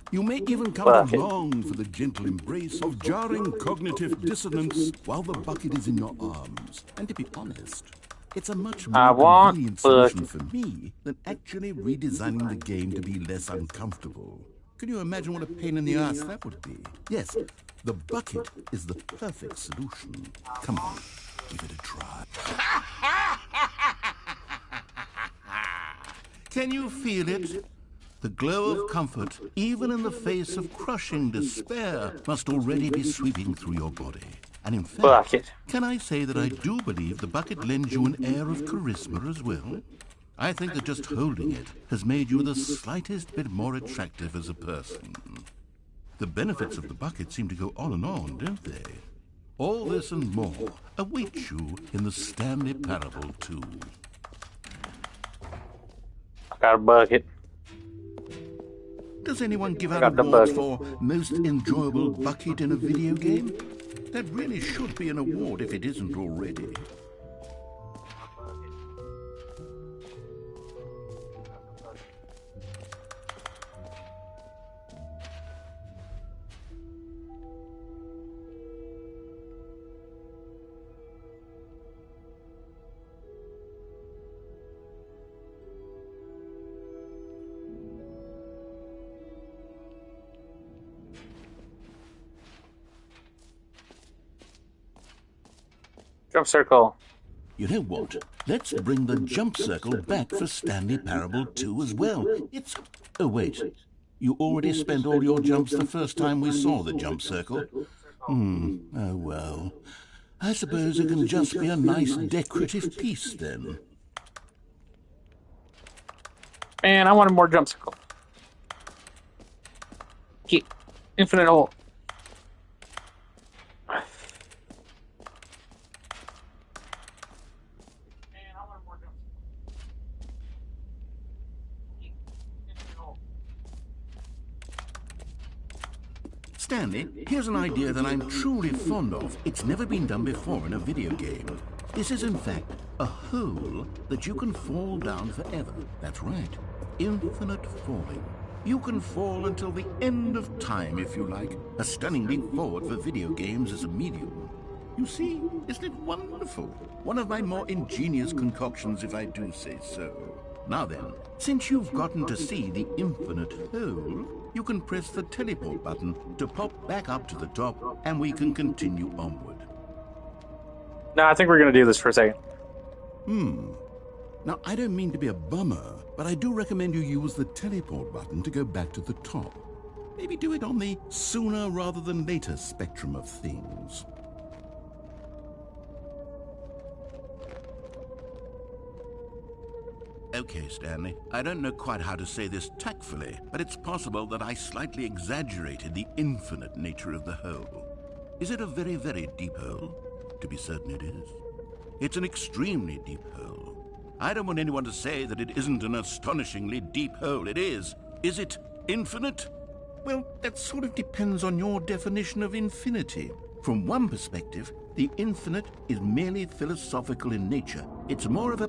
You may even come to long for the gentle embrace of jarring cognitive dissonance while the bucket is in your arms. And to be honest, it's a much more convenient solution for me than actually redesigning the game to be less uncomfortable. Can you imagine what a pain in the ass that would be? Yes, the bucket is the perfect solution. Come on, give it a try. Can you feel it? The glow of comfort, even in the face of crushing despair, must already be sweeping through your body. And in fact, can I say that I do believe the bucket lends you an air of charisma as well? I think that just holding it has made you the slightest bit more attractive as a person. The benefits of the bucket seem to go on and on, don't they? All this and more await you in the Stanley Parable 2. I got a bucket. Does anyone give out awards for most enjoyable bucket in a video game? That really should be an award if it isn't already. Jump circle. You know what? Let's bring the jump circle back for Stanley Parable 2 as well. It's... Oh, wait. You already spent all your jumps the first time we saw the jump circle? Oh, well. I suppose it can just be a nice decorative piece, then. Man, I wanted more jump circle. Get infinite hole. Stanley, here's an idea that I'm truly fond of. It's never been done before in a video game. This is, in fact, a hole that you can fall down forever. That's right. Infinite falling. You can fall until the end of time, if you like. A stunning leap forward for video games as a medium. You see, isn't it wonderful? One of my more ingenious concoctions, if I do say so. Now then, since you've gotten to see the infinite hole, you can press the teleport button to pop back up to the top, and we can continue onward. No, I think we're going to do this for a second. Now, I don't mean to be a bummer, but I do recommend you use the teleport button to go back to the top. Maybe do it on the sooner rather than later spectrum of things. Okay, Stanley, I don't know quite how to say this tactfully, but it's possible that I slightly exaggerated the infinite nature of the hole. Is it a very, very deep hole? To be certain it is. It's an extremely deep hole. I don't want anyone to say that it isn't an astonishingly deep hole. It is. Is it infinite? Well, that sort of depends on your definition of infinity. From one perspective, the infinite is merely philosophical in nature. It's more of a...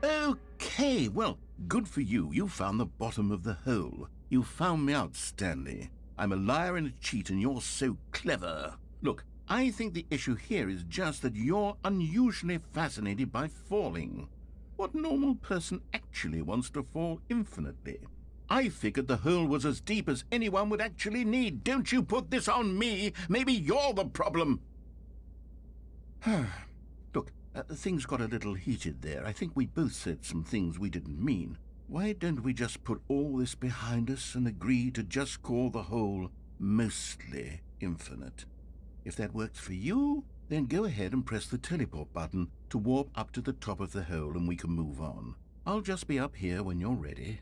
Okay, well, good for you. You found the bottom of the hole. You found me out, Stanley. I'm a liar and a cheat, and you're so clever. Look, I think the issue here is just that you're unusually fascinated by falling. What normal person actually wants to fall infinitely? I figured the hole was as deep as anyone would actually need. Don't you put this on me. Maybe you're the problem. Look, things got a little heated there. I think we both said some things we didn't mean. Why don't we just put all this behind us and agree to just call the hole mostly infinite? If that works for you, then go ahead and press the teleport button to warp up to the top of the hole and we can move on. I'll just be up here when you're ready.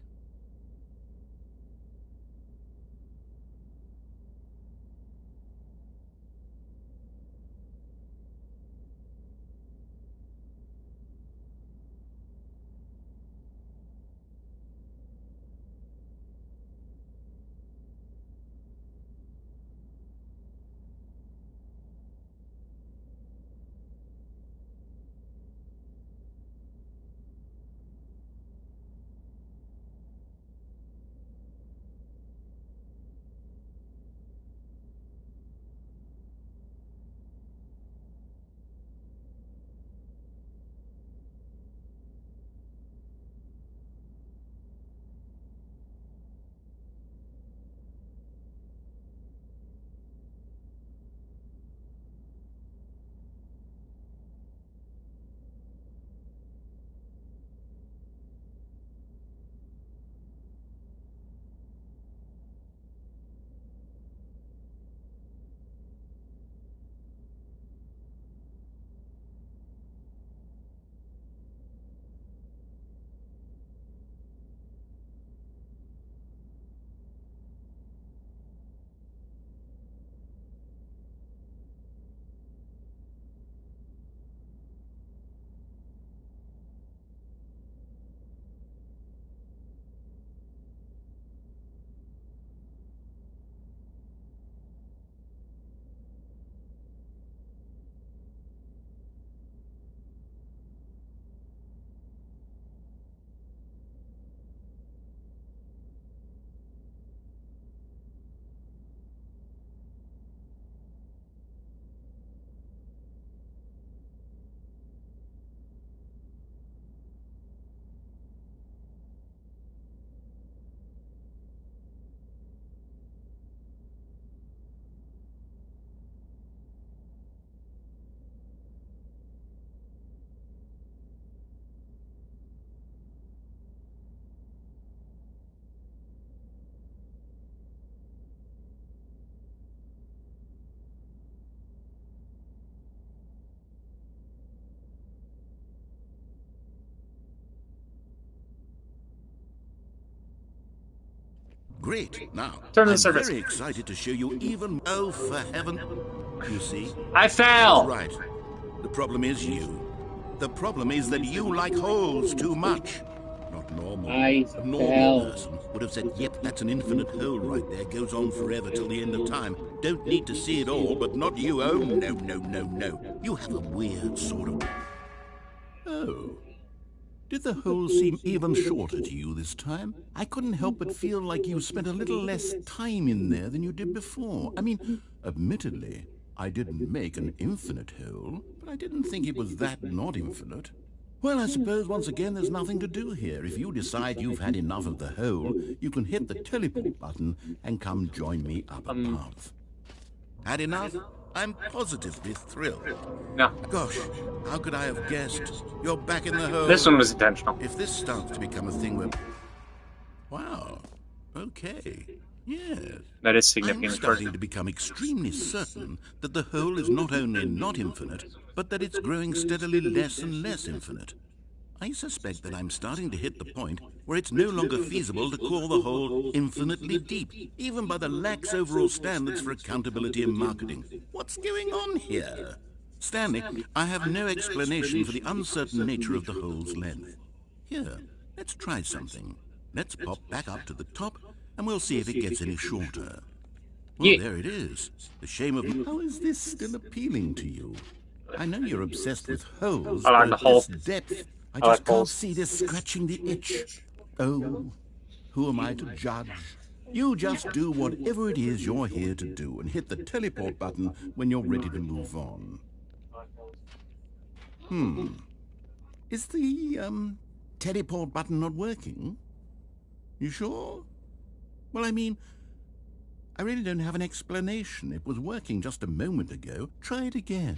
great. Now, Turn the I'm service. very excited to show you even... Oh, for heaven... You see? I fell! Right. The problem is you. The problem is that you like holes too much. Not normal. A normal person would have said, yep, that's an infinite hole right there. Goes on forever till the end of time. Don't need to see it all, but not you. Oh, no, no, no, no. You have a weird sort of... Oh. Did the hole seem even shorter to you this time? I couldn't help but feel like you spent a little less time in there than you did before. I mean, admittedly, I didn't make an infinite hole, but I didn't think it was that not infinite. Well, I suppose once again there's nothing to do here. If you decide you've had enough of the hole, you can hit the teleport button and come join me up above. Had enough? I'm positively thrilled. No. Gosh, how could I have guessed? You're back in the hole. This one was intentional. If this starts to become a thing where... Wow. Okay. Yes. That is significant. I'm starting to become extremely certain that the hole is not only not infinite, but that it's growing steadily less and less infinite. I suspect that I'm starting to hit the point where it's no longer feasible to call the hole infinitely deep, even by the lax overall standards for accountability and marketing. What's going on here? Stanley, I have no explanation for the uncertain nature of the hole's length. Here, let's try something. Let's pop back up to the top, and we'll see if it gets any shorter. Well, Yeah. there it is. The shame of... How is this still appealing to you? I know you're obsessed with holes, I like but the hole. this depth... I I just like can't holes. see this scratching the itch. Oh, who am I to judge? You just do whatever it is you're here to do and hit the teleport button when you're ready to move on. Is the, teleport button not working? You sure? Well, I mean, I really don't have an explanation. It was working just a moment ago. Try it again.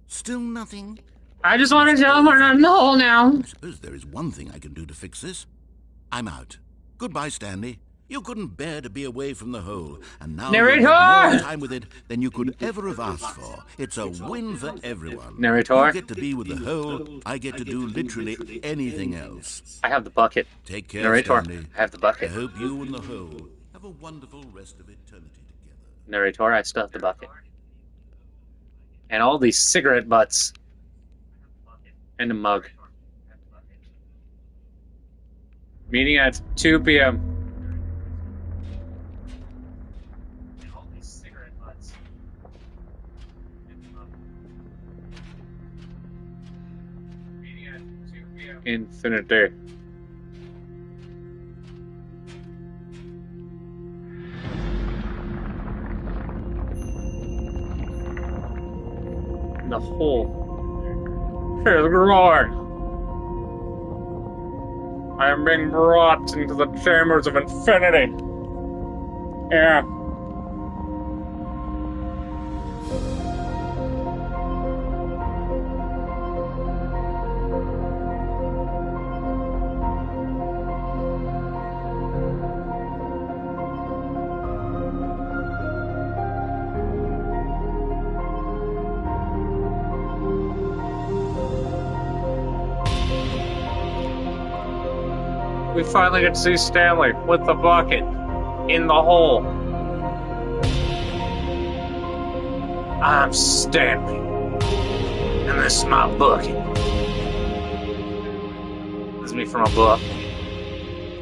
Still nothing? I just want to tell him we're not in the hole now. I suppose there is one thing I can do to fix this. I'm out. Goodbye, Stanley. You couldn't bear to be away from the hole, and now Narrator! you have more time with it than you could ever have asked for. It's a win for everyone. Narrator? You get to be with the hole. I get to do literally anything else. I have the bucket. Take care, Narrator, Stanley. I have the I bucket. hope you and the hole have a wonderful rest of eternity together. Narrator, I still have the bucket. And all these cigarette butts. And a mug. Meeting at 2 p.m. And all these cigarette butts. And a mug. Meeting at 2 p.m. Infinity. The hole. Hear the roar. I am being brought into the chambers of infinity. Yeah. We finally get to see Stanley with the bucket in the hole. I'm Stanley, and this is my bucket. This is me from above.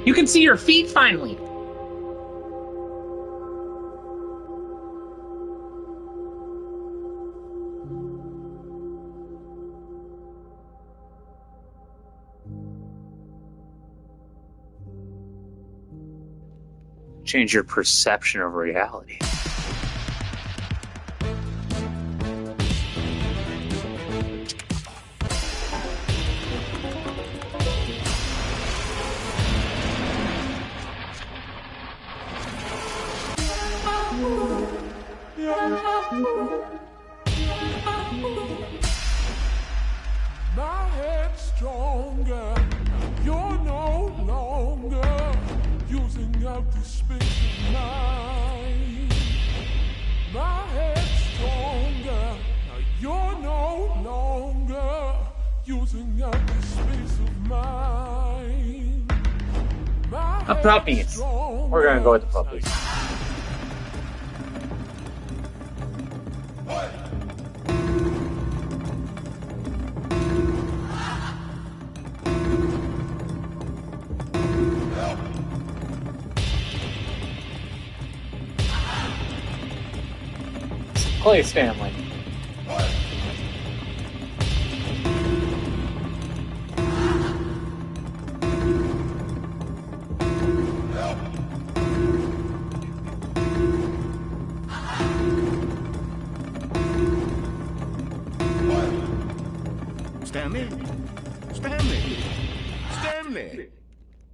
You can see your feet finally. Change your perception of reality. My head's stronger. You're no longer using up the space of mine. My head's stronger. Now you're no longer using up the space of mine. My A puppies. stronger. We're gonna go with the puppy. Play Stanley. Stanley? Stanley? Stanley!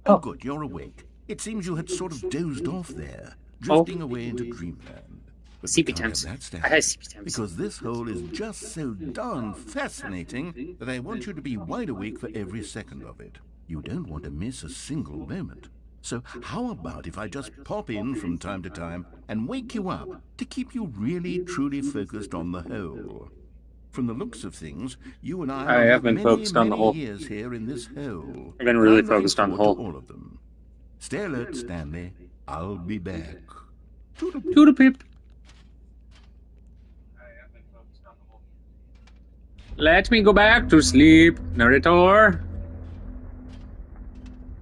Oh, good, you're awake. It seems you had sort of dozed off there, drifting away into dreamland. But CP times. I had CP times. Because this hole is just so darn fascinating that I want you to be wide awake for every second of it. You don't want to miss a single moment. So how about if I just pop in from time to time and wake you up to keep you really truly focused on the hole? From the looks of things, you and I have been focused on the hole. Years here in this hole. I've been really focused on the hole. All of them. Stay alert, Stanley. I'll be back. Toodle pip. Let me go back to sleep, narrator.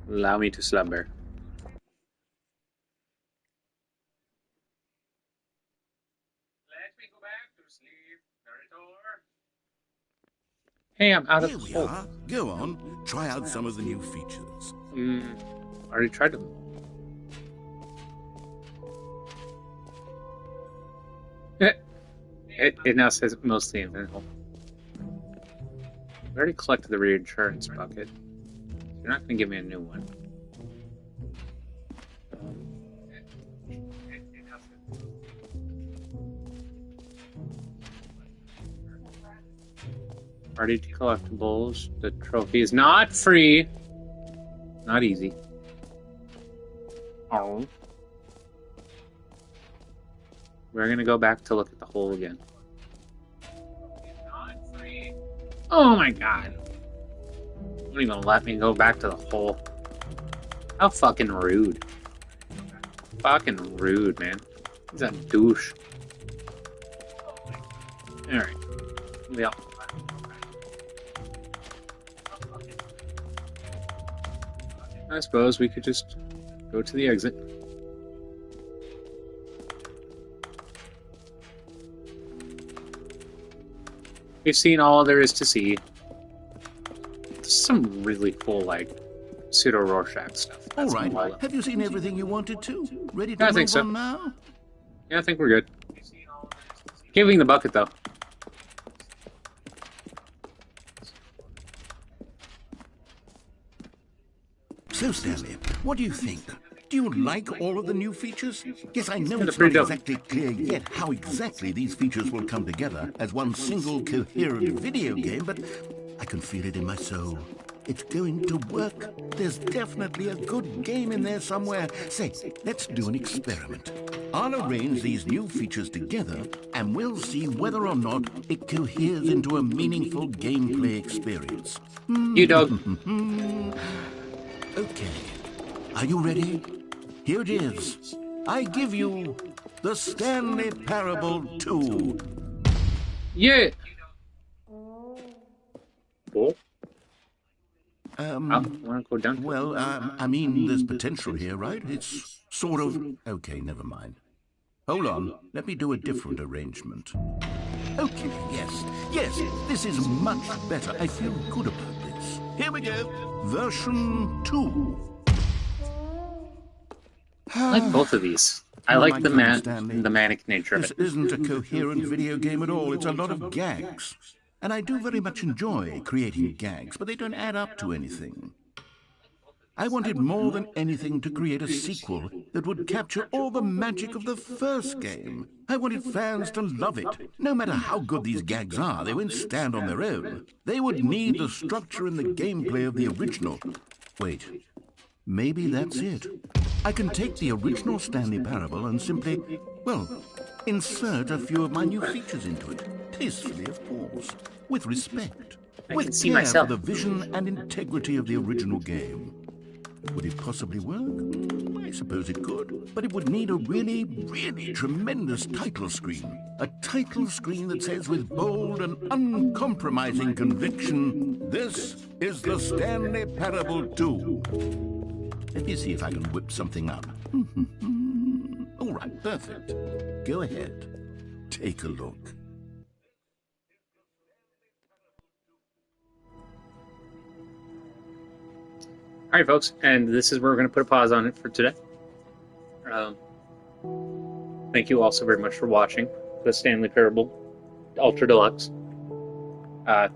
Allow me to slumber. Let me go back to sleep, narrator. Hey, I'm out of the hole. Go on, try out some of the new features. I already tried them. It now says mostly invisible. I already collected the reinsurance bucket. You're not going to give me a new one. Party collectibles. The trophy is not free. Not easy. Oh. We're going to go back to look at the hole again. Oh my god. You won't even let me go back to the hole. How fucking rude. Fucking rude, man. He's a douche. Alright. Yeah. I suppose we could just go to the exit. We've seen all there is to see. There's some really cool, like, pseudo-Rorschach stuff. All right. Have you seen everything you wanted to? Ready to move on now? Yeah, I think we're good. Giving the bucket, though. So, Stanley, what do you think? Do you like all of the new features? Yes, I know it's pretty not dope. exactly clear yet how exactly these features will come together as one single coherent video game, but I can feel it in my soul. It's going to work. There's definitely a good game in there somewhere. Say, let's do an experiment. I'll arrange these new features together, and we'll see whether or not it coheres into a meaningful gameplay experience. You dog. Okay. Are you ready? Here it is. I give you the Stanley Parable 2. Yeah. Cool. I want to go down. Well, I mean, there's potential here, right? It's sort of... Okay, never mind. Hold on. Let me do a different arrangement. Okay, yes, this is much better. I feel good about this. Here we go. Version 2. I like both of these. I like the manic nature of it. This isn't a coherent video game at all. It's a lot of gags. And I do very much enjoy creating gags, but they don't add up to anything. I wanted more than anything to create a sequel that would capture all the magic of the first game. I wanted fans to love it. No matter how good these gags are, they won't stand on their own. They would need the structure and the gameplay of the original. Wait, maybe that's it. I can take the original Stanley Parable and simply, well, insert a few of my new features into it. Tastefully, of course. With respect. With care for the vision and integrity of the original game. Would it possibly work? I I suppose it could, but it would need a really, really tremendous title screen. A title screen that says with bold and uncompromising conviction, "This is the Stanley Parable 2. Let me see if I can whip something up. All right, perfect. Go ahead. Take a look. All right, folks, and this is where we're going to put a pause on it for today. Thank you all so very much for watching the Stanley Parable Ultra Deluxe. I'll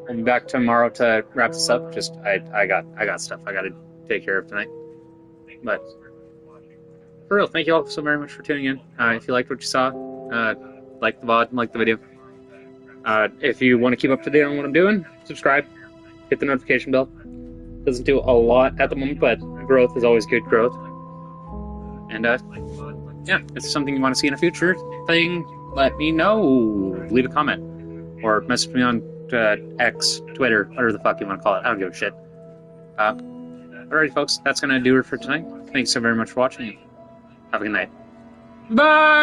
be back tomorrow to wrap this up. Just I got stuff I got to take care of tonight. But for real, thank you all so very much for tuning in. If you liked what you saw, like the VOD, like the video. If you want to keep up to date on what I'm doing, subscribe, hit the notification bell. Doesn't do a lot at the moment, but growth is always good growth. And yeah, if it's something you want to see in a future thing, let me know. Leave a comment or message me on X, Twitter, whatever the fuck you want to call it. I don't give a shit. Alrighty, folks, that's gonna do it for tonight. Thanks so very much for watching. Have a good night. Bye.